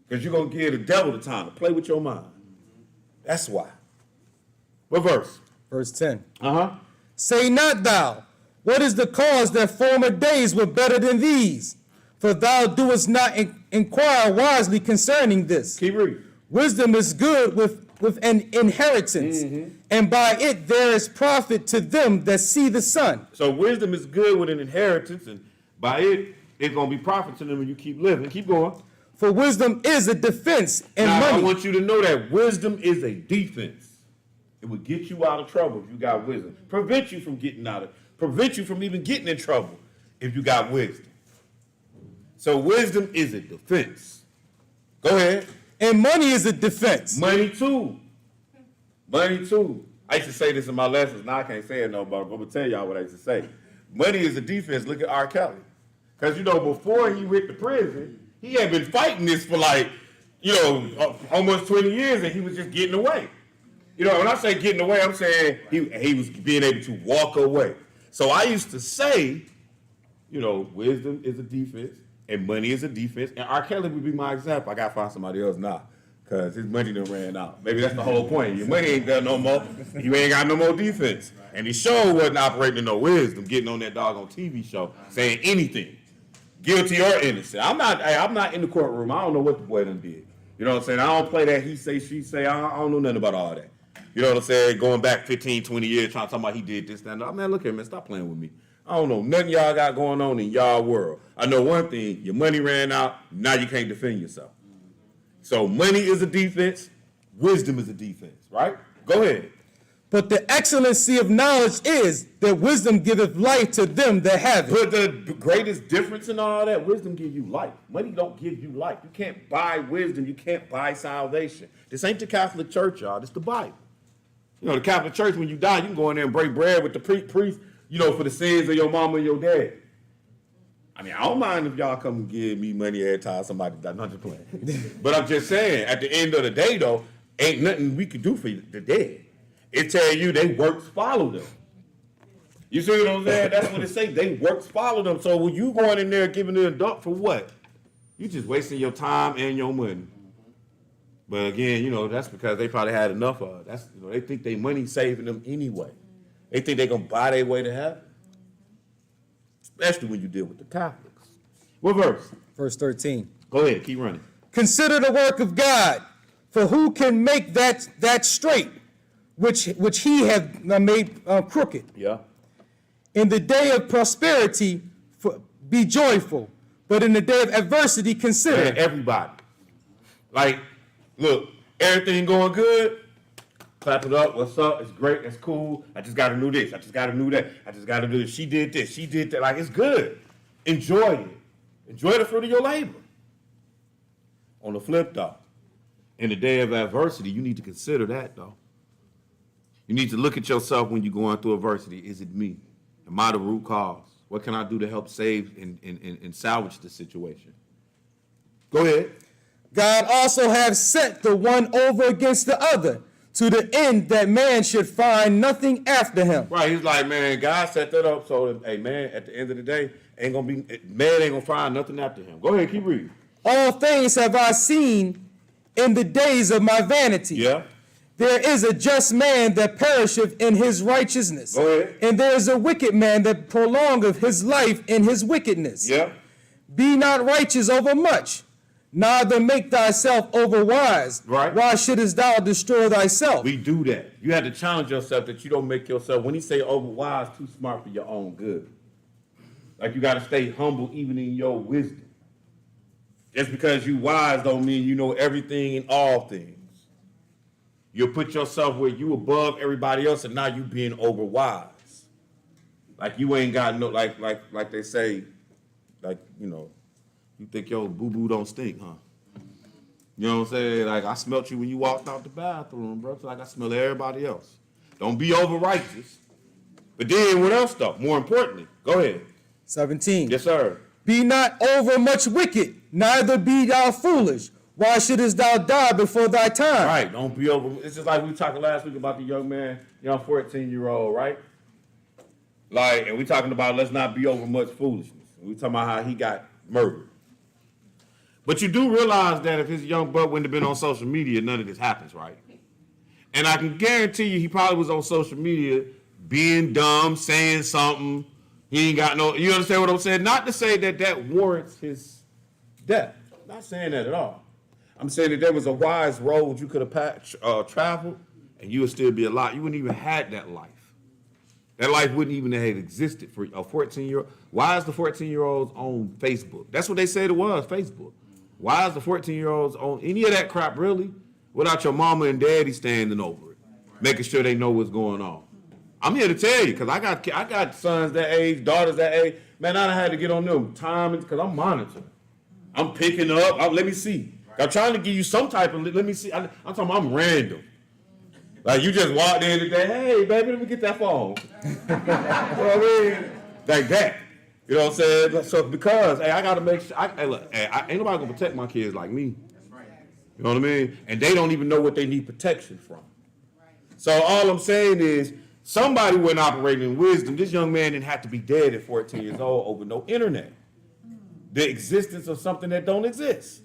Because you're going to give the devil the time to play with your mind. That's why. What verse? Verse 10. Uh-huh. Say not thou, what is the cause that former days were better than these? For thou doest not inquire wisely concerning this. Keep reading. Wisdom is good with an inheritance, and by it there is profit to them that see the sun. So wisdom is good with an inheritance, and by it, it's going to be profit to them when you keep living. Keep going. For wisdom is a defense, and now, money. I want you to know that wisdom is a defense. It will get you out of trouble if you got wisdom. Prevent you from even getting in trouble if you got wisdom. So wisdom is a defense. Go ahead. And money is a defense. Money too. Money too. I used to say this in my lessons. Now I can't say it no more, but I'm going to tell y'all what I used to say. Money is a defense. Look at R. Kelly. Because, before he went to prison, he had been fighting this for almost 20 years, and he was just getting away. When I say getting away, I'm saying he was being able to walk away. So I used to say, wisdom is a defense and money is a defense. And R. Kelly would be my example. I got to find somebody else now because his money done ran out. Maybe that's the whole point. Your money ain't there no more. You ain't got no more defense. And he sure wasn't operating in no wisdom, getting on that doggone TV show, saying anything, guilty or innocent. I'm not in the courtroom. I don't know what the boy done did. You know what I'm saying? I don't play that he say, she say. I don't know nothing about all that. You know what I'm saying? Going back 15, 20 years, trying to talk about he did this, that, and that. Man, look here, man, stop playing with me. I don't know nothing y'all got going on in y'all world. I know one thing, your money ran out, now you can't defend yourself. So money is a defense, wisdom is a defense, right? Go ahead. But the excellency of knowledge is that wisdom giveth life to them that have it. But the greatest difference in all that, wisdom gives you life. Money don't give you life. You can't buy wisdom, you can't buy salvation. This ain't the Catholic Church, y'all, this the Bible. The Catholic Church, when you die, you can go in there and break bread with the priest, for the sins of your mama and your dad. I mean, I don't mind if y'all come and give me money every time somebody dies. Not just playing. But I'm just saying, at the end of the day, though, ain't nothing we can do for the dead. It tell you they works follow them. You see what I'm saying? That's what it say. They works follow them. So when you going in there giving it a dump for what? You just wasting your time and your money. But again, that's because they probably had enough of it. They think they money saving them anyway. They think they're going to buy their way to heaven. Especially when you deal with the Catholics. What verse? Verse 13. Go ahead, keep running. Consider the work of God, for who can make that straight, which he have made crooked? Yeah. In the day of prosperity, be joyful, but in the day of adversity, consider. Man, everybody. Like, look, everything going good, clap it up, what's up, it's great, it's cool, I just gotta do this, I just gotta do that, I just gotta do this, she did this, she did that, like, it's good. Enjoy it. Enjoy the fruit of your labor. On the flip, though, in the day of adversity, you need to consider that, though. You need to look at yourself when you're going through adversity. Is it me? Am I the root cause? What can I do to help save and salvage the situation? Go ahead. God also have set the one over against the other, to the end that man should find nothing after him. Right, he's like, man, God set that up so that, hey, man, at the end of the day, man ain't gonna find nothing after him. Go ahead, keep reading. All things have I seen in the days of my vanity. Yeah. There is a just man that perisheth in his righteousness. Go ahead. And there is a wicked man that prolongeth his life in his wickedness. Yeah. Be not righteous over much, neither make thyself over wise. Right. Why shouldest thou destroy thyself? We do that. You have to challenge yourself that you don't make yourself, when he say over wise, too smart for your own good. Like, you got to stay humble even in your wisdom. Just because you wise don't mean you know everything in all things. You'll put yourself where you above everybody else, and now you being over wise. Like, you ain't got no, like they say, like, you know, you think your boo-boo don't stink, huh? You know what I'm saying? Like, I smelt you when you walked out the bathroom, bro. Like I smell everybody else. Don't be over righteous. But then what else, though? More importantly, go ahead. 17. Yes, sir. Be not over much wicked, neither be thou foolish. Why shouldest thou die before thy time? Right, don't be over. It's just like we talked last week about the young man, 14-year-old, right? Like, and we talking about let's not be over much foolishness. We talking about how he got murdered. But you do realize that if his young butt wouldn't have been on social media, none of this happens, right? And I can guarantee you he probably was on social media being dumb, saying something. He ain't got no, you understand what I'm saying? Not to say that that warrants his death. Not saying that at all. I'm saying that there was a wise road you could have traveled, and you would still be alive. You wouldn't even had that life. That life wouldn't even have existed for a 14-year-old. Why is the 14-year-olds on Facebook? That's what they said it was, Facebook. Why is the 14-year-olds on any of that crap, really, without your mama and daddy standing over it, making sure they know what's going on? I'm here to tell you, because I got sons that age, daughters that age. Man, I done had to get on them time because I'm monitoring. I'm picking up. Let me see. I'm trying to give you some type of, let me see. I'm talking about I'm random. Like, you just walked in today, hey, baby, let me get that phone. You know what I mean? Like that. You know what I'm saying? So, because, hey, I got to make sure, ain't nobody going to protect my kids like me. You know what I mean? And they don't even know what they need protection from. So all I'm saying is, somebody wasn't operating in wisdom. This young man didn't have to be dead at 14 years old over no internet. The existence of something that don't exist.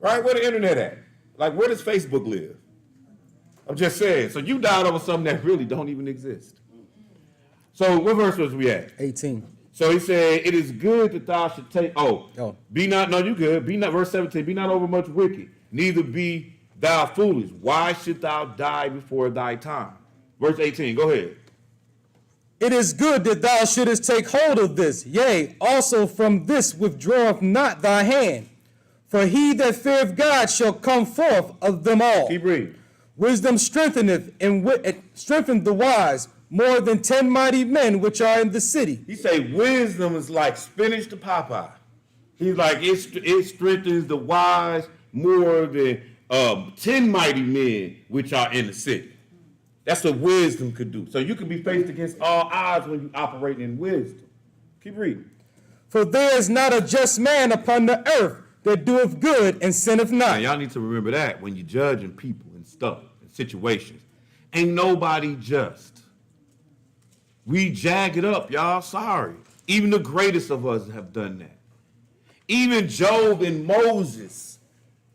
Right? Where the internet at? Like, where does Facebook live? I'm just saying. So you died over something that really don't even exist. So what verse was we at? 18. So he said, it is good that thou should take, be not, no, you good. Be not, verse 17, be not over much wicked, neither be thou foolish. Why should thou die before thy time? Verse 18, go ahead. It is good that thou shouldest take hold of this. Yea, also from this withdraweth not thy hand. For he that feareth God shall come forth of them all. Keep reading. Wisdom strengtheneth and strengtheneth the wise more than 10 mighty men which are in the city. He say wisdom is like spinach to Popeye. He's like it strengthens the wise more than 10 mighty men which are in the city. That's what wisdom could do. So you can be faced against all odds when you operate in wisdom. Keep reading. For there is not a just man upon the earth that doeth good and sinneth not. Now, y'all need to remember that when you're judging people and stuff and situations. Ain't nobody just. We jag it up, y'all. Sorry. Even the greatest of us have done that. Even Job and Moses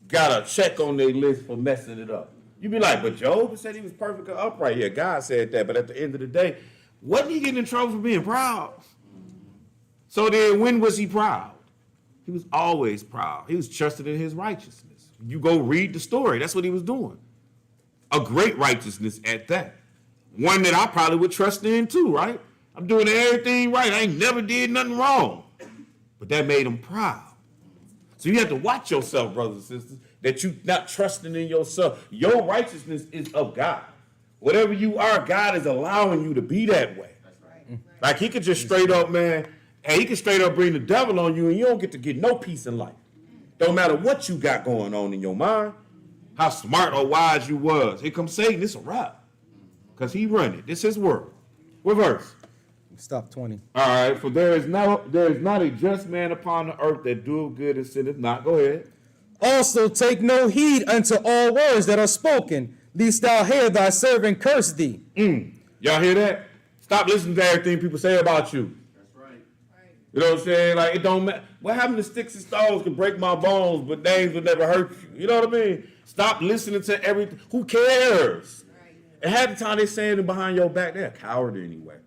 got a check on their list for messing it up. You be like, but Job said he was perfect and upright. Yeah, God said that. But at the end of the day, wasn't he getting in trouble for being proud? So then when was he proud? He was always proud. He was trusted in his righteousness. You go read the story. That's what he was doing. A great righteousness at that. One that I probably would trust in too, right? I'm doing everything right. I ain't never did nothing wrong. But that made him proud. So you have to watch yourself, brothers and sisters, that you're not trusting in yourself. Your righteousness is of God. Whatever you are, God is allowing you to be that way. That's right. Like he could just straight up, man, he can straight up bring the devil on you and you don't get to get no peace in life. Don't matter what you got going on in your mind, how smart or wise you was. Here comes Satan, it's a wrap. Because he run it. This is his world. What verse? Stop 20. All right, for there is not a just man upon the earth that doeth good and sinneth not. Go ahead. Also take no heed unto all words that are spoken, lest thou hear thy servant curse thee. Y'all hear that? Stop listening to everything people say about you. That's right. You know what I'm saying? Like, it don't matter. What happened to sticks and stones can break my bones, but names will never hurt you. You know what I mean? Stop listening to everything. Who cares? Right. And half the time they saying it behind your back, they're a coward anyway.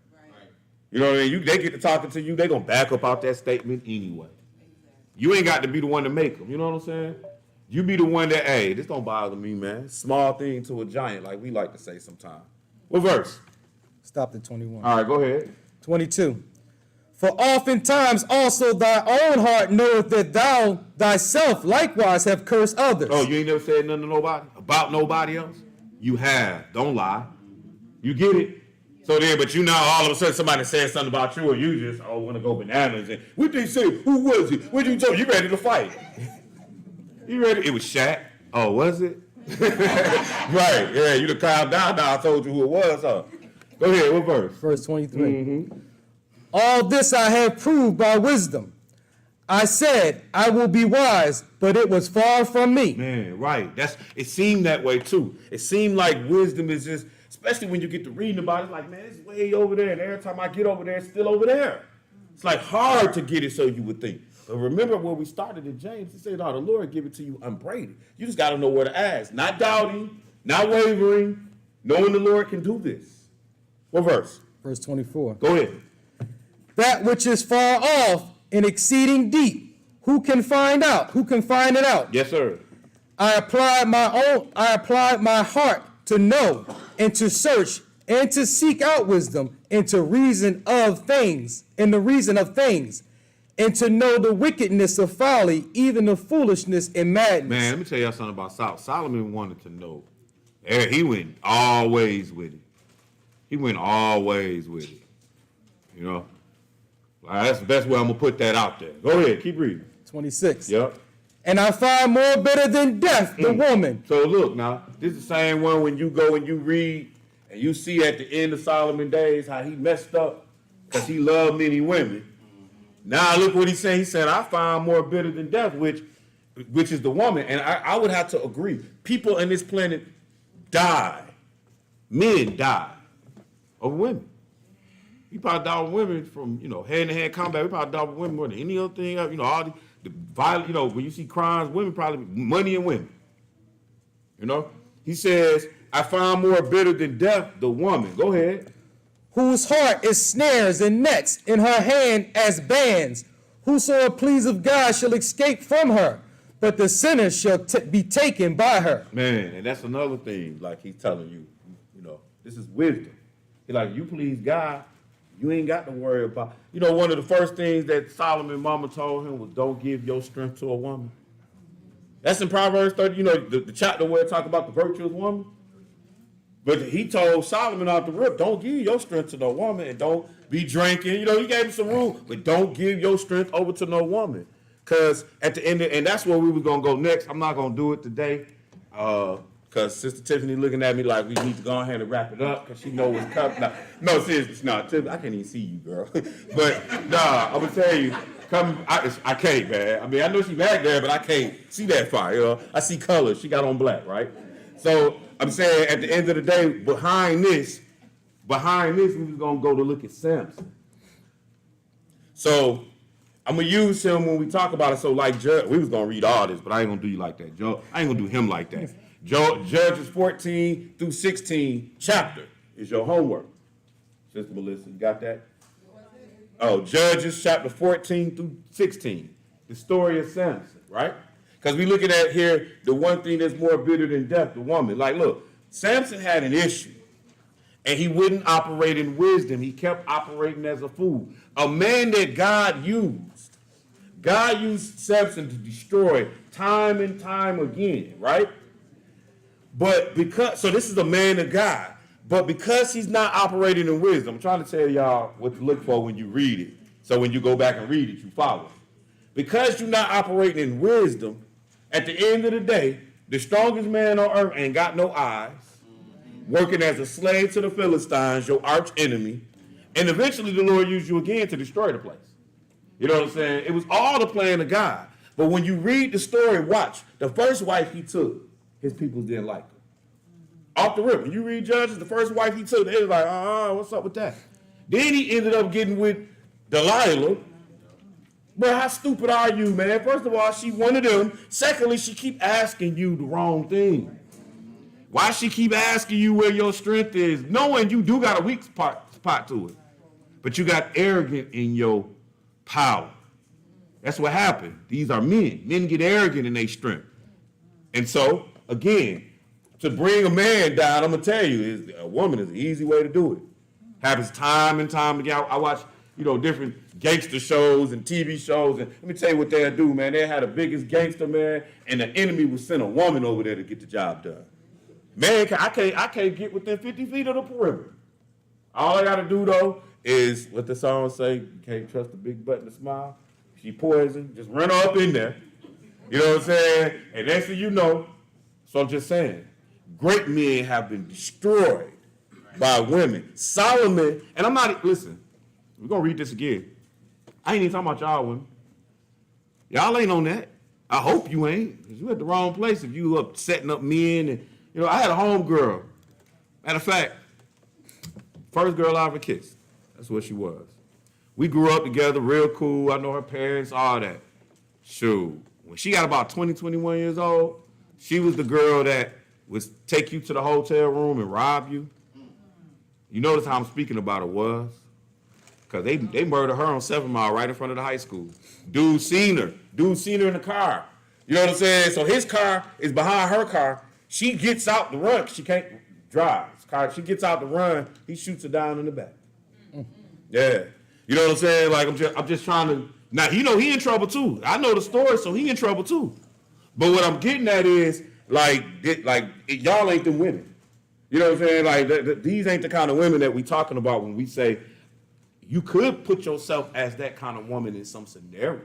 You know what I mean? They get to talking to you, they going to back up out that statement anyway. You ain't got to be the one to make them. You know what I'm saying? You be the one that, hey, this don't bother me, man. Small thing to a giant, like we like to say sometimes. What verse? Stop at 21. All right, go ahead. 22. For oftentimes also thy own heart knoweth that thou thyself likewise have cursed others. Oh, you ain't never said nothing to nobody? About nobody else? You have. Don't lie. You get it? So then, but you know, all of a sudden somebody says something about you, or you just want to go bananas. And what did he say? Who was it? What did you tell? You ready to fight? You ready? It was Shaq. Oh, was it? Right. Yeah, you the calm down now. I told you who it was. Huh? Go ahead. What verse? Verse 23. All this I have proved by wisdom. I said, I will be wise, but it was far from me. Man, right. It seemed that way too. It seemed like wisdom is just, especially when you get to reading about it, it's like, man, it's way over there, and every time I get over there, it's still over there. It's like hard to get it, so you would think. But remember when we started in James, he said, oh, the Lord give it to you unbraided. You just got to know where to ask. Not doubting, not wavering, knowing the Lord can do this. What verse? Verse 24. Go ahead. That which is far off and exceeding deep, who can find out? Who can find it out? Yes, sir. I applied my heart to know and to search and to seek out wisdom and to reason of things, and the reason of things, and to know the wickedness of folly, even the foolishness and madness. Man, let me tell y'all something about Solomon. Solomon wanted to know. He went always with it. He went always with it. You know? That's the best way I'm going to put that out there. Go ahead, keep reading. 26. Yep. And I find more bitter than death the woman. So look now, this is the same one when you go and you read and you see at the end of Solomon's days how he messed up because he loved many women. Now look what he's saying. He said, I find more bitter than death, which is the woman. And I would have to agree. People on this planet die. Men die over women. We probably die with women from, hand-to-hand combat. We probably die with women more than any other thing. All the violent, when you see crimes, women probably, money and women. He says, I find more bitter than death the woman. Go ahead. Whose heart is snares and nets, in her hand as bands. Whosoever please of God shall escape from her, but the sinner shall be taken by her. Man, and that's another thing, like he's telling you, this is wisdom. He's like, you please God, you ain't got to worry about. One of the first things that Solomon mama told him was don't give your strength to a woman. That's in Proverbs 30, the chapter where it talk about the virtuous woman. But he told Solomon off the rip, don't give your strength to no woman and don't be drinking. He gave him some rules, but don't give your strength over to no woman. Because at the end, and that's where we were going to go next. I'm not going to do it today because Sister Tiffany looking at me like we need to go ahead and wrap it up because she knows what's coming. No, seriously, no, Tiffany, I can't even see you, girl. But, nah, I'm going to tell you, I can't, man. I mean, I know she back there, but I can't see that far, I see colors. She got on black, right? So I'm saying at the end of the day, behind this, we was going to go to look at Samson. So I'm going to use him when we talk about it. So like we was going to read all this, but I ain't going to do you like that. I ain't going to do him like that. Judges 14 through 16 chapter is your homework. Sister Melissa, you got that? Oh, Judges chapter 14 through 16 the story of Samson, right? Because we looking at here the one thing that's more bitter than death, the woman. Like, look, Samson had an issue, and he wouldn't operate in wisdom. He kept operating as a fool. A man that God used Samson to destroy time and time again, right? But so this is a man of God, but because he's not operating in wisdom, I'm trying to tell y'all what to look for when you read it. So when you go back and read it, you follow it. Because you're not operating in wisdom, at the end of the day, the strongest man on earth ain't got no eyes, working as a slave to the Philistines, your arch enemy, and eventually the Lord used you again to destroy the place. You know what I'm saying? It was all the plan of God. But when you read the story, watch, the first wife he took, his people didn't like her. Off the rip. When you read Judges, the first wife he took, they was like, what's up with that? Then he ended up getting with Delilah. But how stupid are you, man? First of all, she one of them. Secondly, she keep asking you the wrong thing. Why she keep asking you where your strength is, knowing you do got a weak spot to it. But you got arrogant in your power. That's what happened. These are men. Men get arrogant in their strength. And so, again, to bring a man down, I'm going to tell you, a woman is an easy way to do it. Happens time and time again. I watch, different gangster shows and TV shows, and let me tell you what they'll do, man. They had the biggest gangster, man, and the enemy would send a woman over there to get the job done. Man, I can't get within 50 feet of the perimeter. All I got to do, though, is what the song say, you can't trust a big butt and a smile. She poison, just run her up in there. You know what I'm saying? And next thing you know, so I'm just saying, great men have been destroyed by women. Solomon, and I'm not, listen, we're going to read this again. I ain't even talking about y'all women. Y'all ain't on that. I hope you ain't, because you at the wrong place if you up setting up men. And I had a home girl. Matter of fact, first girl I ever kissed. That's what she was. We grew up together, real cool. I know her parents, all that. Shoot. When she got about 20, 21 years old, she was the girl that would take you to the hotel room and rob you. You notice how I'm speaking about her was? Because they murdered her on 7 Mile right in front of the high school. Dude seen her in the car. You know what I'm saying? So his car is behind her car. She gets out to run. She can't drive. She gets out to run. He shoots her down in the back. Yeah. You know what I'm saying? Like, I'm just trying to. Now, he in trouble too. I know the story, so he in trouble too. But what I'm getting at is, y'all ain't them women. You know what I'm saying? Like, these ain't the kind of women that we talking about when we say, you could put yourself as that kind of woman in some scenario.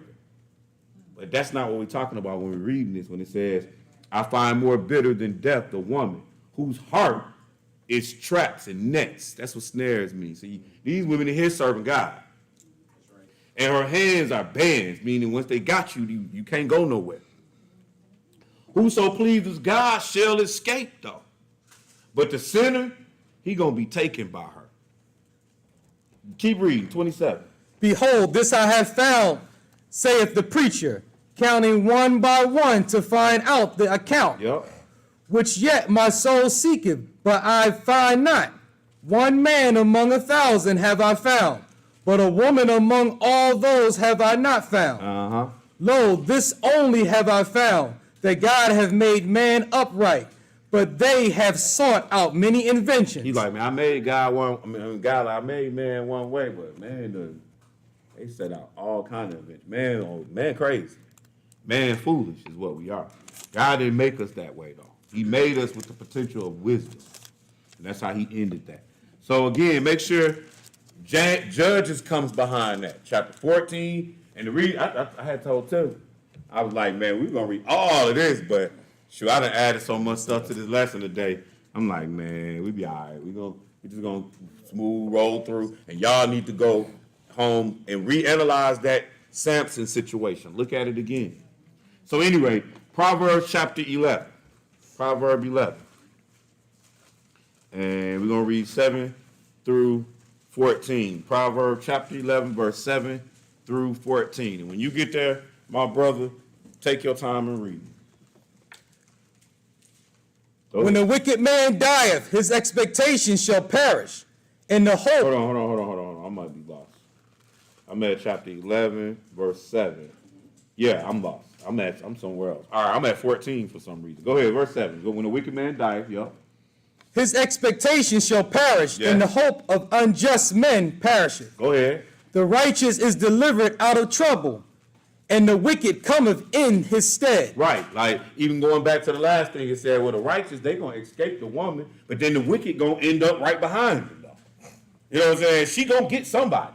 But that's not what we're talking about when we're reading this, when it says, I find more bitter than death the woman whose heart is traps and nets. That's what snares mean. See, these women in here serving God. And her hands are bands, meaning once they got you, you can't go nowhere. Whoso pleases God shall escape, though. But the sinner, he going to be taken by her. Keep reading, 27. Behold, this I have found, saith the preacher, counting one by one to find out the account. Yep. Which yet my soul seeketh, but I find not. One man among 1,000 have I found, but a woman among all those have I not found. Lo, this only have I found, that God hath made man upright, but they have sought out many inventions. He's like, man, I made I made man one way, but man, they set out all kinds of inventions. Man crazy. Man foolish is what we are. God didn't make us that way, though. He made us with the potential of wisdom. And that's how he ended that. So again, make sure Judges comes behind that. Chapter 14. And the read, I had told Tim, I was like, man, we're going to read all of this, but shoot, I done added so much stuff to this lesson today. I'm like, man, we be all right. We're just going to smooth roll through. And y'all need to go home and reanalyze that Samson situation. Look at it again. So anyway, Proverbs chapter 11. Proverb 11. And we're going to read 7 through 14. Proverbs chapter 11, verse 7 through 14. And when you get there, my brother, take your time and read it. When the wicked man dieth, his expectation shall perish. And the hope. Hold on. I might be lost. I'm at chapter 11, verse 7. Yeah, I'm lost. I'm somewhere else. All right, I'm at 14 for some reason. Go ahead, verse 7. Go, when the wicked man dieth, yup. His expectation shall perish, Yes. and the hope of unjust men perisheth. Go ahead. The righteous is delivered out of trouble, and the wicked cometh in his stead. Right, like even going back to the last thing, it said, well, the righteous, they going to escape the woman, but then the wicked going to end up right behind them, though. You know what I'm saying? She going to get somebody.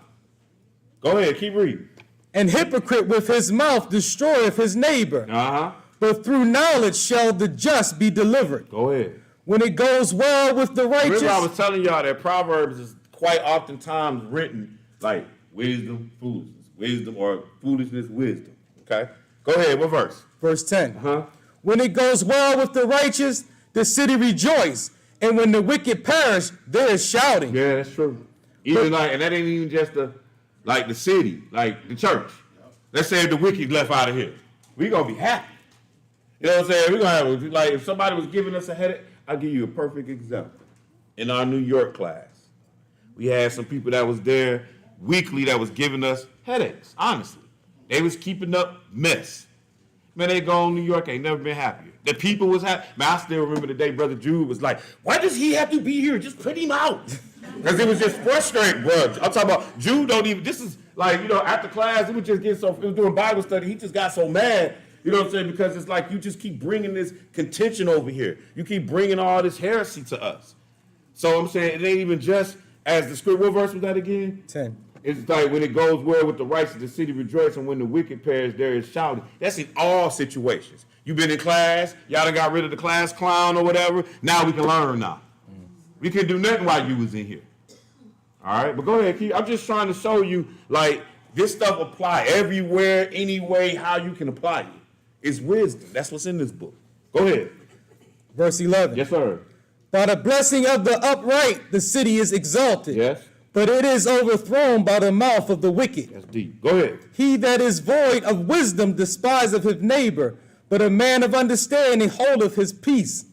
Go ahead, keep reading. And hypocrite with his mouth destroyeth his neighbor, Uh-huh. but through knowledge shall the just be delivered. Go ahead. When it goes well with the righteous, Remember I was telling y'all that Proverbs is quite oftentimes written like wisdom, foolishness, wisdom, or foolishness, wisdom. Okay? Go ahead, what verse? verse 10. Uh-huh. When it goes well with the righteous, the city rejoice, and when the wicked perish, there is shouting. Yeah, that's true. Even like, and that ain't even just the city, like the church. Let's say if the wicked left out of here. We gonna be happy. You know what I'm saying? We're gonna have, like, if somebody was giving us a headache, I'll give you a perfect example. In our New York class, we had some people that was there weekly that was giving us headaches, honestly. They was keeping up mess. Man, they go in New York, ain't never been happier. The people was happy. Man, I still remember the day Brother Jude was like, why does he have to be here? Just put him out. Because it was just frustrating, bro. I'm talking about Jude don't even, this is like, you know, after class, it was just getting so, it was doing Bible study, he just got so mad. You know what I'm saying? Because it's like you just keep bringing this contention over here. You keep bringing all this heresy to us. So I'm saying it ain't even just as the script. What verse was that again? 10. It's like when it goes well with the righteous, the city rejoices, and when the wicked perish, there is shouting. That's in all situations. You've been in class, y'all done got rid of the class clown or whatever. Now we can learn now. We couldn't do nothing while you was in here. All right, but go ahead, keep. I'm just trying to show you, like, this stuff apply everywhere, any way, how you can apply it. It's wisdom. That's what's in this book. Go ahead. Verse 11. Yes, sir. By the blessing of the upright, the city is exalted. Yes. But it is overthrown by the mouth of the wicked. That's deep. Go ahead. He that is void of wisdom despiseth his neighbor, but a man of understanding holdeth his peace.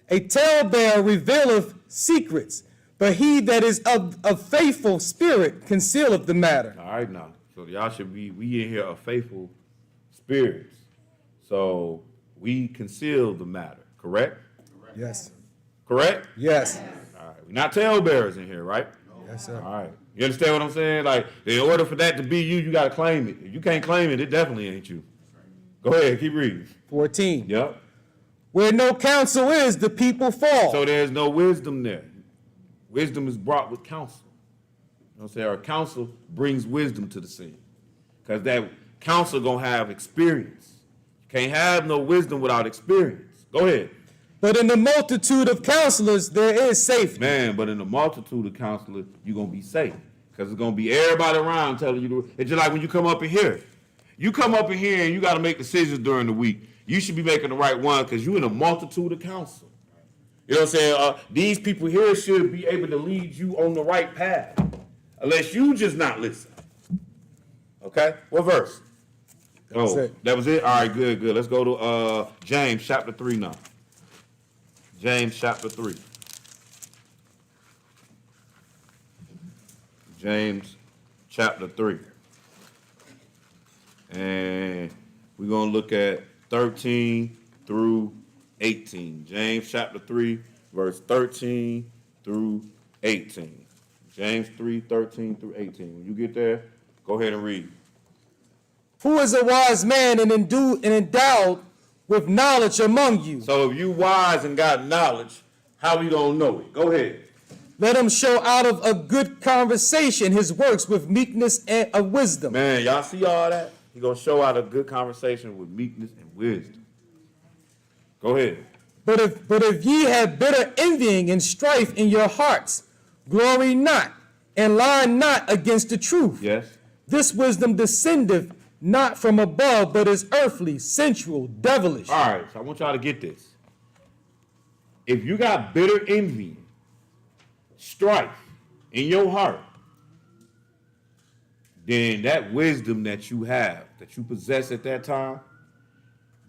A talebearer revealeth secrets, but he that is of faithful spirit concealeth the matter. All right, now. So y'all should be, we in here are faithful spirits. So we conceal the matter, correct? Yes. Correct? Yes. All right. We're not talebearers in here, right? Yes, sir. All right. You understand what I'm saying? Like, in order for that to be you, you got to claim it. If you can't claim it, it definitely ain't you. Go ahead, keep reading. 14. Yep. Where no counsel is, the people fall. So there's no wisdom there. Wisdom is brought with counsel. You know what I'm saying? Our counsel brings wisdom to the scene. Because that counsel going to have experience. You can't have no wisdom without experience. Go ahead. But in the multitude of counselors, there is safety. Man, but in the multitude of counselors, you're going to be safe. Because it's going to be everybody around telling you to. It's just like when you come up in here. You come up in here and you got to make decisions during the week. You should be making the right one because you're in a multitude of counsel. You know what I'm saying? These people here should be able to lead you on the right path. Unless you just not listen. Okay? What verse? That's it. That was it? All right, good. Let's go to James chapter 3 now. James chapter 3. James chapter 3. And we're going to look at 13 through 18. James chapter 3, verse 13 through 18. James 3, 13 through 18. When you get there, go ahead and read. Who is a wise man and endowed with knowledge among you? So if you wise and got knowledge, how we gonna know it? Go ahead. Let him show out of a good conversation his works with meekness and of wisdom. Man, y'all see all that? He gonna show out a good conversation with meekness and wisdom. Go ahead. But if ye have bitter envying and strife in your hearts, glory not, and lie not against the truth. Yes. This wisdom descendeth not from above, but is earthly, sensual, devilish. All right, so I want y'all to get this. If you got bitter envy, strife in your heart, then that wisdom that you have, that you possess at that time,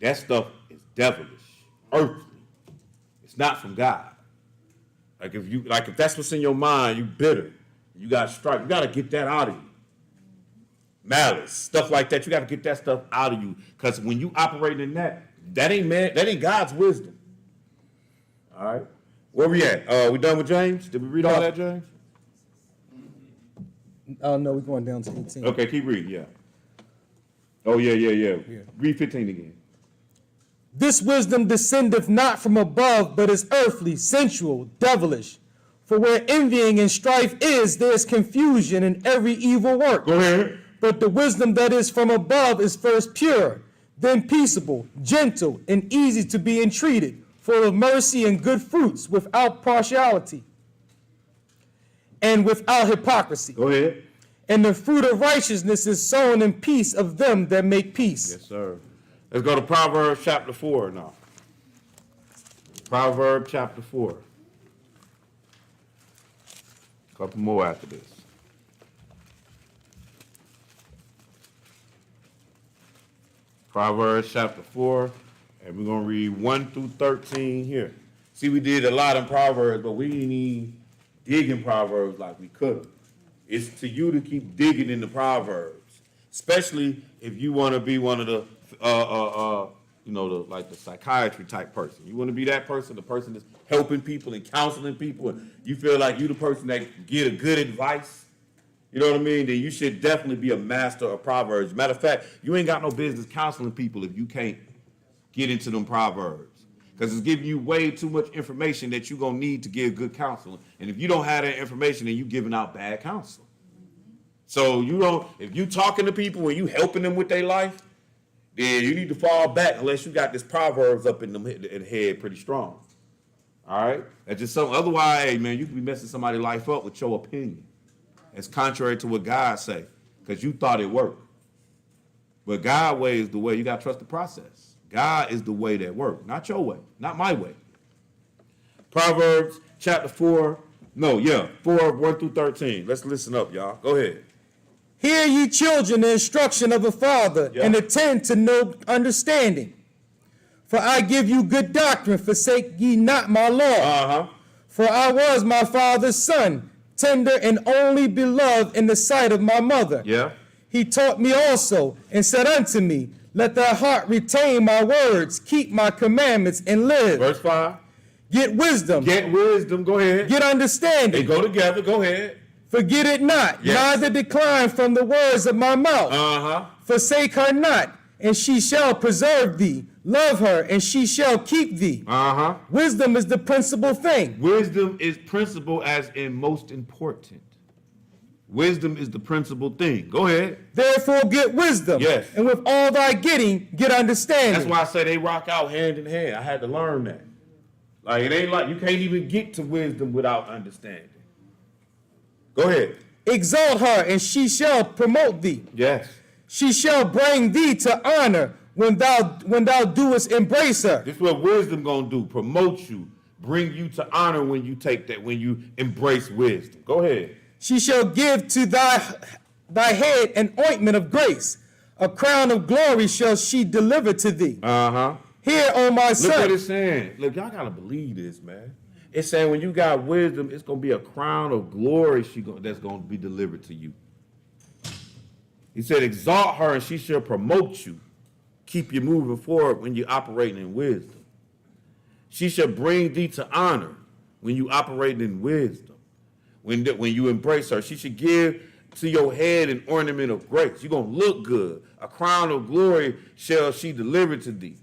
that stuff is devilish, earthly. It's not from God. If that's what's in your mind, you bitter, you got strife, you got to get that out of you. malice, stuff like that. You got to get that stuff out of you, because when you operate in that ain't God's wisdom. All right, where we at? We done with James? Did we read all that, James? Oh, no, we're going down to 18. Okay, keep reading. Yeah. Oh yeah. Read 15 again. This wisdom descendeth not from above, but is earthly, sensual, devilish. For where envying and strife is, there is confusion in every evil work. Go ahead. But the wisdom that is from above is first pure, then peaceable, gentle, and easy to be entreated, full of mercy and good fruits, without partiality and without hypocrisy. Go ahead. And the fruit of righteousness is sown in peace of them that make peace. Yes, sir. Let's go to Proverbs chapter 4 now. Proverbs chapter 4. A couple more after this. Proverbs chapter 4, and we're going to read 1 through 13 here. See, we did a lot in Proverbs, but we didn't even dig in Proverbs like we could have. It's to you to keep digging in the Proverbs, especially if you want to be one of the, the psychiatry type person. You want to be that person, the person that's helping people and counseling people, and you feel like you the person that can get a good advice. You know what I mean? Then you should definitely be a master of Proverbs. Matter of fact, you ain't got no business counseling people if you can't get into them Proverbs. Because it's giving you way too much information that you're going to need to give good counseling. And if you don't have that information, then you're giving out bad counsel. So if you talking to people and you helping them with their life, then you need to fall back unless you got this Proverbs up in the head pretty strong. All right? That's just something. Otherwise, hey, man, you could be messing somebody's life up with your opinion. It's contrary to what God say, because you thought it worked. But God's way is the way. You got to trust the process. God is the way that works, not your way, not my way. Proverbs chapter 4, 1 through 13. Let's listen up, y'all. Go ahead. Hear ye children the instruction of a father, and attend to no understanding. For I give you good doctrine, forsake ye not my law. For I was my father's son, tender and only beloved in the sight of my mother. Yeah. He taught me also, and said unto me, let thy heart retain my words, keep my commandments, and live. Verse 5. Get wisdom. Get wisdom. Go ahead. Get understanding. They go together. Go ahead. Forget it not, neither decline from the words of my mouth. Forsake her not, and she shall preserve thee. Love her, and she shall keep thee. Wisdom is the principal thing. Wisdom is principal as in most important. Wisdom is the principal thing. Go ahead. Therefore get wisdom. Yes. And with all thy getting, get understanding. That's why I say they rock out hand in hand. I had to learn that. Like, it ain't like you can't even get to wisdom without understanding. Go ahead. Exalt her, and she shall promote thee. Yes. She shall bring thee to honor when thou doest embrace her. This is what wisdom gonna do. Promote you, bring you to honor when you take that, when you embrace wisdom. Go ahead. She shall give to thy head an ointment of grace. A crown of glory shall she deliver to thee. Here, O my son. Look what it's saying. Look, y'all gotta believe this, man. It's saying when you got wisdom, it's gonna be a crown of glory that's gonna be delivered to you. He said, exalt her and she shall promote you. Keep you moving forward when you're operating in wisdom. She shall bring thee to honor when you operate in wisdom. When you embrace her, she should give to your head an ornament of grace. You're going to look good. A crown of glory shall she deliver to thee.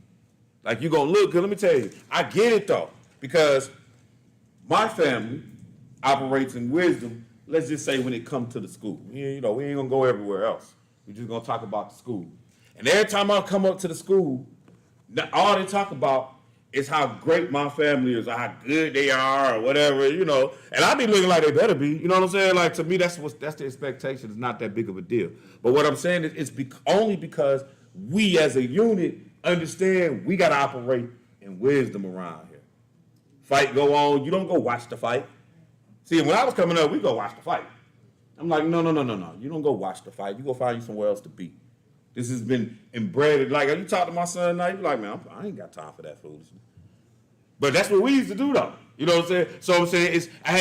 Like, you're going to look good. Let me tell you, I get it, though, because my family operates in wisdom, let's just say when it comes to the school. We ain't going to go everywhere else. We're just going to talk about the school. And every time I come up to the school, all they talk about is how great my family is, or how good they are, or whatever, And I be looking like they better be. You know what I'm saying? Like, to me, that's the expectation. It's not that big of a deal. But what I'm saying is it's only because we as a unit understand we got to operate in wisdom around here. Fight go on. You don't go watch the fight. See, when I was coming up, we go watch the fight. I'm like, no. You don't go watch the fight. You go find you somewhere else to be. This has been inbred. Like, you talk to my son now, you be like, man, I ain't got time for that foolishness. But that's what we used to do, though. You know what I'm saying? So I'm saying I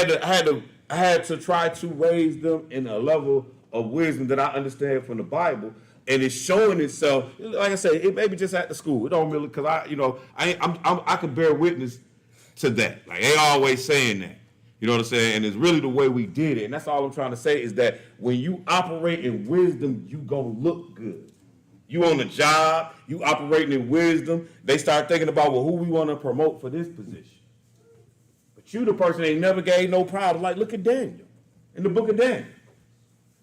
had to try to raise them in a level of wisdom that I understand from the Bible, and it's showing itself. Like I say, it may be just at the school. It don't really, because I can bear witness to that. Like they always saying that. You know what I'm saying? And it's really the way we did it. And that's all I'm trying to say is that when you operate in wisdom, you gonna look good. You on the job, you operating in wisdom. They start thinking about, well, who we want to promote for this position. But you, the person, ain't never gave no problem. Like, look at Daniel in the book of Daniel.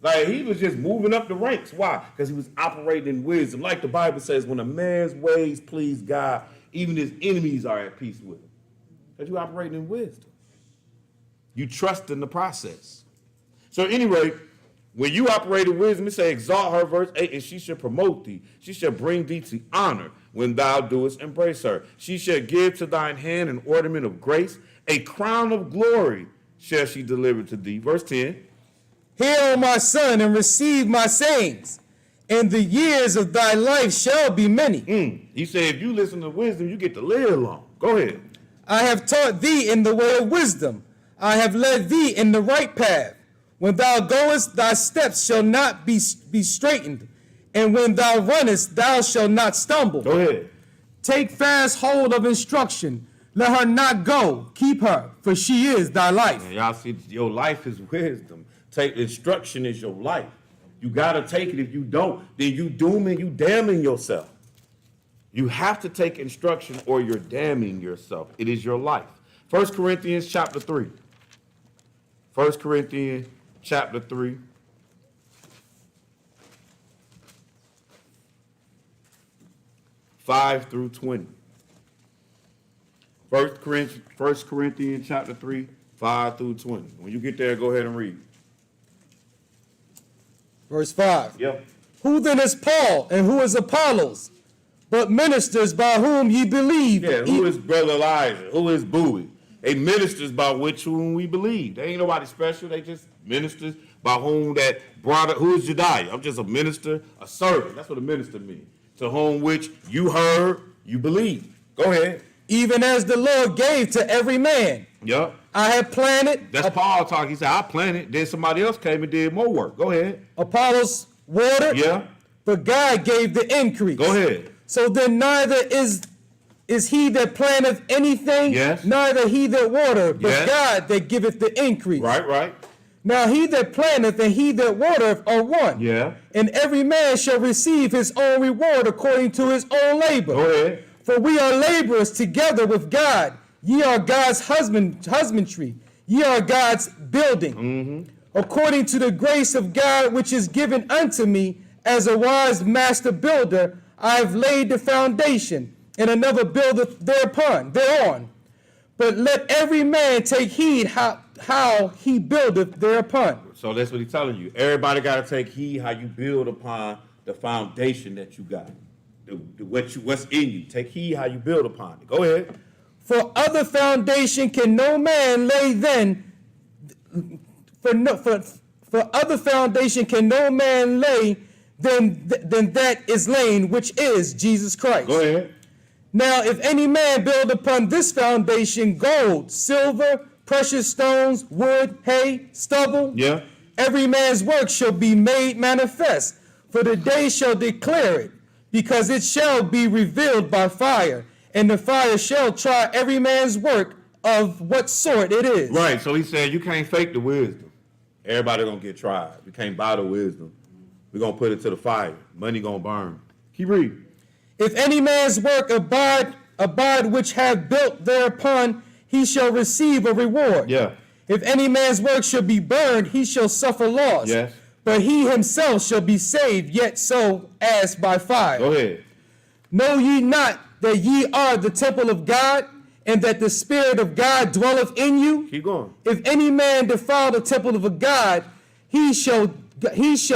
Like, he was just moving up the ranks. Why? Because he was operating in wisdom. Like the Bible says, when a man's ways please God, even his enemies are at peace with him. Because you operating in wisdom. You trust in the process. So anyway, when you operate in wisdom, it say, exalt her, verse 8, and she shall promote thee. She shall bring thee to honor when thou doest embrace her. She shall give to thine hand an ornament of grace. A crown of glory shall she deliver to thee. Verse 10. Hear, O my son, and receive my sayings, and the years of thy life shall be many. He said, if you listen to wisdom, you get to live long. Go ahead. I have taught thee in the way of wisdom. I have led thee in the right path. When thou goest, thy steps shall not be straitened, and when thou runnest, thou shalt not stumble. Go ahead. Take fast hold of instruction. Let her not go. Keep her, for she is thy life. And y'all see, your life is wisdom. Take instruction is your life. You got to take it. If you don't, then you dooming, you damning yourself. You have to take instruction or you're damning yourself. It is your life. 1 Corinthians chapter 3. 1 Corinthians chapter 3. 5 through 20. 1 Corinthians chapter 3, 5 through 20. When you get there, go ahead and read. Verse 5. Yep. Who then is Paul, and who is Apollos, but ministers by whom ye believe? Yeah, who is Brother Elijah? Who is Bowie? They ministers by which whom we believe. They ain't nobody special. They just ministers by whom that brought it. Who is Jediah? I'm just a minister, a servant. That's what a minister means. To whom which you heard, you believe. Go ahead. Even as the Lord gave to every man. Yep. I have planted. That's Paul talking. He said, I planted. Then somebody else came and did more work. Go ahead. Apollos watered. Yeah. But God gave the increase. Go ahead. So then neither is he that planteth anything, yes, neither he that watereth, but yes, God that giveth the increase. Right. Now he that planteth and he that watereth are one. Yeah. And every man shall receive his own reward according to his own labor. Go ahead. For we are laborers together with God. Ye are God's husbandry. Ye are God's building. Mm-hmm. According to the grace of God which is given unto me, as a wise master builder, I have laid the foundation, and another buildeth thereon. But let every man take heed how he buildeth thereupon. So that's what he's telling you. Everybody got to take heed how you build upon the foundation that you got. What's in you. Take heed how you build upon it. Go ahead. For other foundation can no man lay for other foundation can no man lay than that is laying, which is Jesus Christ. Go ahead. Now, if any man build upon this foundation gold, silver, precious stones, wood, hay, stubble, yeah, every man's work shall be made manifest, for the day shall declare it, because it shall be revealed by fire, and the fire shall try every man's work of what sort it is. Right, so he said you can't fake the wisdom. Everybody gonna get tried. You can't buy the wisdom. We're gonna put it to the fire. Money gonna burn. Keep reading. If any man's work abide which have built thereupon, he shall receive a reward. Yeah. If any man's work shall be burned, he shall suffer loss. Yes. But he himself shall be saved, yet so as by fire. Go ahead. Know ye not that ye are the temple of God, and that the Spirit of God dwelleth in you? Keep going. If any man defile the temple of a God, he shall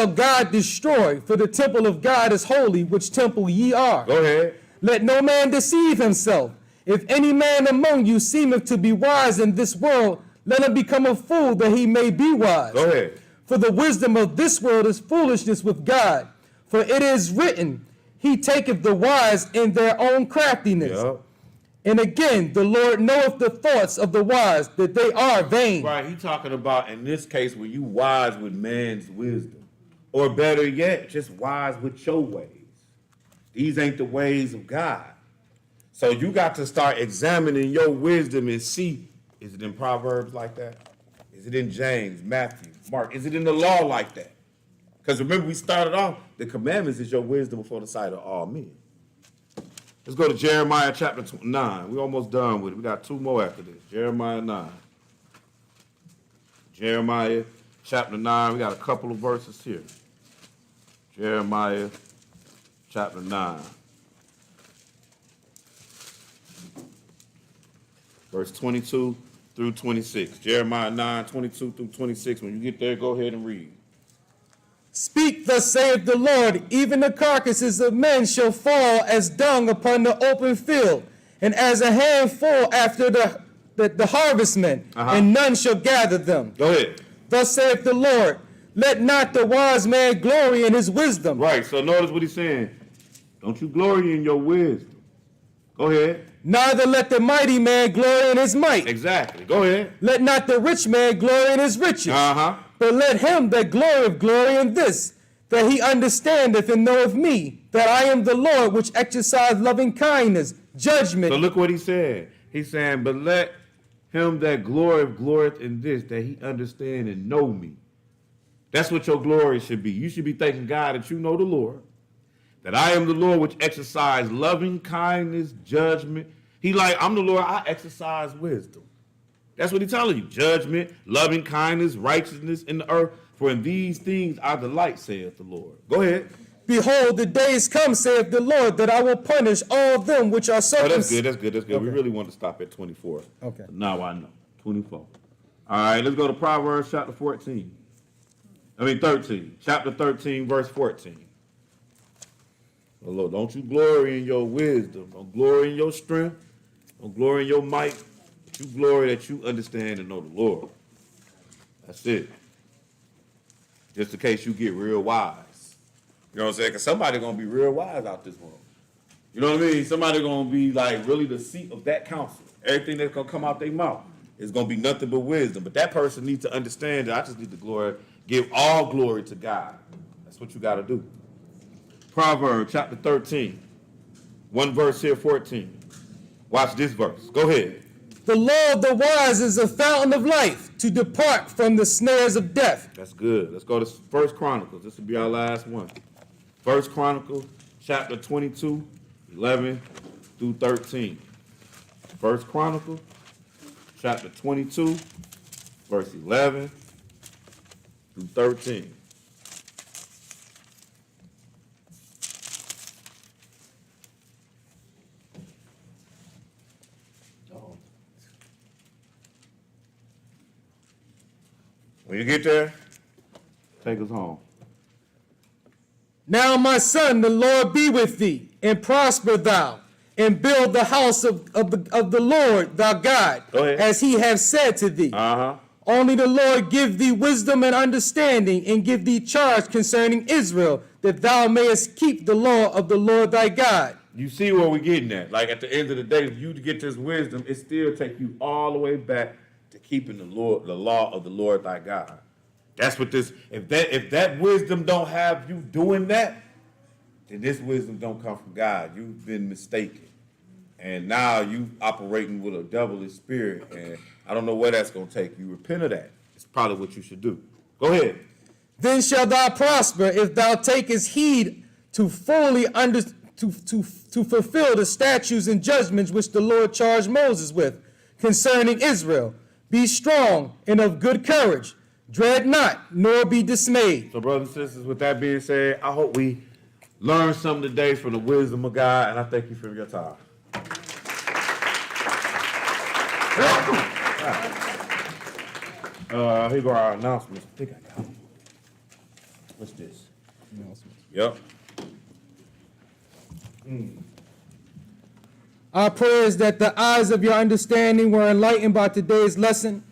God destroy, for the temple of God is holy, which temple ye are. Go ahead. Let no man deceive himself. If any man among you seemeth to be wise in this world, let him become a fool that he may be wise. Go ahead. For the wisdom of this world is foolishness with God. For it is written, he taketh the wise in their own craftiness. Yep. And again, the Lord knoweth the thoughts of the wise, that they are vain. Right, he talking about, in this case, when you wise with man's wisdom. Or better yet, just wise with your ways. These ain't the ways of God. So you got to start examining your wisdom and see, is it in Proverbs like that? Is it in James, Matthew, Mark? Is it in the law like that? Because remember, we started off, the commandments is your wisdom before the sight of all men. Let's go to Jeremiah chapter 9. We're almost done with it. We got two more after this. Jeremiah 9. Jeremiah chapter 9. We got a couple of verses here. Jeremiah chapter 9. Verse 22 through 26. Jeremiah 9, 22 through 26. When you get there, go ahead and read. Speak, thus saith the Lord, even the carcasses of men shall fall as dung upon the open field, and as a handful after the harvestmen, and none shall gather them. Go ahead. Thus saith the Lord, let not the wise man glory in his wisdom. Right, so notice what he's saying. Don't you glory in your wisdom. Go ahead. Neither let the mighty man glory in his might. Exactly. Go ahead. Let not the rich man glory in his riches. But let him that glorieth glory in this, that he understandeth and knoweth me, that I am the Lord which exercise loving kindness, judgment. So look what he said. He's saying, but let him that glorieth in this, that he understand and know me. That's what your glory should be. You should be thanking God that you know the Lord, that I am the Lord which exercise loving kindness, judgment. He like, I'm the Lord, I exercise wisdom. That's what he's telling you. Judgment, loving kindness, righteousness in the earth. For in these things I delight, saith the Lord. Go ahead. Behold, the days come, saith the Lord, that I will punish all them which are circumcised. That's good. Okay. We really want to stop at 24. Okay. Now I know. 24. All right, let's go to Proverbs chapter 13. Chapter 13, verse 14. Oh, Lord, don't you glory in your wisdom. Don't glory in your strength. Don't glory in your might. You glory that you understand and know the Lord. That's it. Just in case you get real wise. You know what I'm saying? Because somebody's going to be real wise out this world. You know what I mean? Somebody's going to be like really the seat of that counsel. Everything that's going to come out their mouth is going to be nothing but wisdom. But that person needs to understand that I just need to give all glory to God. That's what you got to do. Proverbs chapter 13. One verse here, 14. Watch this verse. Go ahead. The law of the wise is a fountain of life, to depart from the snares of death. That's good. Let's go to 1 Chronicles. This will be our last one. 1 Chronicles chapter 22, 11 through 13. 1 Chronicles chapter 22, verse 11 through 13. When you get there, take us home. Now, my son, the Lord be with thee, and prosper thou, and build the house of the Lord thy God, as he hath said to thee. Only the Lord give thee wisdom and understanding, and give thee charge concerning Israel, that thou mayest keep the law of the Lord thy God. You see where we're getting at. Like at the end of the day, if you to get this wisdom, it still take you all the way back to keeping the law of the Lord thy God. That's what this, if that wisdom don't have you doing that, then this wisdom don't come from God. You've been mistaken. And now you operating with a devilish spirit, and I don't know where that's going to take you. Repent of that. It's probably what you should do. Go ahead. Then shalt thou prosper if thou takest heed to fully to fulfill the statutes and judgments which the Lord charged Moses with concerning Israel. Be strong and of good courage. Dread not, nor be dismayed. So, brothers and sisters, with that being said, I hope we learned something today from the wisdom of God, and I thank you for your time. Here go our announcements. I think I got them. What's this? Announcements. Yep. Our prayer is that the eyes of your understanding were enlightened by today's lesson.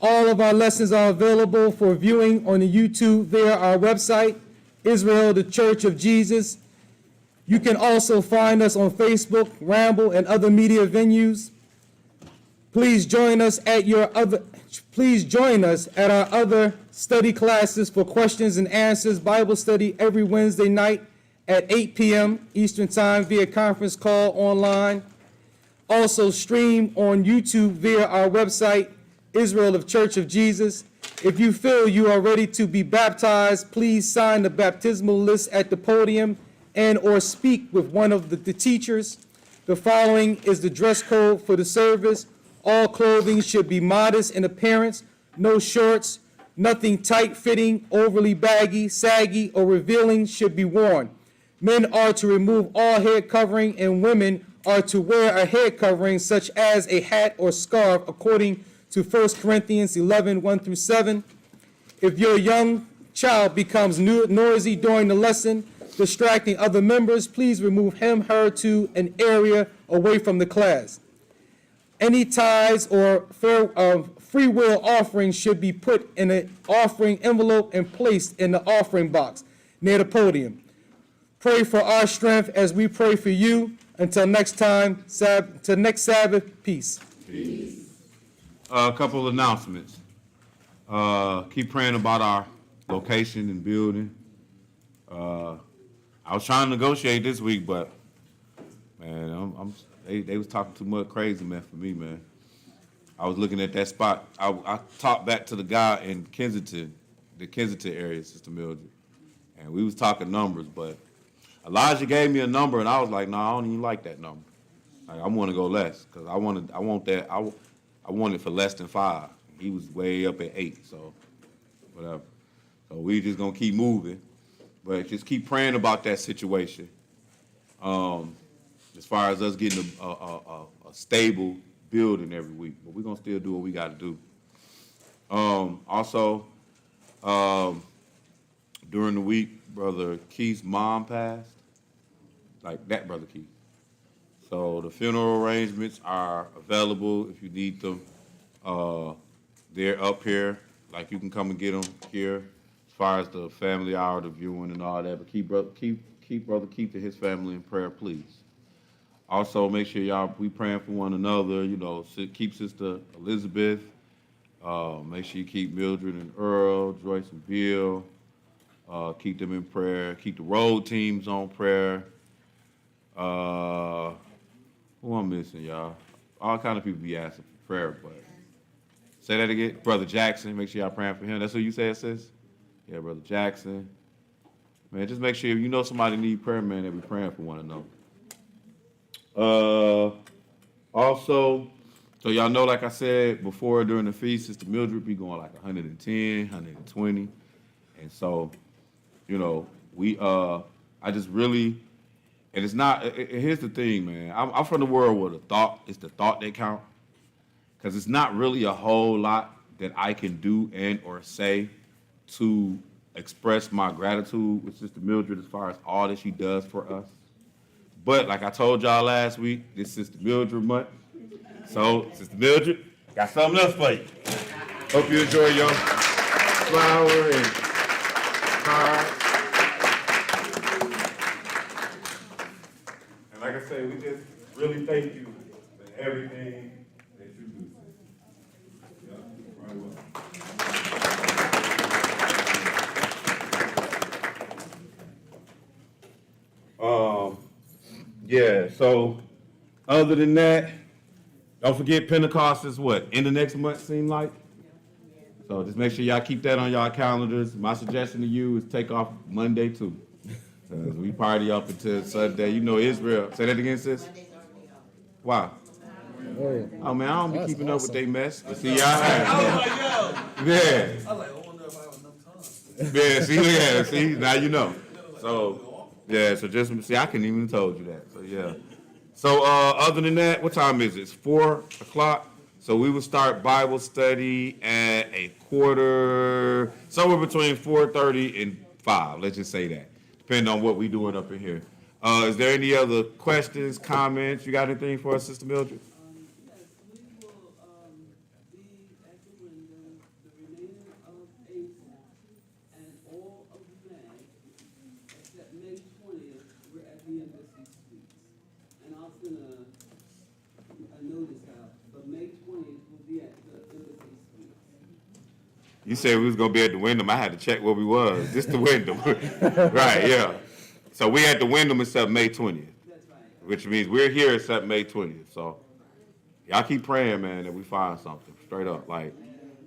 All of our lessons are available for viewing on the YouTube via our website, Israel, the Church of Jesus. You can also find us on Facebook, Ramble, and other media venues. Please join us at our other study classes for questions and answers. Bible study every Wednesday night at 8 p.m. Eastern Time via conference call online. Also stream on YouTube via our website, Israel of Church of Jesus. If you feel you are ready to be baptized, please sign the baptismal list at the podium and or speak with one of the teachers. The following is the dress code for the service. All clothing should be modest in appearance, no shorts, nothing tight-fitting, overly baggy, saggy, or revealing should be worn. Men are to remove all head covering, and women are to wear a head covering such as a hat or scarf, according to 1 Corinthians 11, 1-7. If your young child becomes noisy during the lesson, distracting other members, please remove him, her to an area away from the class. Any tithes or free will offerings should be put in an offering envelope and placed in the offering box near the podium. Pray for our strength as we pray for you. Until next time, till next Sabbath, peace. A couple of announcements. Keep praying about our location and building. I was trying to negotiate this week, but man, they was talking too much crazy, man, for me, man. I was looking at that spot. I talked back to the guy in Kensington, the Kensington area, Sister Mildred, and we was talking numbers, but Elijah gave me a number, and I was like, no, I don't even like that number. Like, I want to go less, because I want it for less than 5. He was way up at 8, so whatever. So we just going to keep moving, but just keep praying about that situation. As far as us getting a stable building every week, but we're going to still do what we got to do. Also, during the week, Brother Keith's mom passed, like that Brother Keith. So the funeral arrangements are available if you need them. They're up here, like you can come and get them here. As far as the family hour, the viewing and all that, but keep Brother Keith and his family in prayer, please. Also, make sure we praying for one another. You know, keep Sister Elizabeth. Make sure you keep Mildred and Earl, Joyce and Bill. Keep them in prayer. Keep the road teams on prayer. Who I'm missing, y'all? All kind of people be asking for prayer, but say that again. Brother Jackson, make sure y'all praying for him. That's who you said, sis? Yeah, Brother Jackson. Man, just make sure if you know somebody need prayer, man, that we praying for one another. Also, so y'all know, like I said before during the feast, Sister Mildred be going like 110, 120. And so, you know, I just really, and it's not, here's the thing, man. I'm from the world where it's the thought that count. Because it's not really a whole lot that I can do and or say to express my gratitude with Sister Mildred as far as all that she does for us. But like I told y'all last week, this is Sister Mildred month. So, Sister Mildred, got something else for you. Hope you enjoy your flower and card. And like I say, we just really thank you for everything that you do. Yeah, right well. Yeah, so other than that, don't forget Pentecost is what? End of next month, seem like? So just make sure y'all keep that on y'all calendars. My suggestion to you is take off Monday too. We party up until Sunday. You know Israel. Say that again, sis? Why? Oh man, I don't be keeping up with they mess. But see, y'all have. Yeah. I was like, I wonder if I have enough time. Yeah, see, now you know. So. Yeah, so just see, I couldn't even told you that. So yeah. So other than that, what time is it? It's 4:00. So we will start Bible study at 4:15, somewhere between 4:30 and 5. Let's just say that, depending on what we doing up in here. Is there any other questions, comments? You got anything for us, Sister Mildred? Yes, we will be at the window the remainder of April and all of May, except May 20th, we're at the Embassy Suites. And I'll send a notice out, but May 20th You said we was gonna be at the Wyndham. I had to check where we was. This the Wyndham. Right, yeah. So we at the Wyndham except May 20th. That's right. Which means we're here except May 20th. So y'all keep praying, man, that we find something. Straight up. Like,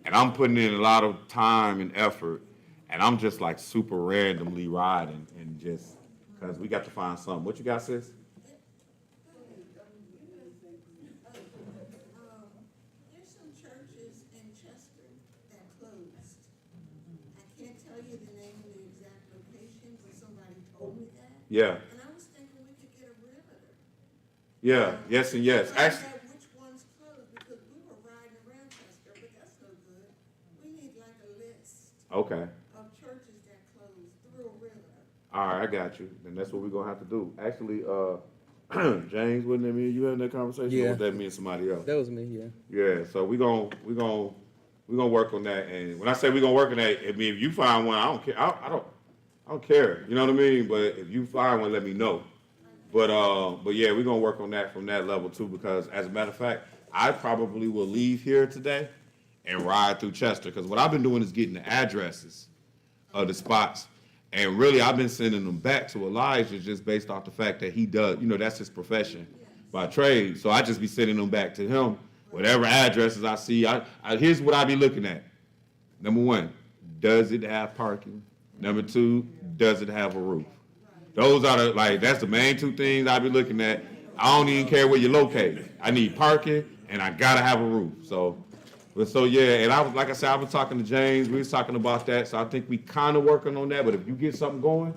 and I'm putting in a lot of time and effort, and I'm just like super randomly riding and just because we got to find something. What you got, sis? There's some churches in Chester that closed. I can't tell you the name of the exact location, but somebody told me that. Yeah. And I was thinking we could get a realtor. Yeah. Yes and yes. Find Actually, out which ones closed, because we were riding around Chester, but that's no good. We need like a list okay. of churches that closed through a realtor. All right, I got you. Then that's what we're gonna have to do. Actually, James, wasn't that me and you having that conversation? Or Yeah. was that me and somebody else? That was me, yeah. Yeah. So we're gonna work on that. And when I say we're gonna work on that, I mean if you find one, I don't care. I don't care. You know what I mean? But if you find one, let me know. But yeah, we're gonna work on that from that level too. Because as a matter of fact, I probably will leave here today and ride through Chester. Because what I've been doing is getting the addresses of the spots. And really, I've been sending them back to Elijah just based off the fact that he does, that's his profession by trade. So I just be sending them back to him. Whatever addresses I see, here's what I be looking at. Number one, does it have parking? Number two, does it have a roof? Those are that's the main two things I be looking at. I don't even care where you're located. I need parking and I gotta have a roof. So yeah, and I was talking to James, we was talking about that, so I think we kind of working on that, but if you get something going,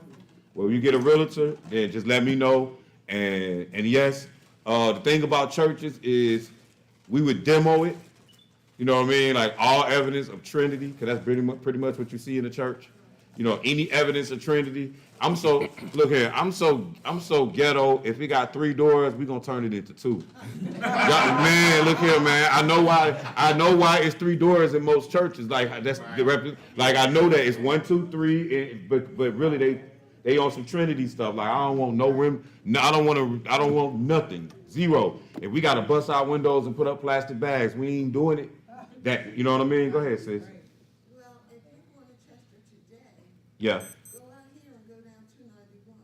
well, you get a realtor, then just let me know, and yes, the thing about churches is we would demo it, you know what I mean, like all evidence of Trinity, because that's pretty much what you see in the church, any evidence of Trinity. Look here, I'm so ghetto. If we got 3 doors, we gonna turn it into 2. Man, look here, man. I know why it's 3 doors in most churches. Like that's like I know that it's 1, 2, 3, but really they on some Trinity stuff. Like I don't want no rim. No, I don't want nothing. 0. If we gotta bust out windows and put up plastic bags, we ain't doing it. That you know what I mean? Go ahead, sis. Well, if you're going to Chester today, Yeah. go out here and go down 291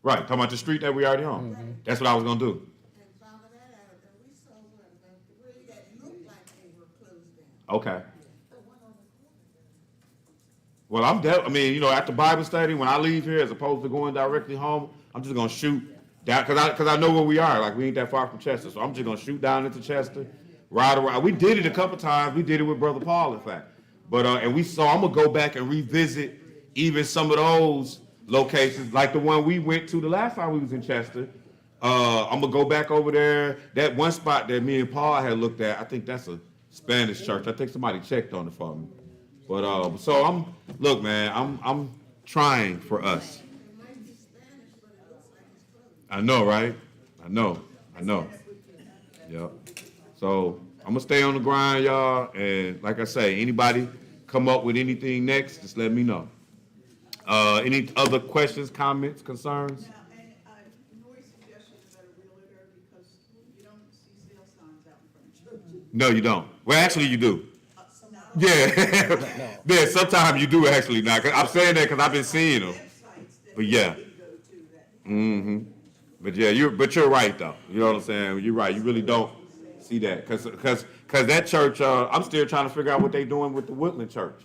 Right. Talking about the street that we already on. Mm-hmm. That's what I was gonna do. and follow that out. And we saw about 3 that looked like they were closed down. Okay. Well, after Bible study, when I leave here, as opposed to going directly home, I'm just gonna shoot down because I know where we are. Like we ain't that far from Chester, so I'm just gonna shoot down into Chester, ride around. We did it a couple times. We did it with Brother Paul, in fact. But I'm gonna go back and revisit even some of those locations, like the one we went to the last time we was in Chester. I'm gonna go back over there. That one spot that me and Paul had looked at, I think that's a Spanish church. I think somebody checked on it for me. But so I'm trying for us. It might be Spanish, but it looks like it's closed. I know, right? I know. Yep. So I'm gonna stay on the grind, y'all. And like I say, anybody come up with anything next, just let me know. Any other questions, comments, concerns? Now, and Roy's suggestion about a realtor, because you don't see sale signs out in front of churches. No, you don't. Well, actually, you do. Yeah. Yeah, sometimes you do actually now. I'm saying that because I've been seeing them. But yeah. Mm-hmm. But yeah, you're right though. You know what I'm saying? You're right. You really don't see that because that church. I'm still trying to figure out what they're doing with the Woodland Church,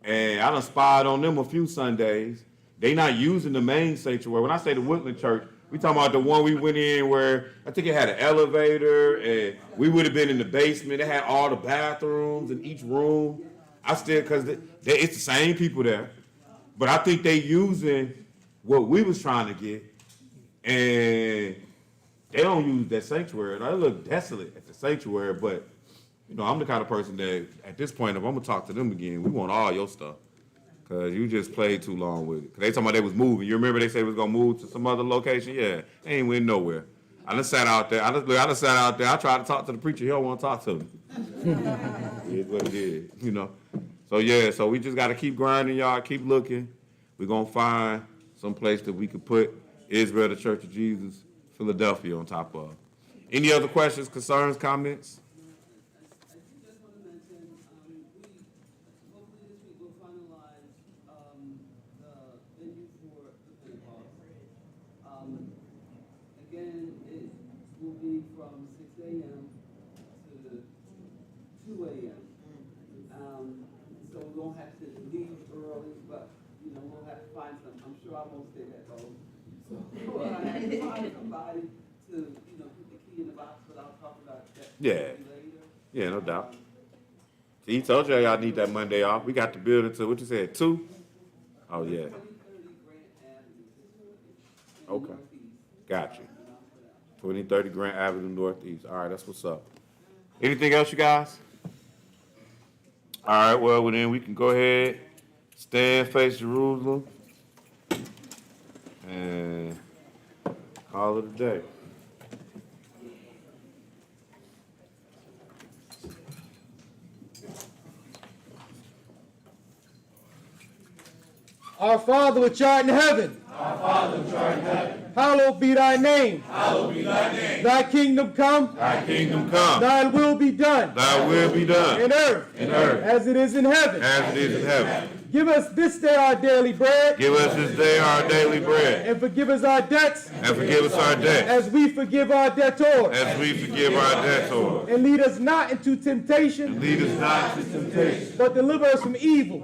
and I done spied on them a few Sundays. They not using the main sanctuary. When I say the Woodland Church, we talking about the one we went in where I think it had an elevator, and we would have been in the basement. It had all the bathrooms in each room. Because it's the same people there, but I think they using what we was trying to get, and they don't use that sanctuary. They look desolate at the sanctuary, but I'm the kind of person that at this point, if I'm gonna talk to them again, we want all your stuff. Cause you just played too long with it. Cause they talking about they was moving. You remember they said they was gonna move to some other location? Yeah, they ain't went nowhere. I done sat out there. I tried to talk to the preacher. He don't want to talk to me. It's what it is, So yeah, so we just got to keep grinding, y'all. Keep looking. We're gonna find some place that we could put Israel, the Church of Jesus, Philadelphia on top of. Any other questions, concerns, comments? I do just want to mention, hopefully the be from 6 a.m. to 2 a.m. So we won't have to leave early, but, you know, we'll have to find some, I'm sure I won't stay that long. So we'll have to find somebody to, you know, put the key in the box, but I'll talk about that Yeah. later. Yeah, no doubt. He told you y'all need that Monday off. We got the building to, what you said, 2? Oh, yeah. 2030 Grant Avenue. in the Okay. Northeast. Got you. 2030 Grant Avenue Northeast. All right, that's what's up. Anything else, you guys? All right, well, then we can go ahead, stand, face Jerusalem, and call it a day. Our Father which art in heaven, hallowed be thy name. Thy kingdom come, Thy kingdom come, thy will be done thy will be done, in earth as it is in heaven. as it is in heaven. Give us this day our daily bread, Give us this day our daily bread, and forgive us our debts and forgive us our debts, as we forgive our debtors. as we forgive our debtors. And lead us not into temptation, Lead us not into temptation, but deliver us from evil.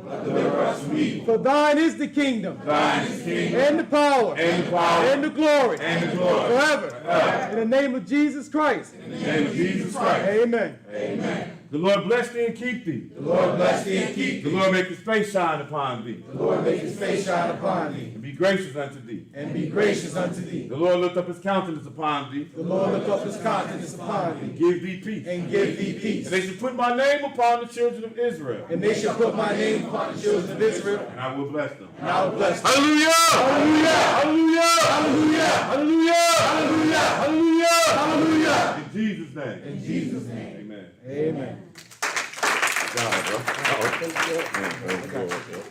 For thine is the kingdom, and the power, and the glory, forever. In the name of Jesus Christ. in the name of Jesus Christ. Amen. The Lord bless thee and keep thee. The Lord bless thee and keep thee. The Lord make his face shine upon thee. The Lord make his face shine upon thee, And be gracious unto thee. and be gracious unto thee. The Lord lift up his countenance upon thee. The Lord lift up his countenance upon And thee, give thee peace. and give thee peace. And they should put my name upon the children of Israel. And they shall put my name upon the children of Israel, And I will bless them. and I will bless them. Hallelujah! Hallelujah! Hallelujah! Hallelujah! Hallelujah! Hallelujah! In Jesus' name. In Jesus' name. Amen. Amen. God, bro. Oh, man, praise the Lord.